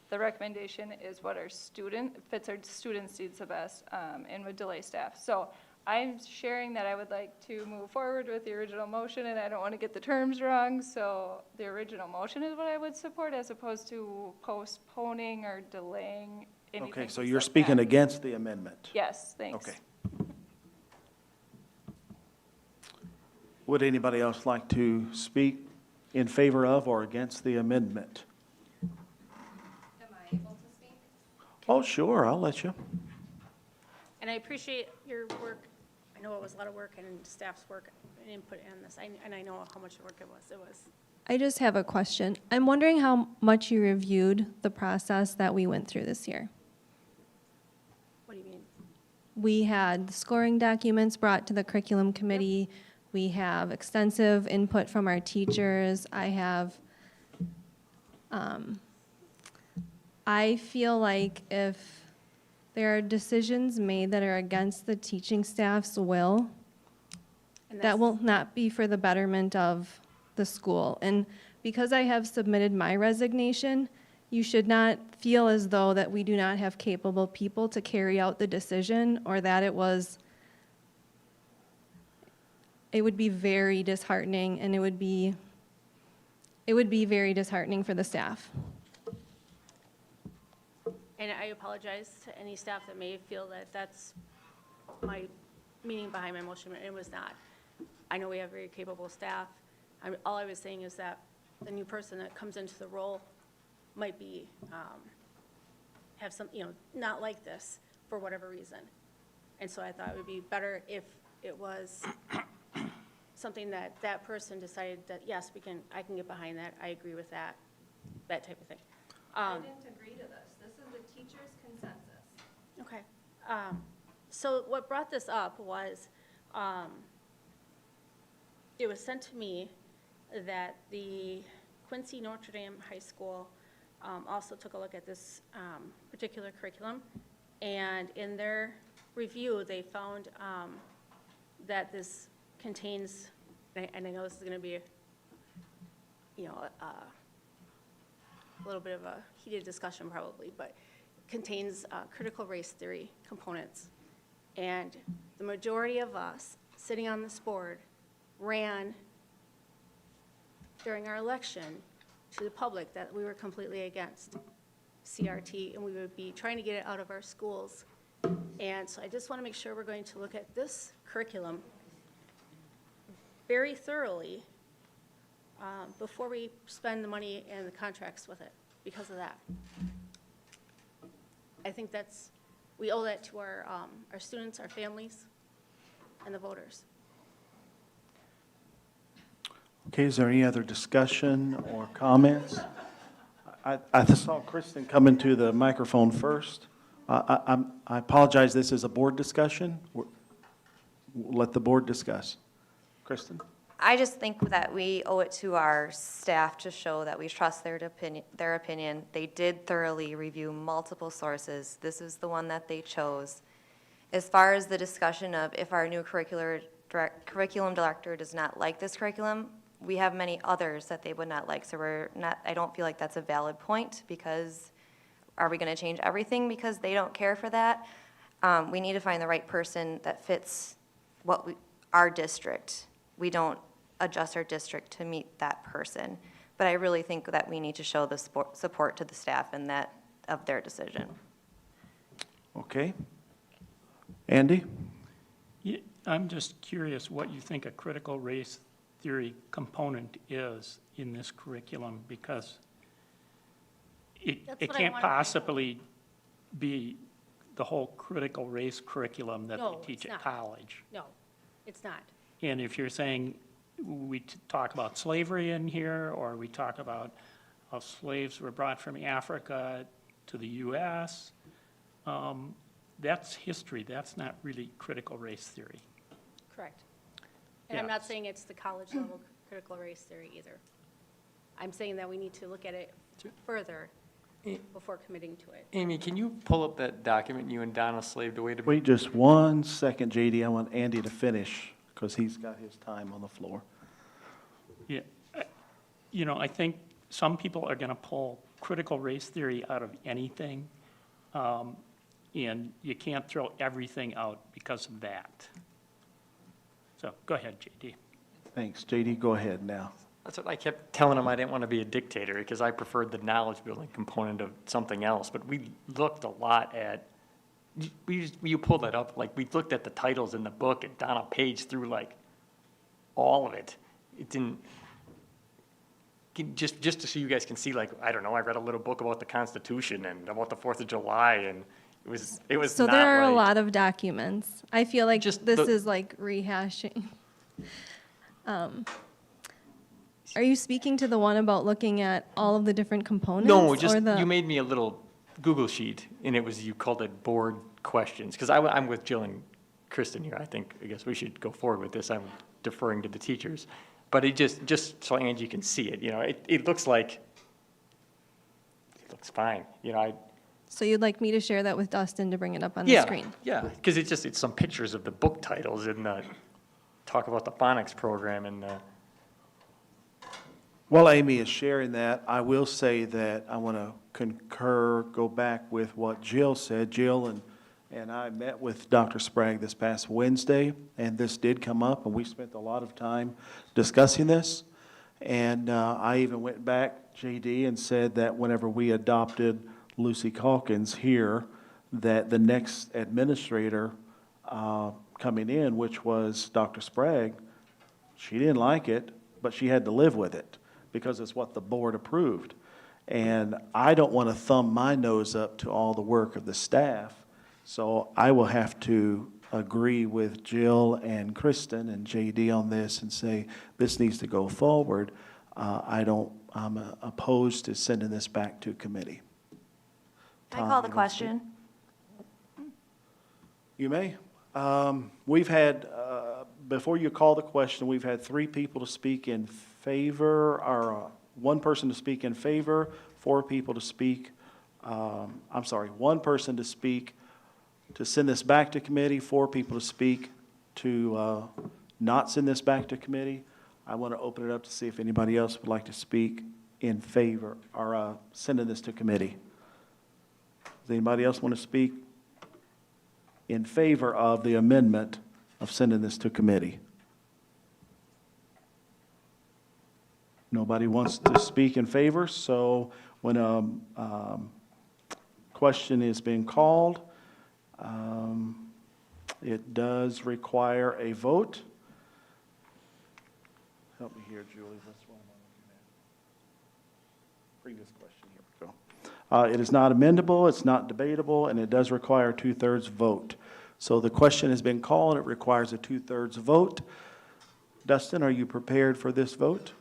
the recommendation is what fits our students' needs the best and would delay staff. So I'm sharing that I would like to move forward with the original motion, and I don't want to get the terms wrong, so the original motion is what I would support as opposed to postponing or delaying anything. Okay, so you're speaking against the amendment? Yes, thanks. Okay. Would anybody else like to speak in favor of or against the amendment? Am I able to speak? Oh, sure, I'll let you. And I appreciate your work. I know it was a lot of work and staff's work and input in this, and I know how much work it was. I just have a question. I'm wondering how much you reviewed the process that we went through this year. What do you mean? We had scoring documents brought to the curriculum committee. Yep. We have extensive input from our teachers. I feel like if there are decisions made that are against the teaching staff's will, that will not be for the betterment of the school. And because I have submitted my resignation, you should not feel as though that we do not have capable people to carry out the decision, or that it would be very disheartening, and it would be very disheartening for the staff. And I apologize to any staff that may feel that that's my meaning behind my motion. It was not. I know we have very capable staff. All I was saying is that the new person that comes into the role might be, have some, not like this for whatever reason. And so I thought it would be better if it was something that person decided that, yes, I can get behind that. I agree with that type of thing. I didn't agree to this. This is the teacher's consensus. Okay. So what brought this up was, it was sent to me that the Quincy Notre Dame High School also took a look at this particular curriculum, and in their review, they found that this contains, and I know this is going to be, you know, a little bit of a heated discussion probably, but contains critical race theory components. And the majority of us sitting on this board ran during our election to the public that we were completely against CRT, and we would be trying to get it out of our schools. And so I just want to make sure we're going to look at this curriculum very thoroughly before we spend the money and the contracts with it because of that. I think we owe that to our students, our families, and the voters. Okay, is there any other discussion or comments? I saw Kristen come into the microphone first. I apologize, this is a board discussion. We'll let the board discuss. Kristen? I just think that we owe it to our staff to show that we trust their opinion. They did thoroughly review multiple sources. This is the one that they chose. As far as the discussion of if our new curriculum director does not like this curriculum, we have many others that they would not like. So I don't feel like that's a valid point, because are we going to change everything because they don't care for that? We need to find the right person that fits our district. We don't adjust our district to meet that person. But I really think that we need to show the support to the staff and that of their decision. Okay. Andy? Yeah, I'm just curious what you think a critical race theory component is in this curriculum, because it can't possibly be the whole critical race curriculum that they teach at college. No, it's not. And if you're saying we talk about slavery in here, or we talk about how slaves were brought from Africa to the U.S., that's history. That's not really critical race theory. Correct. And I'm not saying it's the college level critical race theory either. I'm saying that we need to look at it further before committing to it. Amy, can you pull up that document you and Donna slaved away to? Wait just 1 second, JD. I want Andy to finish because he's got his time on the floor. Yeah, you know, I think some people are going to pull critical race theory out of anything, and you can't throw everything out because of that. So go ahead, JD. Thanks. JD, go ahead now. That's what I kept telling him. I didn't want to be a dictator because I preferred the knowledge building component of something else. But we looked a lot at, you pulled that up, like we looked at the titles in the book and Donna paged through like all of it. It didn't, just so you guys can see, like, I don't know, I read a little book about the Constitution and about the 4th of July, and it was So not there are a like, lot of documents. I feel like Just this the- is like rehashing. Are you speaking to the one about looking at all of the different components? No, or just, the- you made me a little Google sheet, and it was, you called it board questions, because I'm with Jill and Kristen here. I guess we should go forward with this. I'm deferring to the teachers. But it just so Angie can see it, you know, it looks like, it looks fine, you know, So you'd like me to share that with Dustin to bring it up on the screen? Yeah, because it's some pictures of the book titles and talk about the phonics program and While Amy is sharing that, I will say that I want to concur, go back with what Jill said. Jill and I met with Dr. Sprague this past Wednesday, and this did come up, and we spent a lot of time discussing this. And I even went back, JD, and said that whenever we adopted Lucy Calkins here, that the next administrator coming in, which was Dr. Sprague, she didn't like it, but she had to live with it because it's what the board approved. And I don't want to thumb my nose up to all the work of the staff, so I will have to agree with Jill and Kristen and JD on this and say this needs to go forward. I'm opposed to sending this back to committee. Can I call the question? You may. We've had, before you call the question, we've had 3 people to speak in favor, or 1 person to speak in favor, 4 people to speak, 1 person to speak to send this back to committee, 4 people to speak to not send this back to committee. I want to open it up to see if anybody else would like to speak in favor or sending this to committee. Does anybody else want to speak in favor of the amendment of sending this to committee? Nobody wants to speak in favor, so when a question is being called, it does require a vote. Help me here, Julie. That's what I'm looking at. Previous question. Here we go. It is not amendable, it's not debatable, and it does require a 2/3 vote. So the question has been called. It requires a 2/3 vote. Dustin, are you prepared for this vote?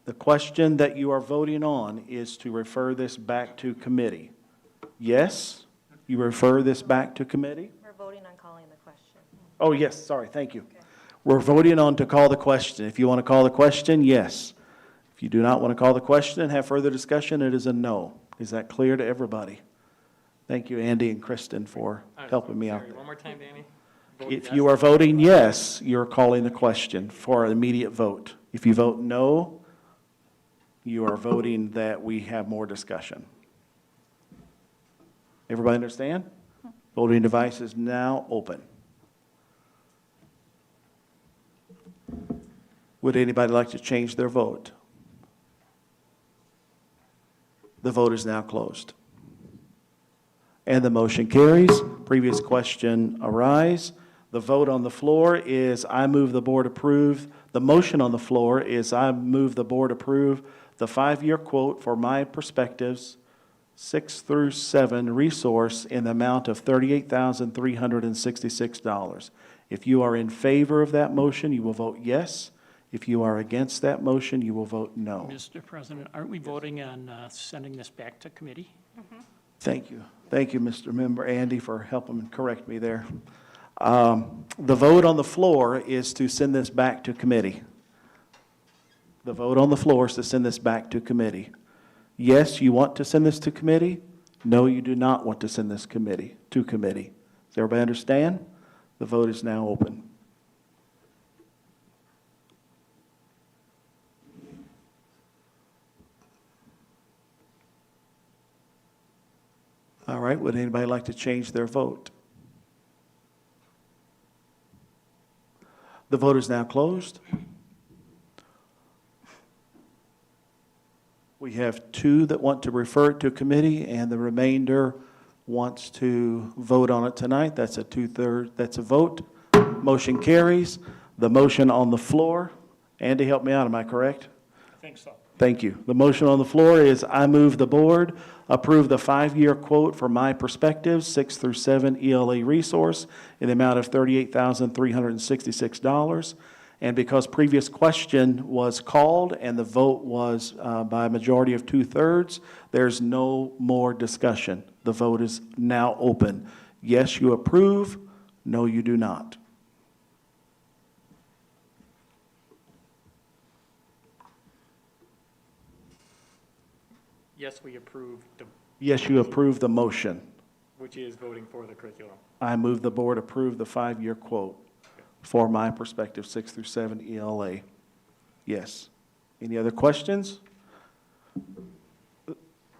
The question that you are voting on is to refer this back to committee. Yes? You refer this back to committee? We're voting on calling the question. Oh, yes, sorry, thank you. We're voting on to call the question. If you want to call the question, yes. If you do not want to call the question and have further discussion, it is a no. Is that clear to everybody? Thank you, Andy and Kristen, for helping me out. Sorry, one more time, Danny. If you are voting yes, you're calling the question for an immediate vote. If you vote no, you are voting that we have more discussion. Everybody understand? Voting device is now open. Would anybody like to change their vote? The vote is now closed. And the motion carries. Previous question arise. The vote on the floor is I move the board approve. The motion on the floor is I move the board approve the 5-year quote for My Perspectives 6 through 7 resource in the amount of $38,366. If you are in favor of that motion, you will vote yes. If you are against that motion, you will vote no. Mr. President, aren't we voting on sending this back to committee? Thank you. Thank you, Mr. Member Andy, for helping correct me there. The vote on the floor is to send this back to committee. The vote on the floor is to send this back to committee. Yes, you want to send this to committee. No, you do not want to send this to committee. Does everybody understand? The vote is now open. All right, would anybody like to change their vote? The vote is now closed. We have 2 that want to refer it to committee, and the remainder wants to vote on it tonight. That's a 2/3, that's a vote. Motion carries. The motion on the floor, Andy, help me out, am I correct? I think so. Thank you. The motion on the floor is I move the board approve the 5-year quote for My Perspectives 6 through 7 ELA resource in the amount of $38,366. And because previous question was called and the vote was by a majority of 2/3, there's no more discussion. The vote is now open. Yes, you approve. No, you do not. Yes, we approve, Yes, you approve the motion. Which is voting for the curriculum. I move the board approve the 5-year quote for My Perspective 6 through 7 ELA. Yes. Any other questions?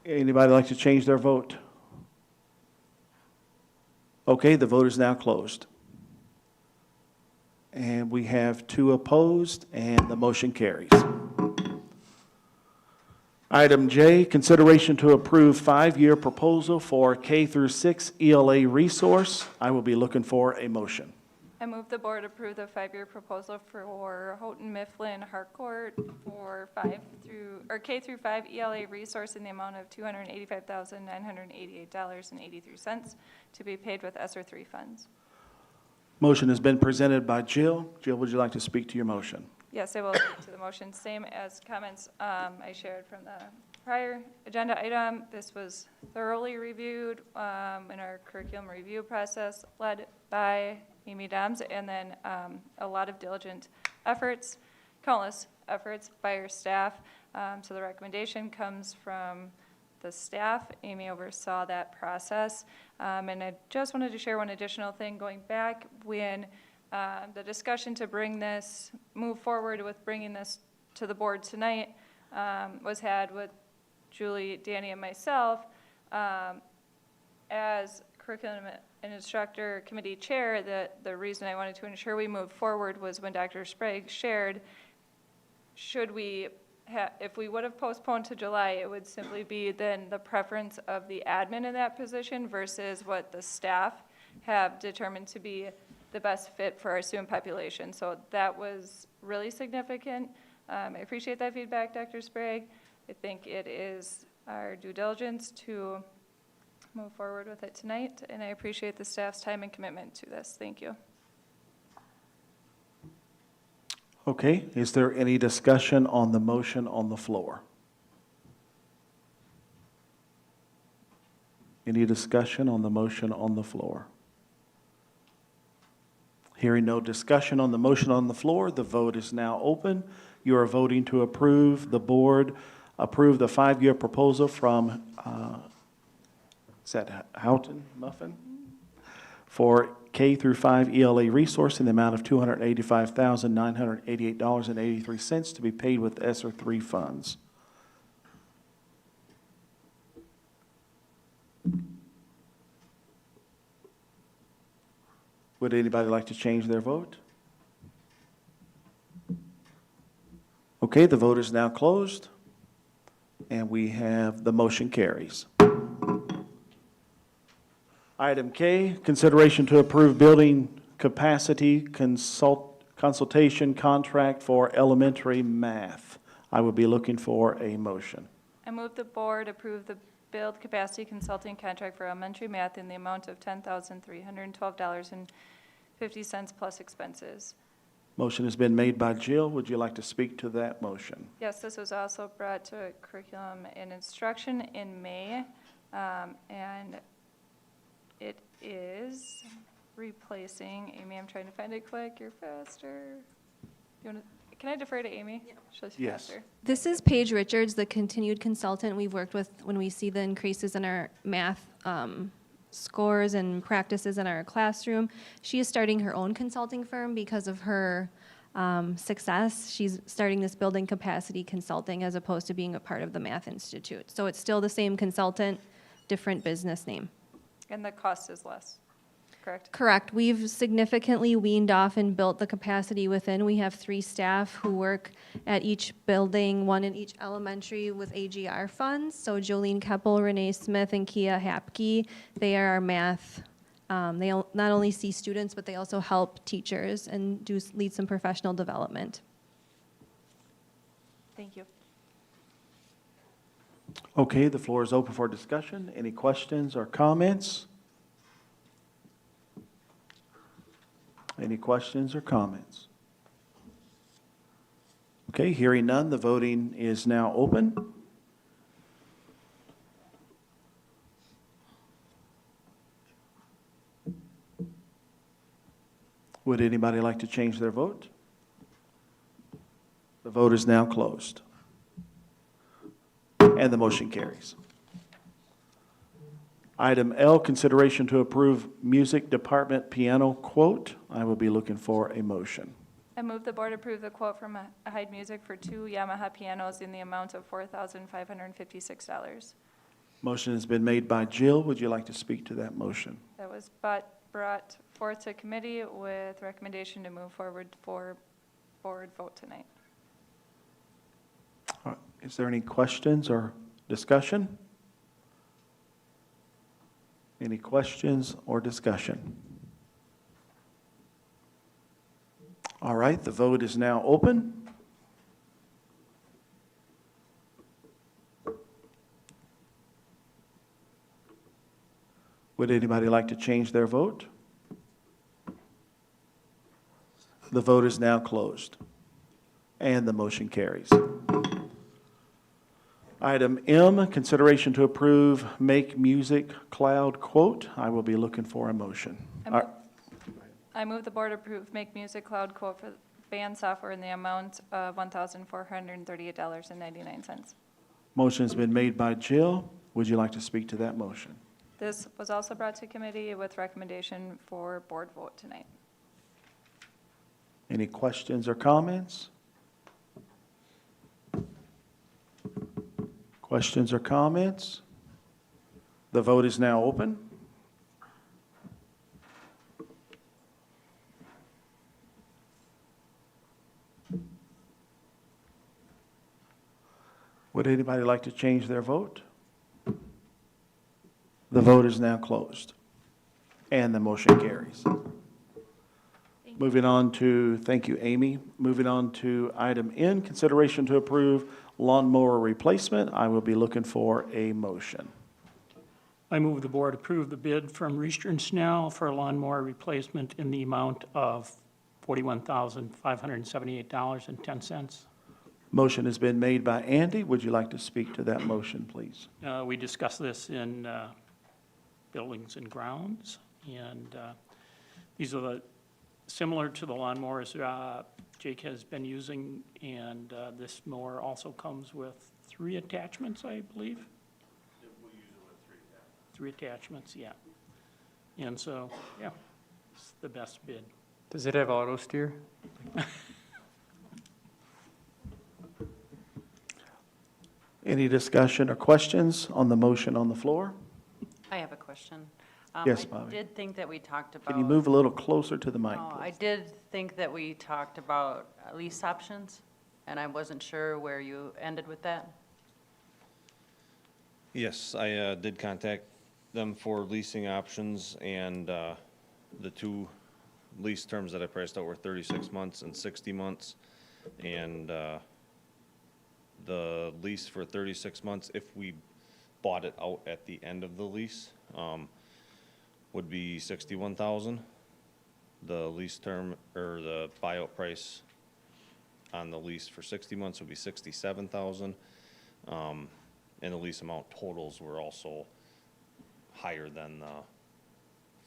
Anybody like to change their vote? Okay, the vote is now closed. And we have 2 opposed, and the motion carries. Item J, consideration to approve 5-year proposal for K through 6 ELA resource. I will be looking for a motion. I move the board approve the 5-year proposal for Houghton Mifflin Harcourt for K through 5 ELA resource in the amount of $285,988.83 to be paid with ESSER 3 funds. Motion has been presented by Jill. Jill, would you like to speak to your motion? Yes, I will speak to the motion. Same as comments I shared from the Prior agenda item, this was thoroughly reviewed in our curriculum review process led by Amy Doms, and then a lot of diligent efforts, countless efforts by our staff. So the recommendation comes from the staff. Amy oversaw that process. And I just wanted to share one additional thing going back when the discussion to move forward with bringing this to the board tonight was had with Julie, Danny, and myself. As curriculum and instructor committee chair, the reason I wanted to ensure we moved forward was when Dr. Sprague shared, if we would have postponed to July, it would simply be then the preference of the admin in that position versus what the staff have determined to be the best fit for our student population. So that was really significant. I appreciate that feedback, Dr. Sprague. I think it is our due diligence to move forward with it tonight, and I appreciate the staff's time and commitment to this. Thank you. Okay, is there any discussion on the motion on the floor? Any discussion on the motion on the floor? Hearing no discussion on the motion on the floor, the vote is now open. You are voting to approve the 5-year proposal from, is that Houghton Muffin? For K through 5 ELA resource in the amount of $285,988.83 to be paid with ESSER 3 funds. Would anybody like to change their vote? Okay, the vote is now closed, and we have the motion carries. Item K, consideration to approve building capacity consultation contract for elementary math. I would be looking for a motion. I move the board approve the build capacity consulting contract for elementary math in the amount of $10,312.50 plus expenses. Motion has been made by Jill. Would you like to speak to that motion? Yes, this was also brought to curriculum and instruction in May, and it is replacing, Amy, I'm trying to find it quick, you're faster. Can I defer to Amy? She's Yes. faster. This is Paige Richards, the continued consultant we've worked with when we see the increases in our math scores and practices in our classroom. She is starting her own consulting firm because of her success. She's starting this building capacity consulting as opposed to being a part of the Math Institute. So it's still the same consultant, different business name. And the cost is less, correct? Correct. We've significantly weaned off and built the capacity within. We have 3 staff who work at each building, 1 in each elementary with AGR funds. So Jolene Keppel, Renee Smith, and Kia Hapke, they are our math. They not only see students, but they also help teachers and lead some professional development. Thank you. Okay, the floor is open for discussion. Any questions or comments? Any questions or comments? Okay, hearing none, the voting is now open. Would anybody like to change their vote? The vote is now closed. And the motion carries. Item L, consideration to approve music department piano quote. I will be looking for a motion. I move the board approve the quote from Hyde Music for 2 Yamaha pianos in the amount of $4,556. Motion has been made by Jill. Would you like to speak to that motion? That was brought forth to committee with recommendation to move forward for board vote tonight. All right. Is there any questions or discussion? Any questions or discussion? All right, the vote is now open. Would anybody like to change their vote? The vote is now closed, and the motion carries. Item M, consideration to approve Makemusic cloud quote. I will be looking for a motion. I move the board approve Makemusic cloud quote for band software in the amount of $1,438.99. Motion has been made by Jill. Would you like to speak to that motion? This was also brought to committee with recommendation for board vote tonight. Any questions or comments? Questions or comments? The vote is now open. Would anybody like to change their vote? The vote is now closed, and the motion carries. Moving on to, thank you, Amy. Moving on to item N, consideration to approve lawnmower replacement. I will be looking for a motion. I move the board approve the bid from Reister and Snell for a lawnmower replacement in the amount of $41,578.10. Motion has been made by Andy. Would you like to speak to that motion, please? We discussed this in Buildings and Grounds, and these are the, similar to the lawnmowers Jake has been using, and this mower also comes with 3 attachments, I believe. We'll use it with 3 attachments, yeah. And so, yeah, it's the best bid. Does it have auto steer? Any discussion or questions on the motion on the floor? I have a question. Yes, I Bobby. did think that we talked about. Can you move a little closer to the mic, Oh, I please? did think that we talked about lease options, and I wasn't sure where you ended with that. Yes, I did contact them for leasing options, and the 2 lease terms that I priced out were 36 months and 60 months. And the lease for 36 months, if we bought it out at the end of the lease, would be $61,000. The lease term, or the buyout price on the lease for 60 months would be $67,000. And the lease amount totals were also higher than the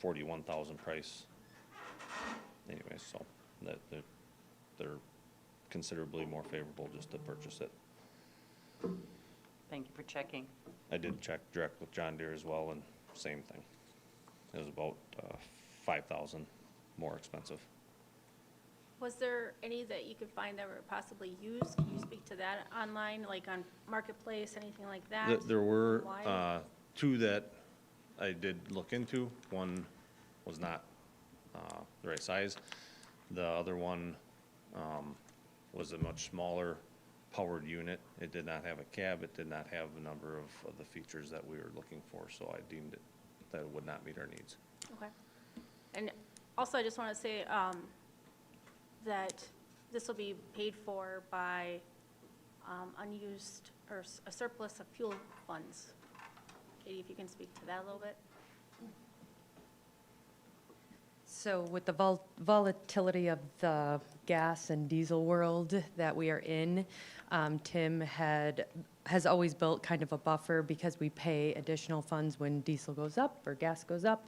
$41,000 price. Anyway, so they're considerably more favorable just to purchase it. Thank you for checking. I did check direct with John Deere as well, and same thing. It was about $5,000 more expensive. Was there any that you could find that were possibly used? Can you speak to that online, like on Marketplace, anything like that? There were Why? 2 that I did look into. One was not the right size. The other one was a much smaller powered unit. It did not have a cab. It did not have a number of the features that we were looking for, so I deemed it that it would not meet our needs. Okay. And also, I just want to say that this will be paid for by unused or a surplus of fuel funds. Katie, if you can speak to that a little bit. So with the volatility of the gas and diesel world that we are in, Tim has always built kind of a buffer because we pay additional funds when diesel goes up or gas goes up.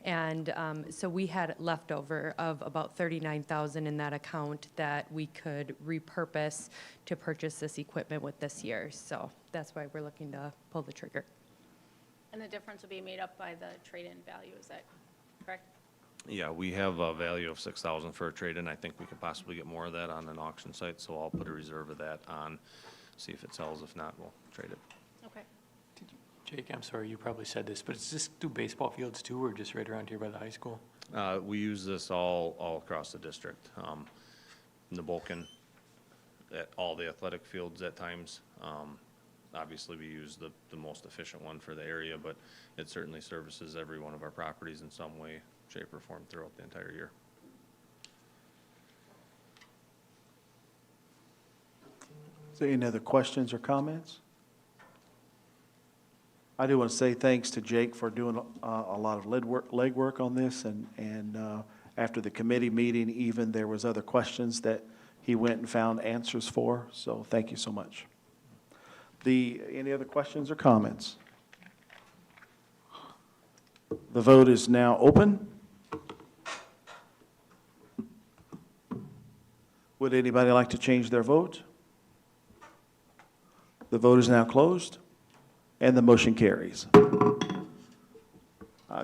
And so we had leftover of about $39,000 in that account that we could repurpose to purchase this equipment with this year. So that's why we're looking to pull the trigger. And the difference will be made up by the trade-in value, is that correct? Yeah, we have a value of $6,000 for a trade-in. I think we could possibly get more of that on an auction site, so I'll put a reserve of that on, see if it sells. If not, we'll trade it. Okay. Jake, I'm sorry, you probably said this, but is this do baseball fields too, or just right around here by the high school? We use this all across the district. Neboken, at all the athletic fields at times. Obviously, we use the most efficient one for the area, but it certainly services every one of our properties in some way, shape, or form throughout the entire year. Is there any other questions or comments? I do want to say thanks to Jake for doing a lot of legwork on this, and after the committee meeting, even there was other questions that he went and found answers for, so thank you so much. Any other questions or comments? The vote is now open. Would anybody like to change their vote? The vote is now closed, and the motion carries.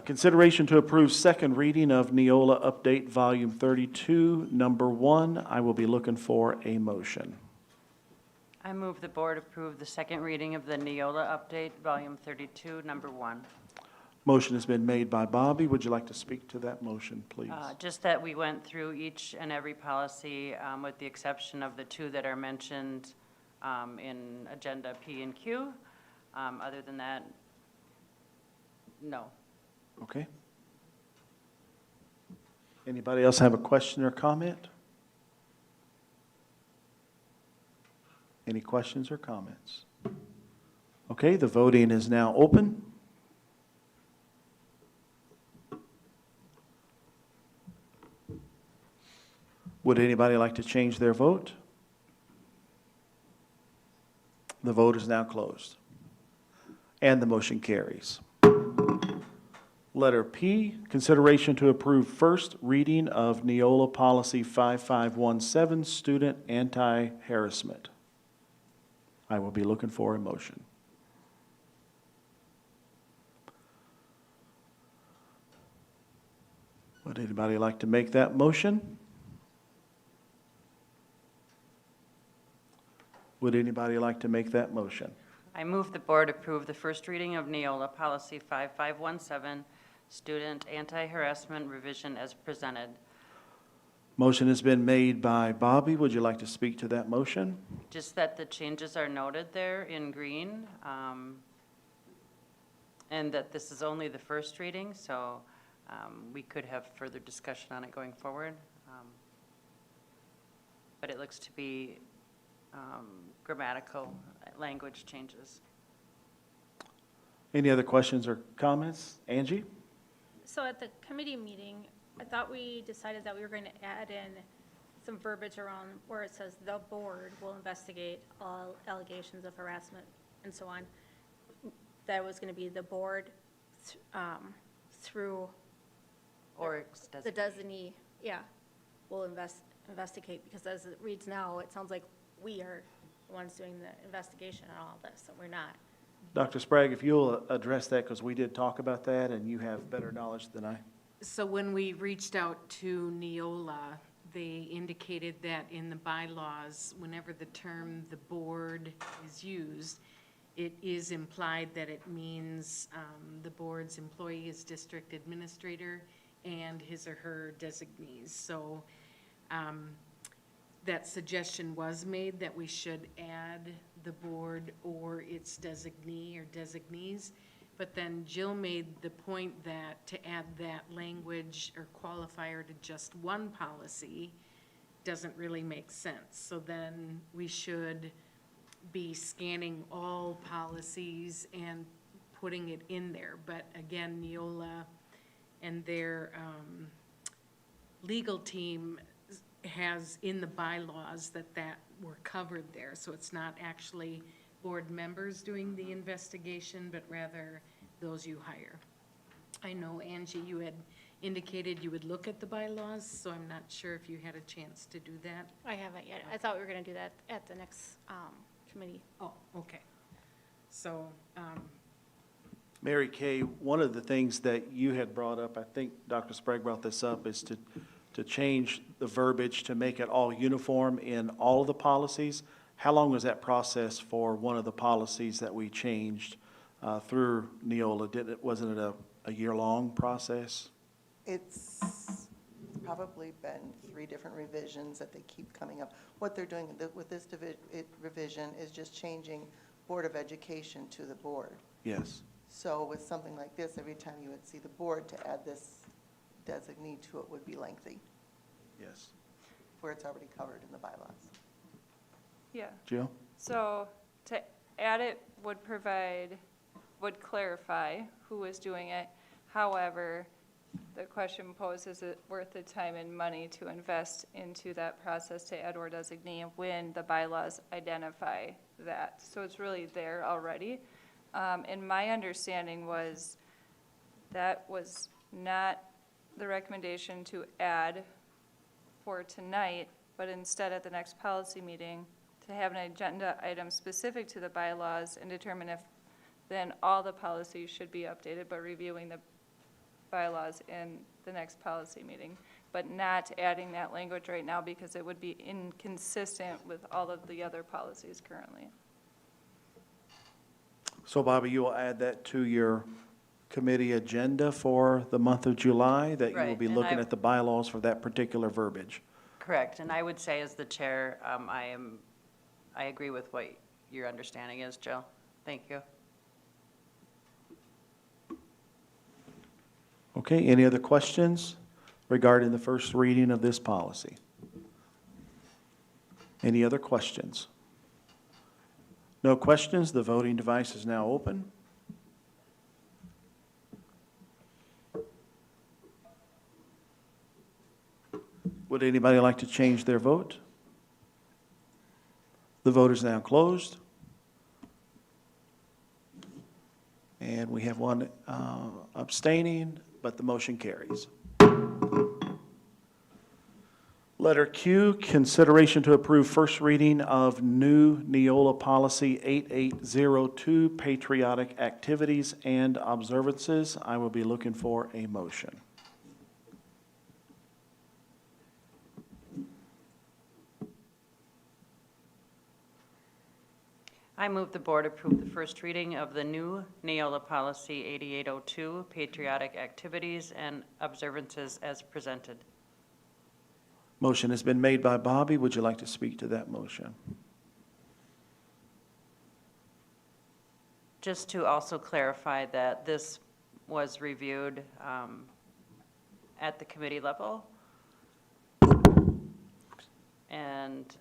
Consideration to approve second reading of NEOLA Update Volume 32, Number 1. I will be looking for a motion. I move the board approve the second reading of the NEOLA Update, Volume 32, Number 1. Motion has been made by Bobby. Would you like to speak to that motion, please? Just that we went through each and every policy with the exception of the two that are mentioned in Agenda P and Q. Other than that, no. Okay. Anybody else have a question or comment? Any questions or comments? Okay, the voting is now open. Would anybody like to change their vote? The vote is now closed, and the motion carries. Letter P, consideration to approve first reading of NEOLA Policy 5517, Student Anti-Harassment. I will be looking for a motion. Would anybody like to make that motion? Would anybody like to make that motion? I move the board approve the first reading of NEOLA Policy 5517, Student Anti-Harassment Revision as presented. Motion has been made by Bobby. Would you like to speak to that motion? Just that the changes are noted there in green, and that this is only the first reading, so we could have further discussion on it going forward. But it looks to be grammatical language changes. Any other questions or comments? Angie? So at the committee meeting, I thought we decided that we were going to add in some verbiage around where it says the board will investigate all allegations of harassment and so on. That was going to be the board through Or the designee, yeah, will investigate, because as it reads now, it sounds like we are the ones doing the investigation and all this, and we're not. Dr. Sprague, if you'll address that, because we did talk about that, and you have better knowledge than I. So when we reached out to NEOLA, they indicated that in the bylaws, whenever the term "the board" is used, it is implied that it means the board's employee is district administrator and his or her designees. So that suggestion was made that we should add the board or its designee or designees. But then Jill made the point that to add that language or qualifier to just one policy doesn't really make sense. So then we should be scanning all policies and putting it in there. But again, NEOLA and their legal team has in the bylaws that were covered there. So it's not actually board members doing the investigation, but rather those you hire. I know, Angie, you had indicated you would look at the bylaws, so I'm not sure if you had a chance to do that. I haven't yet. I thought we were going to do that at the next committee. Oh, okay. So, Mary Kay, one of the things that you had brought up, I think Dr. Sprague brought this up, is to change the verbiage to make it all uniform in all of the policies. How long was that process for one of the policies that we changed through NEOLA? Wasn't it a year-long process? It's probably been 3 different revisions that they keep coming up. What they're doing with this revision is just changing Board of Education to the board. Yes. So with something like this, every time you would see the board, to add this designee to it would be lengthy. Yes. Where it's already covered in the bylaws. Yeah. Jill? So to add it would clarify who is doing it. However, the question posed, is it worth the time and money to invest into that process to add or designate when the bylaws identify that. So it's really there already. And my understanding was that was not the recommendation to add for tonight, but instead at the next policy meeting, to have an agenda item specific to the bylaws and determine if then all the policies should be updated, but reviewing the bylaws in the next policy meeting, but not adding that language right now because it would be inconsistent with all of the other policies currently. So Bobby, you will add that to your committee agenda for the month of July, that you will Right, be and looking I- at the bylaws for that particular verbiage. Correct, and I would say as the chair, I agree with what your understanding is, Jill. Thank you. Okay, any other questions regarding the first reading of this policy? Any other questions? No questions, the voting device is now open. Would anybody like to change their vote? The vote is now closed. And we have one abstaining, but the motion carries. Letter Q, consideration to approve first reading of new NEOLA policy 8802, patriotic activities and observances. I will be looking for a motion. I move the board approve the first reading of the new NEOLA policy 8802, patriotic activities and observances as presented. Motion has been made by Bobby. Would you like to speak to that motion? Just to also clarify that this was reviewed at the committee level. And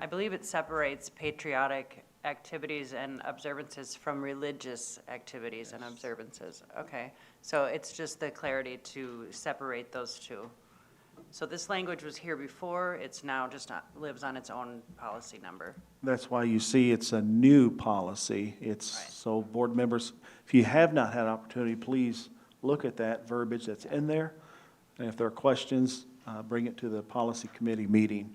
I believe it separates patriotic activities and observances from religious activities and observances. Okay, so it's just the clarity to separate those two. So this language was here before, it's now just lives on its own policy number. That's why you see it's a new policy. It's, Right. so board members, if you have not had opportunity, please look at that verbiage that's in there. And if there are questions, bring it to the policy committee meeting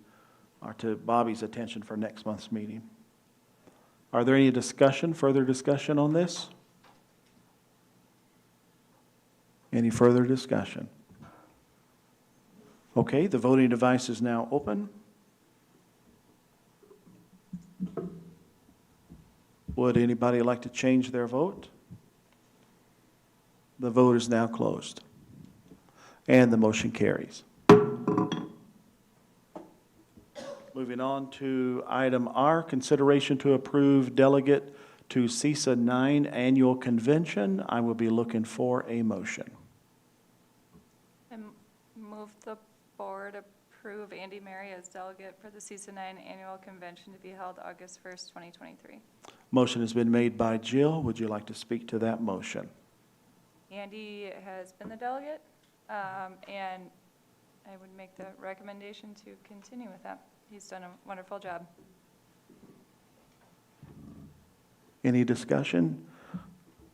or to Bobby's attention for next month's meeting. Are there any further discussion on this? Any further discussion? Okay, the voting device is now open. Would anybody like to change their vote? The vote is now closed. And the motion carries. Moving on to item R, consideration to approve delegate to CESA 9 annual convention. I will be looking for a motion. I move the board approve Andy Mary as delegate for the CESA 9 annual convention to be held August 1st, 2023. Motion has been made by Jill. Would you like to speak to that motion? Andy has been the delegate, and I would make the recommendation to continue with that. He's done a wonderful job. Any discussion?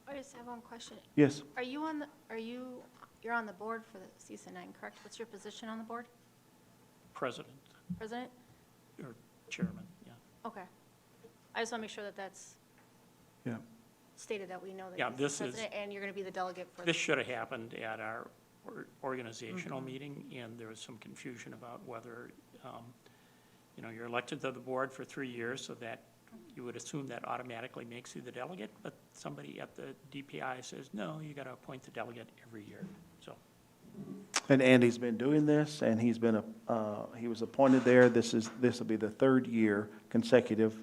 I just have one question. Yes. You're on the board for the CESA 9, correct? What's your position on the board? President President? or chairman, yeah. Okay. I just want to make sure that that's Yeah. stated, that we know that Yeah, he's this the is- president and you're going to be the delegate for This the... should have happened at our organizational meeting, and there was some confusion about whether, you're elected to the board for 3 years, so that you would assume that automatically makes you the delegate, but somebody at the DPI says, no, you got to appoint the delegate every year, so. And Andy's been doing this, and he was appointed there. This will be the third year consecutive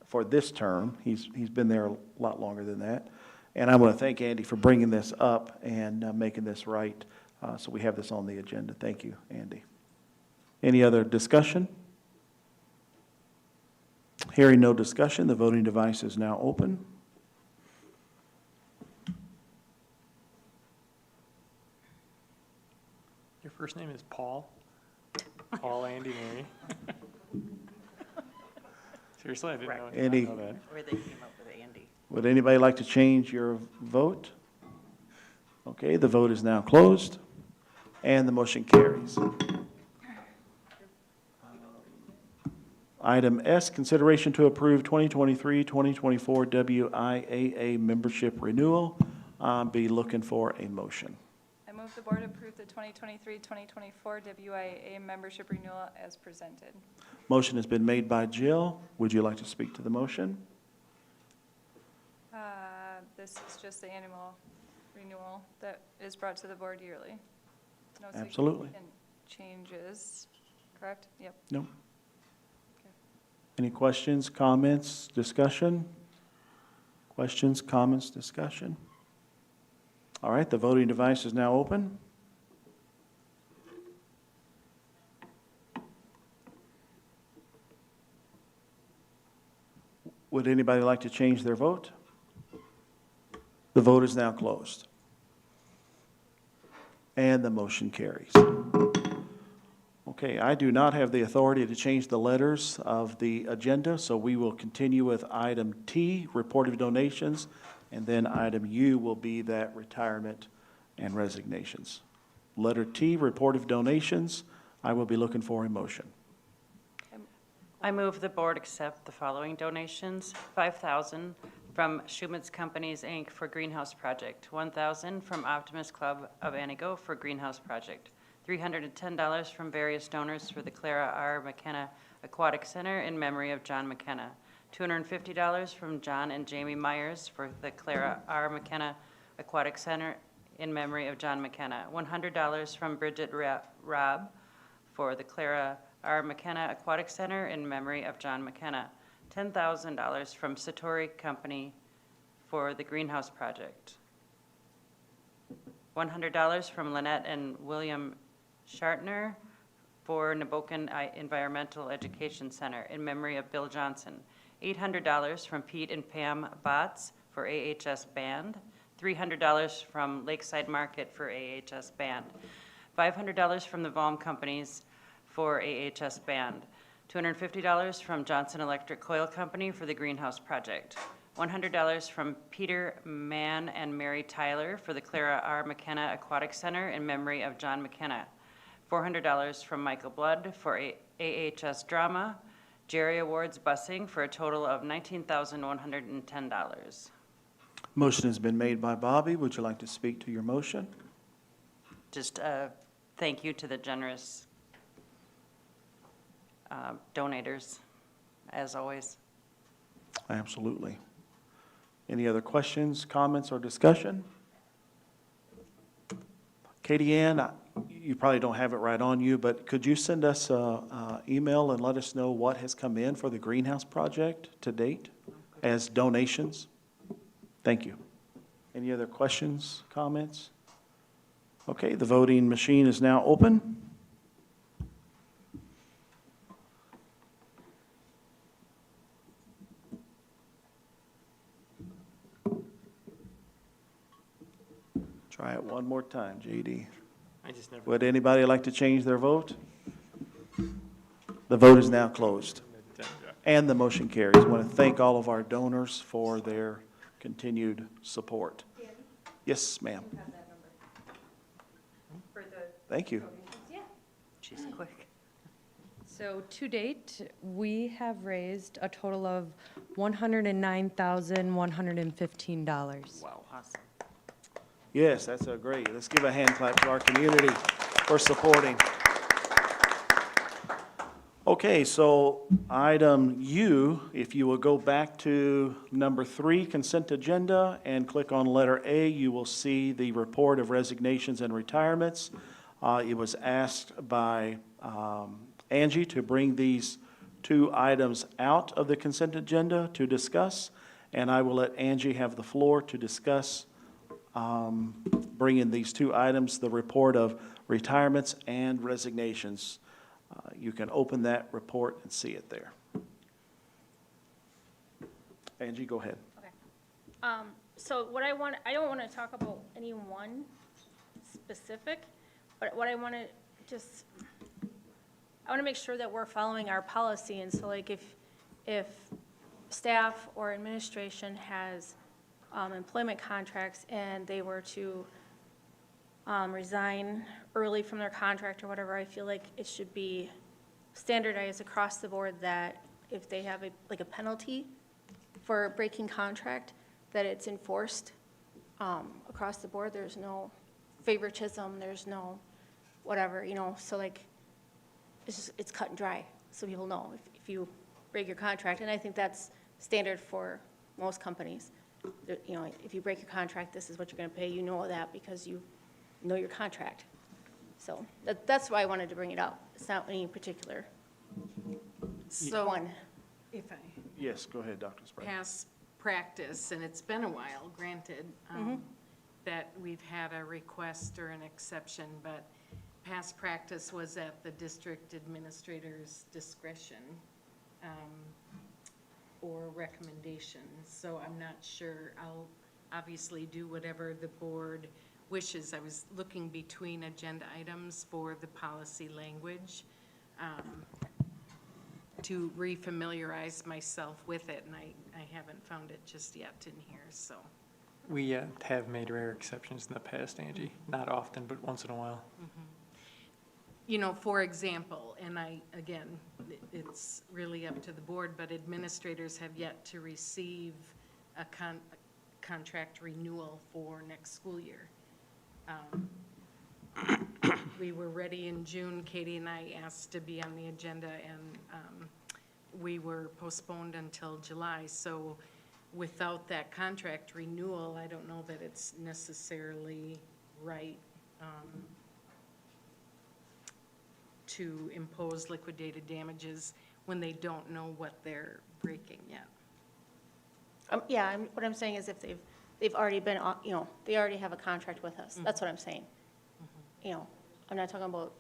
for this term. He's been there a lot longer than that. And I want to thank Andy for bringing this up and making this right, so we have this on the agenda. Thank you, Andy. Any other discussion? Hearing no discussion, the voting device is now open. Your first name is Paul? Paul Andy Mary? Seriously, I did not Any, know that. Where they came up with Andy. would anybody like to change your vote? Okay, the vote is now closed, and the motion carries. Item S, consideration to approve 2023-2024 WIAA membership renewal. Be looking for a motion. I move the board approve the 2023-2024 WIAA membership renewal as presented. Motion has been made by Jill. Would you like to speak to the motion? This is just the annual renewal that is brought to the board yearly. No Absolutely. significant changes, correct? Yep. No. Any questions, comments, discussion? Questions, comments, discussion? All right, the voting device is now open. Would anybody like to change their vote? The vote is now closed. And the motion carries. Okay, I do not have the authority to change the letters of the agenda, so we will continue with item T, report of donations, and then item U will be that retirement and resignations. Letter T, report of donations, I will be looking for a motion. I move the board accept the following donations: $5,000 from Schumann's Companies, Inc. for Greenhouse Project, $1,000 from Optimist Club of Antigo for Greenhouse Project, $310 from various donors for the Clara R. McKenna Aquatic Center in memory of John McKenna, $250 from John and Jamie Myers for the Clara R. McKenna Aquatic Center in memory of John McKenna, $100 from Bridget Robb for the Clara R. McKenna Aquatic Center in memory of John McKenna, $10,000 from Satori Company for the Greenhouse Project, $100 from Lynette and William Shartner for Neboken Environmental Education Center in memory of Bill Johnson, $800 from Pete and Pam Botts for AHS Band, $300 from Lakeside Market for AHS Band, $500 from the Vaughan Companies for AHS Band, $250 from Johnson Electric Coil Company for the Greenhouse Project, $100 from Peter Mann and Mary Tyler for the Clara R. McKenna Aquatic Center in memory of John McKenna, $400 from Michael Blood for AHS Drama, Jerry Awards Busing for a total of $19,110. Motion has been made by Bobby. Would you like to speak to your motion? Just thank you to the generous donators, as always. Absolutely. Any other questions, comments, or discussion? Katie Ann, you probably don't have it right on you, but could you send us an email and let us know what has come in for the greenhouse project to date as donations? Thank you. Any other questions, comments? Okay, the voting machine is now open. Try it one more time, JD. I just never. Would anybody like to change their vote? The vote is now closed. And the motion carries. I want to thank all of our donors for their continued support. Yes, ma'am. Thank you. She's quick. So to date, we have raised a total of $109,115. Wow. Awesome. Yes, that's a great. Let's give a hand clap to our community for supporting. Okay, so item U, if you will go back to number 3, consent agenda, and click on letter A, you will see the report of resignations and retirements. It was asked by Angie to bring these 2 items out of the consent agenda to discuss, and I will let Angie have the floor to discuss bringing these 2 items, the report of retirements and resignations. You can open that report and see it there. Angie, go ahead. Okay. So what I don't want to talk about any one specific, but what I want to I want to make sure that we're following our policy. And so like if if staff or administration has employment contracts and they were to resign early from their contract or whatever, I feel like it should be standardized across the board that if they have a penalty for breaking contract, that it's enforced across the board. There's no favoritism, there's no whatever, so like, it's cut and dry, so people know if you break your contract, and I think that's standard for most companies. If you break your contract, this is what you're gonna pay, you know that because you know your contract. So that's why I wanted to bring it up. It's not any particular one. If I Yes, go ahead, Dr. Sprague. past practice, and it's been a while, granted, that we've had a request or an exception, but past practice was at the district administrator's discretion or recommendation. So I'm not sure. I'll obviously do whatever the board wishes. I was looking between agenda items for the policy language to refamiliarize myself with it, and I haven't found it just yet in here, so. We have made rare exceptions in the past, Angie. Not often, but once in a while. For example, and again, it's really up to the board, but administrators have yet to receive a contract renewal for next school year. We were ready in June. Katie and I asked to be on the agenda, and we were postponed until July. So without that contract renewal, I don't know that it's necessarily right to impose liquidated damages when they don't know what they're breaking yet. What I'm saying is if they've already been, they already have a contract with us. That's what I'm saying. I'm not talking about.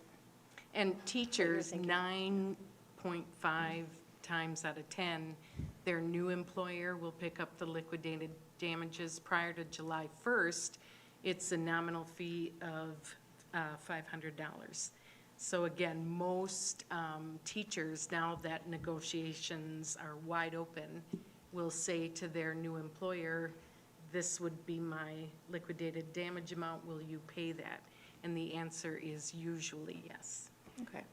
And teachers, 9.5 times out of 10, their new employer will pick up the liquidated damages prior to July 1st. It's a nominal fee of $500. So again, most teachers, now that negotiations are wide open, will say to their new employer, this would be my liquidated damage amount, will you pay that? And the answer is usually yes. Okay.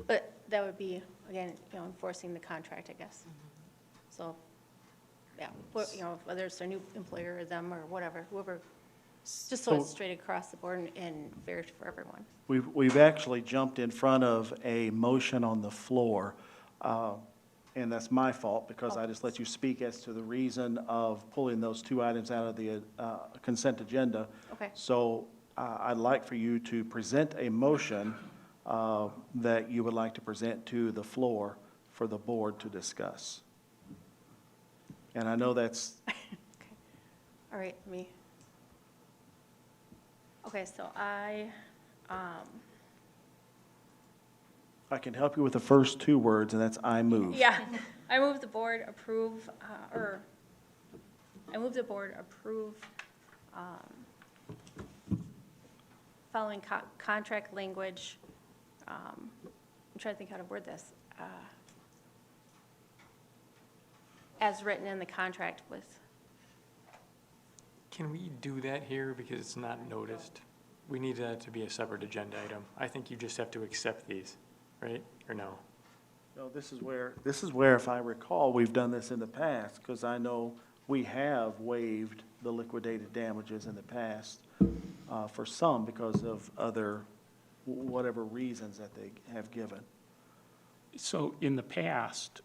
But that would be, again, enforcing the contract, I guess. So, whether it's their new employer or them or whatever, whoever, just so it's straight across the board and fair for everyone. We've actually jumped in front of a motion on the floor, and that's my fault because I just let you speak as to the reason of pulling those two items out of the consent agenda. Okay. So I'd like for you to present a motion that you would like to present to the floor for the board to discuss. And I know that's... Okay. All right, okay, so I can help you with the first two words, and that's I move. Yeah, I move the board approve, following contract language. I'm trying to think how to word this. As written in the contract with. Can we do that here because it's not noticed? We need that to be a separate agenda item. I think you just have to accept these, right? Or no? No, this is where, if I recall, we've done this in the past, because I know we have waived the liquidated damages in the past for some because of other, whatever reasons that they have given. So in the past,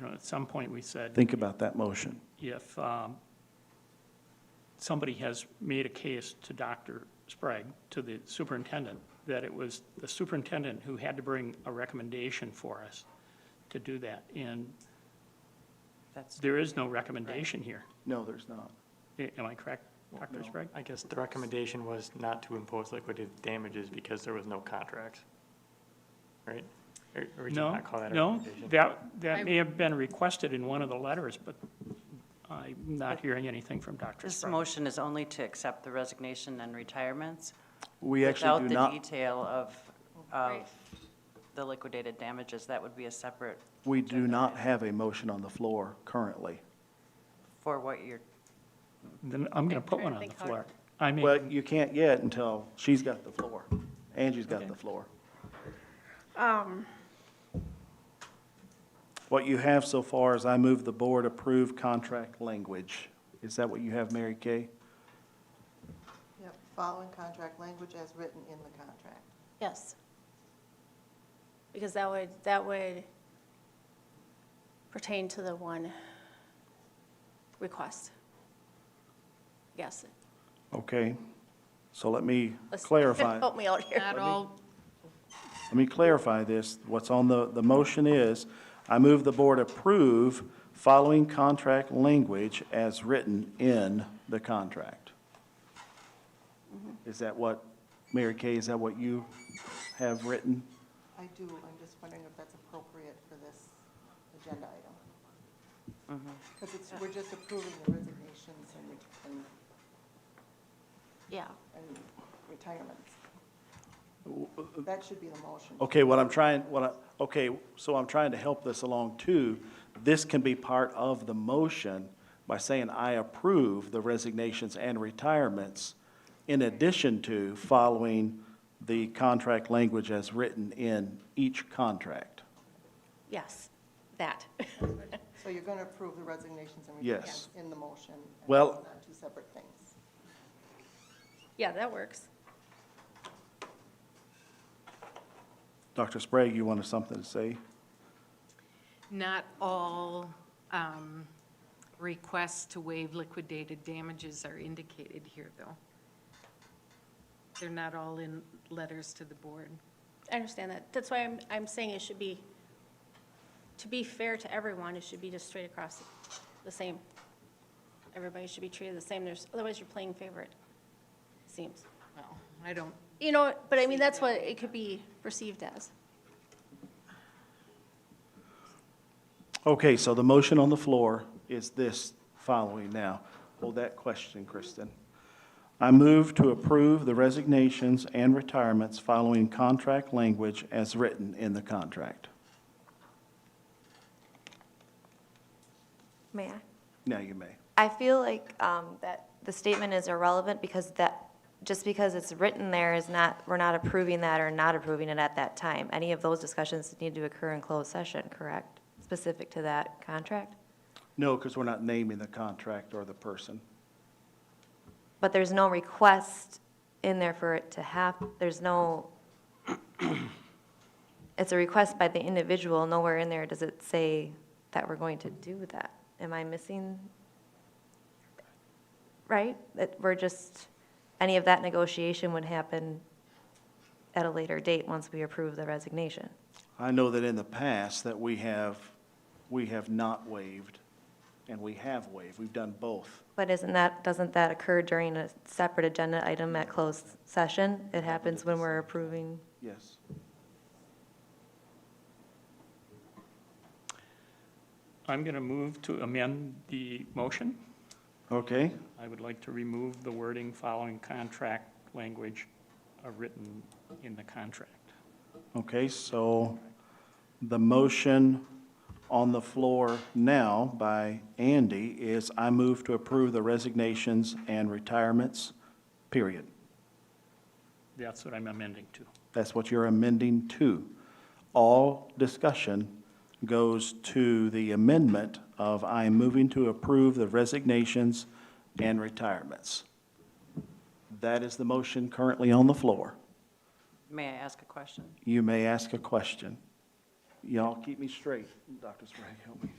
at some point we said. Think about that motion. If somebody has made a case to Dr. Sprague, to the superintendent, that it was the superintendent who had to bring a recommendation for us to do that. And there is no recommendation here. No, there's not. Am I correct, Dr. Sprague? I guess the recommendation was not to impose liquidated damages because there was no contracts, right? Or did you not call that a recommendation? That may have been requested in one of the letters, but I'm not hearing anything from Dr. This Sprague. motion is only to accept the resignation and retirements. We actually do not. Without the detail of the liquidated damages, that would be a separate We do not have a motion on the floor currently. For what you're, Then I'm going to put one on the floor. I make, Well, you can't yet until she's got the floor. Angie's got the floor. What you have so far is I move the board approve contract language. Is that what you have, Mary Kay? Yep, following contract language as written in the contract. Yes. Because that would pertain to the one request. Yes. Okay, so let me Let's- clarify. Help me out here. Not all, Let me clarify this. What's on the motion is, I move the board approve following contract language as written in the contract. Is that what, Mary Kay, is that what you have written? I do, I'm just wondering if that's appropriate for this agenda item. Because we're just approving the resignations Yeah. and retirements. That should be the motion. Okay, so I'm trying to help this along too. This can be part of the motion by saying I approve the resignations and retirements in addition to following the contract language as written in each contract. Yes, that. So you're going to approve the resignations and Yes. retirements in the motion? and Well- not two separate things? Yeah, that works. Dr. Sprague, you wanted something to say? not all requests to waive liquidated damages are indicated here, though. They're not all in letters to the board. I understand that. That's why I'm saying it should be, to be fair to everyone, it should be just straight across the same. Everybody should be treated the same. Otherwise you're playing favorite, it seems. Well, I don't, You know, but I mean, that's what it could be perceived as. Okay, so the motion on the floor is this following now. Hold that question, Kristen. I move to approve the resignations and retirements following contract language as written in the contract. May I? Now you may. I feel like that the statement is irrelevant because that, just because it's written there is not, we're not approving that or not approving it at that time. Any of those discussions need to occur in closed session, correct? Specific to that contract? No, because we're not naming the contract or the person. But there's no request in there for it to happen. There's no, it's a request by the individual. Nowhere in there does it say that we're going to do that. Am I missing? Right? That we're just, any of that negotiation would happen at a later date once we approve the resignation. I know that in the past that we have not waived, and we have waived. We've done both. But doesn't that occur during a separate agenda item at closed session? It happens when we're approving. Yes. I'm going to move to amend the motion. Okay, I would like to remove the wording following contract language written in the contract. okay, so the motion on the floor now by Andy is I move to approve the resignations and retirements, period. That's what I'm amending to. That's what you're amending to. All discussion goes to the amendment of I am moving to approve the resignations and retirements. That is the motion currently on the floor. may I ask a question? You may ask a question. Y'all keep me straight. Dr. Sprague, help me.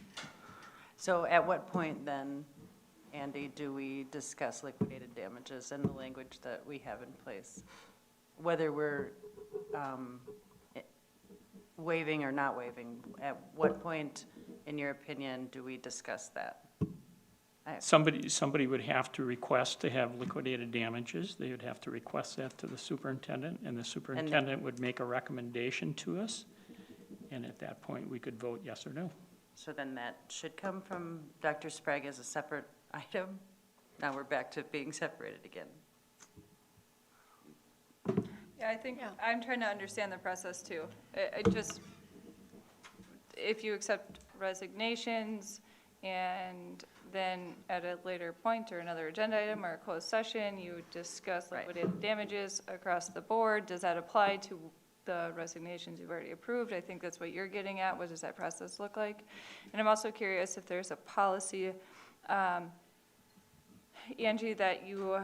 So at what point then, Andy, do we discuss liquidated damages and the language that we have in place? Whether we're waiving or not waiving, at what point, in your opinion, do we discuss that? Somebody would have to request to have liquidated damages. They would have to request that to the superintendent, and the superintendent would make a recommendation to us. And at that point, we could vote yes or no. So then that should come from Dr. Sprague as a separate item? Now we're back to being separated again. Yeah, I think, I'm trying to understand the process too. if you accept resignations, and then at a later point or another agenda item or a closed session, you would discuss liquidated damages across the board. Does that apply to the resignations you've already approved? I think that's what you're getting at. What does that process look like? And I'm also curious if there's a policy, Angie, that you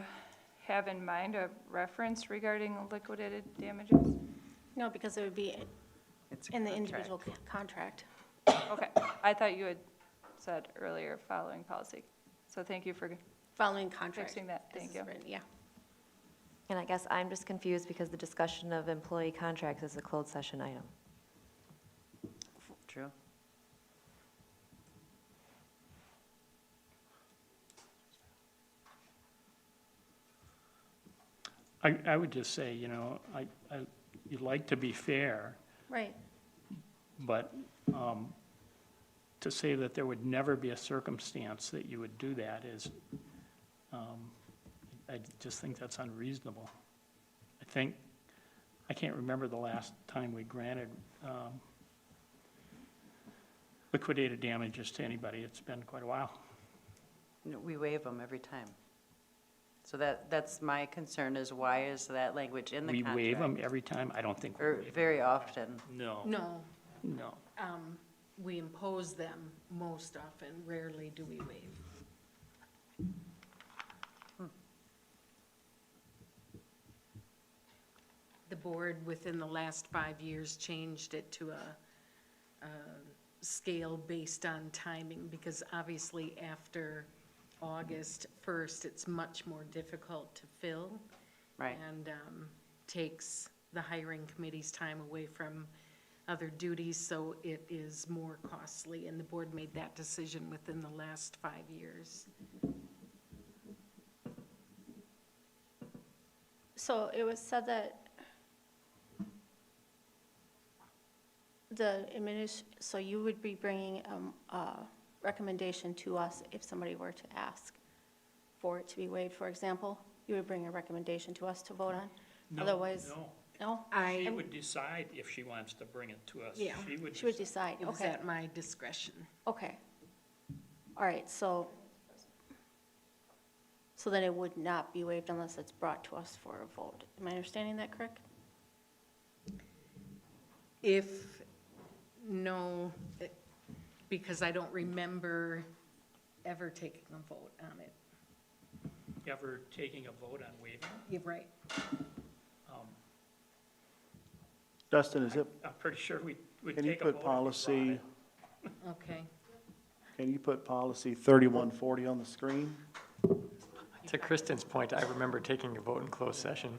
have in mind, a reference regarding liquidated damages? No, because it would be in the individual contract. Okay, I thought you had said earlier following policy. So thank you for Following contract. fixing that. Thank you. Yeah. And I guess I'm just confused because the discussion of employee contracts is a closed session item. True. I would just say, you know, you'd like to be fair, Right. but to say that there would never be a circumstance that you would do that is, I just think that's unreasonable. I can't remember the last time we granted liquidated damages to anybody. It's been quite a while. No, we waive them every time. So that's my concern, is why is that language in the We contract? waive them every time? I don't think we Or waive them. very often. No. No, No. we impose them most often, rarely do we waive. The board, within the last 5 years, changed it to a scale based on timing, because obviously after August 1st, it's much more difficult to fill. Right. And takes the hiring committee's time away from other duties, so it is more costly, and the board made that decision within the last 5 years. So it was said that so you would be bringing a recommendation to us if somebody were to ask for it to be waived, for example? You would bring a recommendation to us to vote on? No, Otherwise, no. no? She would decide if she wants to bring it to us. Yeah. She would decide, It was okay. at my discretion. Okay. All right, so then it would not be waived unless it's brought to us for a vote. Am I understanding that correct? No, because I don't remember ever taking a vote on it. Ever taking a vote on waiving? You're right. Dustin, is it, I'm pretty sure we'd can you take a vote if put you brought policy, it. Okay. can you put policy 3140 on the screen? To Kristen's point, I remember taking a vote in closed session.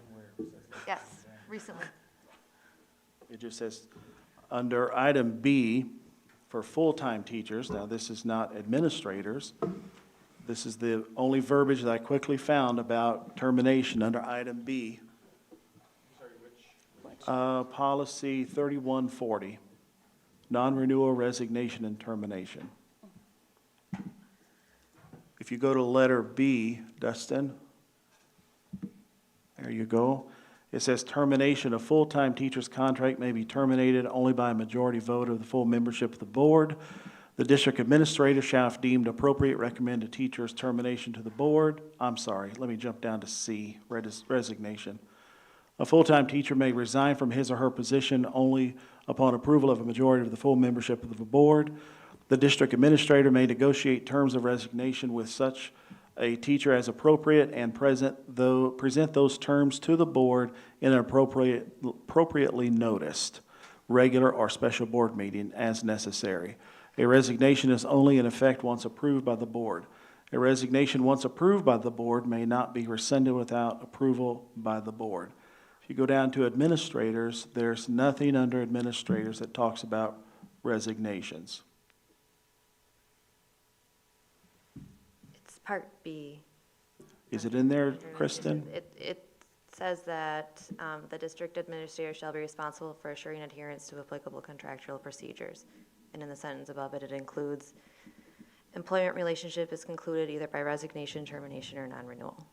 Yes, recently. It just says, under item B, for full-time teachers, now this is not administrators, this is the only verbiage that I quickly found about termination under item B. Policy 3140, non-renewal, resignation, and termination. If you go to letter B, Dustin, there you go. It says termination of full-time teacher's contract may be terminated only by a majority vote of the full membership of the board. The district administrator shall, if deemed appropriate, recommend a teacher's termination to the board. I'm sorry, let me jump down to C, resignation. A full-time teacher may resign from his or her position only upon approval of a majority of the full membership of the board. The district administrator may negotiate terms of resignation with such a teacher as appropriate and present those terms to the board in an appropriately noticed regular or special board meeting as necessary. A resignation is only in effect once approved by the board. A resignation once approved by the board may not be rescinded without approval by the board. If you go down to administrators, there's nothing under administrators that talks about resignations. It's part B. Is it in there, Kristen? It says that the district administrator shall be responsible for assuring adherence to applicable contractual procedures. And in the sentence above it, it includes employment relationship is concluded either by resignation, termination, or non-renewal.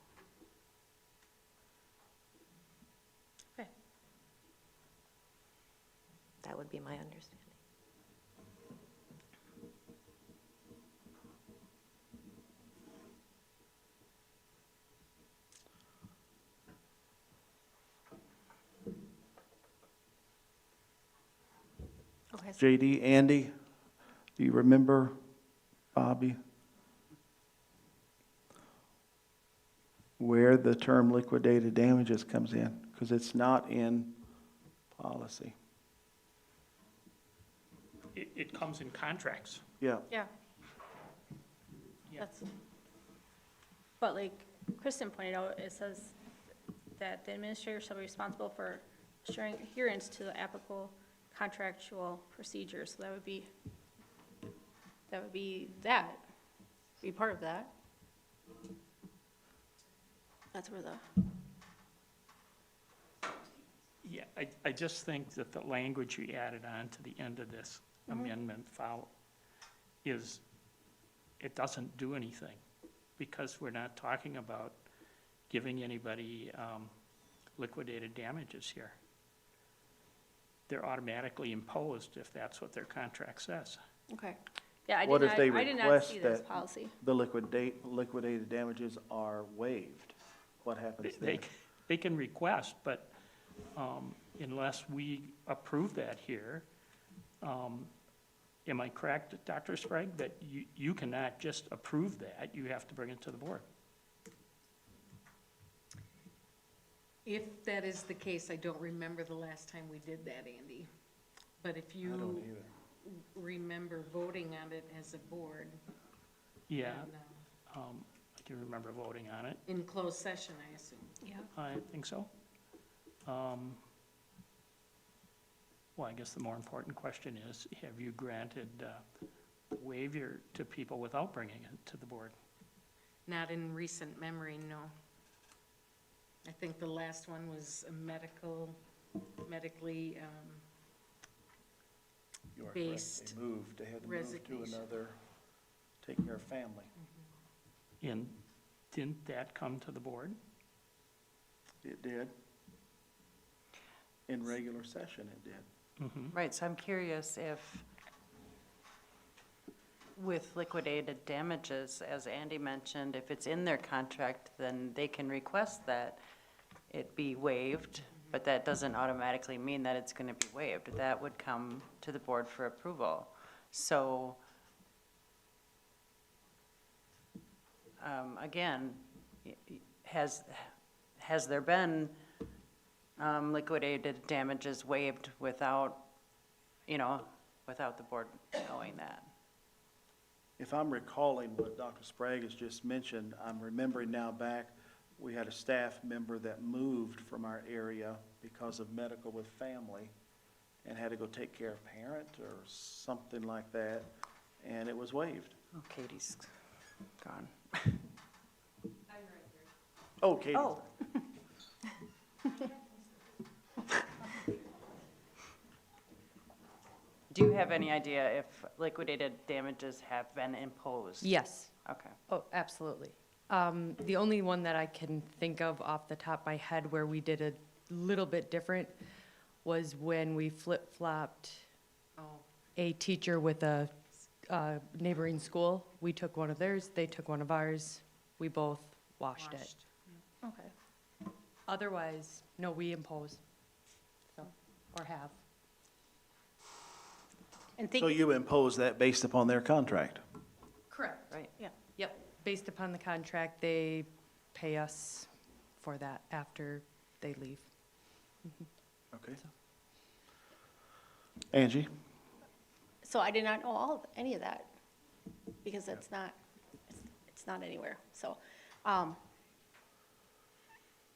That would be my understanding. JD, Andy, do you remember, Bobby, where the term liquidated damages comes in? Because it's not in policy. It comes in contracts. Yeah. Yeah. Yeah. That's, but like Kristen pointed out, it says that the administrator shall be responsible for assuring adherence to the applicable contractual procedures. So that would be be part of that. That's where the, Yeah, I just think that the language you added on to the end of this amendment is, it doesn't do anything, because we're not talking about giving anybody liquidated damages here. They're automatically imposed if that's what their contract says. okay. Yeah, What if they I did not request see this that policy. the liquidated damages are waived? What happens then? They can request, but unless we approve that here, am I correct, Dr. Sprague, that you cannot just approve that, you have to bring it to the board? If that is the case, I don't remember the last time we did that, Andy. But if I don't you either. remember voting on it as a board. Yeah, then, I can remember voting on it. in closed session, I assume. Yeah. I think so. Well, I guess the more important question is, have you granted waiver to people without bringing it to the board? Not in recent memory, no. I think the last one was a medically You are correct. based They moved, they had to move to resignation. another, take care of family. And didn't that come to the board? It did. In regular session, it did. Right, so I'm curious if, with liquidated damages, as Andy mentioned, if it's in their contract, then they can request that it be waived, but that doesn't automatically mean that it's going to be waived. That would come to the board for approval. So, again, has there been liquidated damages waived without, without the board knowing that? If I'm recalling what Dr. Sprague has just mentioned, I'm remembering now back, we had a staff member that moved from our area because of medical with family and had to go take care of parent or something like that, and it was waived. Oh, Katie's gone. Oh, Katie. Oh. Do you have any idea if liquidated damages have been imposed? Yes. Okay. Oh, absolutely. The only one that I can think of off the top of my head where we did a little bit different was when we flip-flopped a teacher with a neighboring school. We took one of theirs, they took one of ours. We both washed it. Okay. Otherwise, no, we impose, so, or have. And So you impose that based upon their contract? Correct. Right. Yeah. Yep, based upon the contract, they pay us for that after they leave. Okay. Angie? So I did not know any of that, because it's not anywhere, so.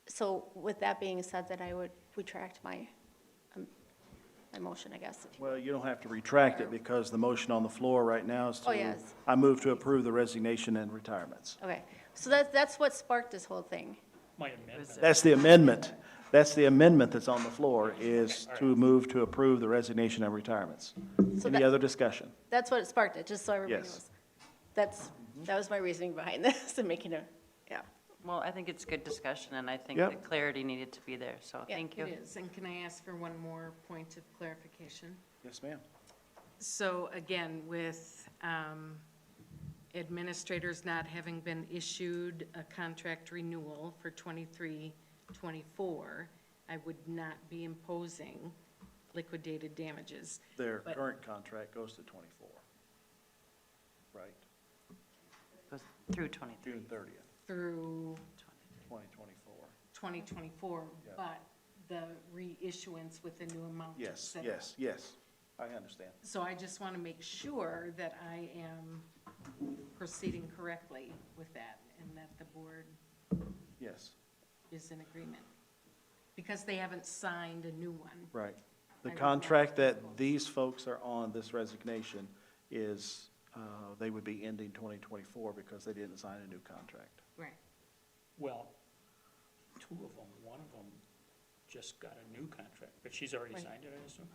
So with that being said, that I would retract my motion, I guess. if you- Well, you don't have to retract it because the motion on the floor right now is to. Oh, yes. I move to approve the resignation and retirements. Okay, so that's what sparked this whole thing. My amendment. That's the amendment. That's the amendment that's on the floor, is to move to approve the resignation and retirements. So Any that- other discussion? That's what sparked it, just so everybody Yes. knows. That was my reasoning behind this, and making a, yeah. Well, I think it's good discussion, and I think Yep. the clarity needed to be there, so Yeah, thank you. It is, and can I ask for one more point of clarification? Yes, ma'am. So again, with administrators not having been issued a contract renewal for 23-24, I would not be imposing liquidated damages. Their But- current contract goes to 24, right? Goes through 23. June 30th, Through 2024. 2024, Yeah. but the reissuance with the new amount. et Yes, cetera. yes, yes, I understand. So I just want to make sure that I am proceeding correctly with that and that the board Yes, is in agreement. Because they haven't signed a new one. right. I The would contract not- that these folks are on, this resignation, is, they would be ending 2024 because they didn't sign a new contract. Right. Well, two of them, one of them just got a new contract, but she's already Right. signed it, I assume?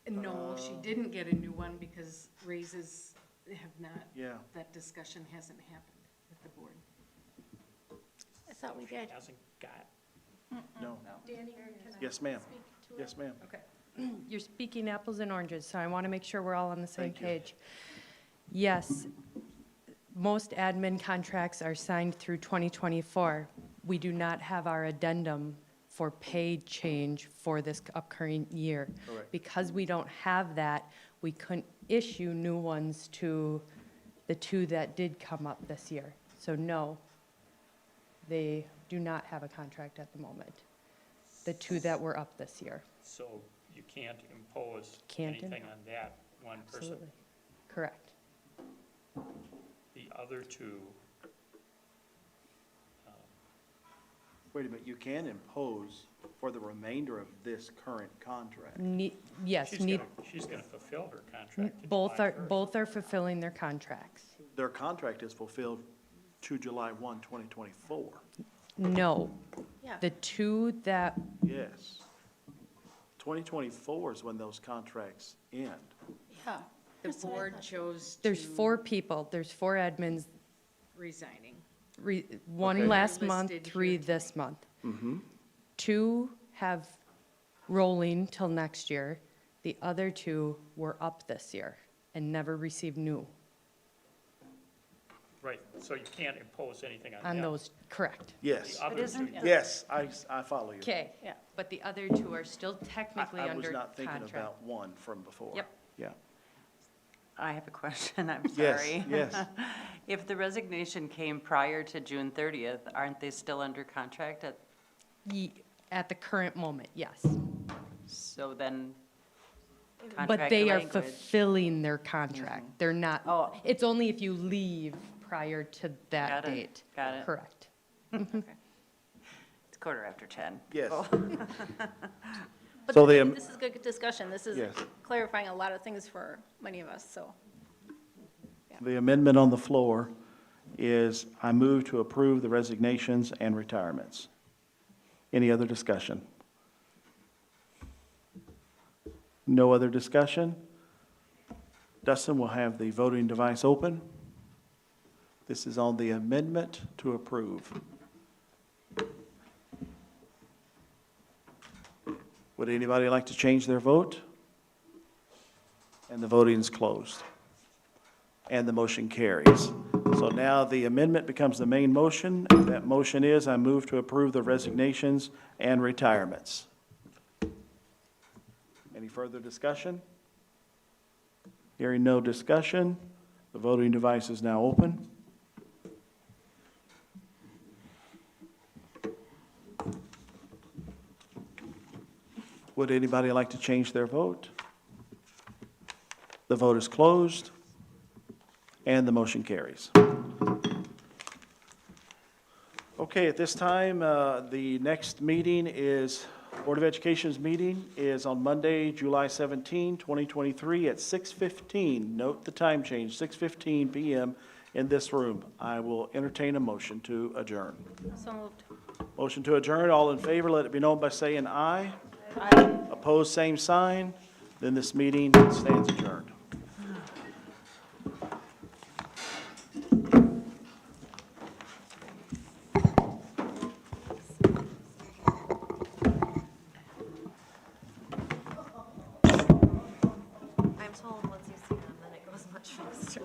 No, she didn't get a new one because raises have not, Yeah. that discussion hasn't happened with the board. I thought we did. Hasn't got, No. Danny, Yes, ma'am. Yes, ma'am. Okay. You're speaking apples and oranges, so I want to make sure we're all on the same Thank you. page. Yes, most admin contracts are signed through 2024. We do not have our addendum for pay change for this upcoming year. Correct. Because we don't have that, we couldn't issue new ones to the two that did come up this year. So no, they do not have a contract at the moment, the two that were up this year. so you can't impose Can't anything on that one person. Absolutely. Correct. The other two, Wait a minute, you can impose for the remainder of this current contract. Yes, she's gonna fulfill her contract. to both July are, 1st. both are fulfilling their contracts. Their contract is fulfilled to July 1, 2024. No. Yeah. The two that, Yes. 2024 is when those contracts end. Yeah. The That's what I board thought. chose to. there's four people, there's four admins, Resigning. one Okay. last They're month, listed here 3 this month. Mm-hmm. 2 have rolling till next year. The other 2 were up this year and never received new Right, so you can't impose anything on them. on those, correct. Yes. The other two, Yes, I follow you. Okay, Yeah. but the other 2 are still technically I was under not thinking contract. about one from before. Yep. Yeah. I have a question, I'm Yes, sorry. yes. If the resignation came prior to June 30th, aren't they still under contract at, At the current moment, yes. so then But contract they are language? fulfilling their contract. They're not, Oh. it's only if you leave prior to that Got it, date. got it. Correct. It's 10:15. Yes. Oh. But So this is good discussion. This is Yes. clarifying a lot of things for many of us, so. The amendment on the floor is I move to approve the resignations and retirements. Any other discussion? No other discussion? Dustin will have the voting device open. This is on the amendment to approve. Would anybody like to change their vote? And the voting is closed. And the motion carries. So now the amendment becomes the main motion. That motion is, I move to approve the resignations and retirements. Any further discussion? Hearing no discussion, the voting device is now open. Would anybody like to change their vote? The vote is closed, and the motion carries. Okay, at this time, the next meeting is, Board of Education's meeting is on Monday, July 17, 2023 at 6:15. Note the time change, 6:15 PM in this room. I will entertain a motion to adjourn. So moved. Motion to adjourn, all in favor, let it be known by saying aye. Opposed, same sign. Then this meeting stands adjourned. I'm told once you see them, then it goes much faster.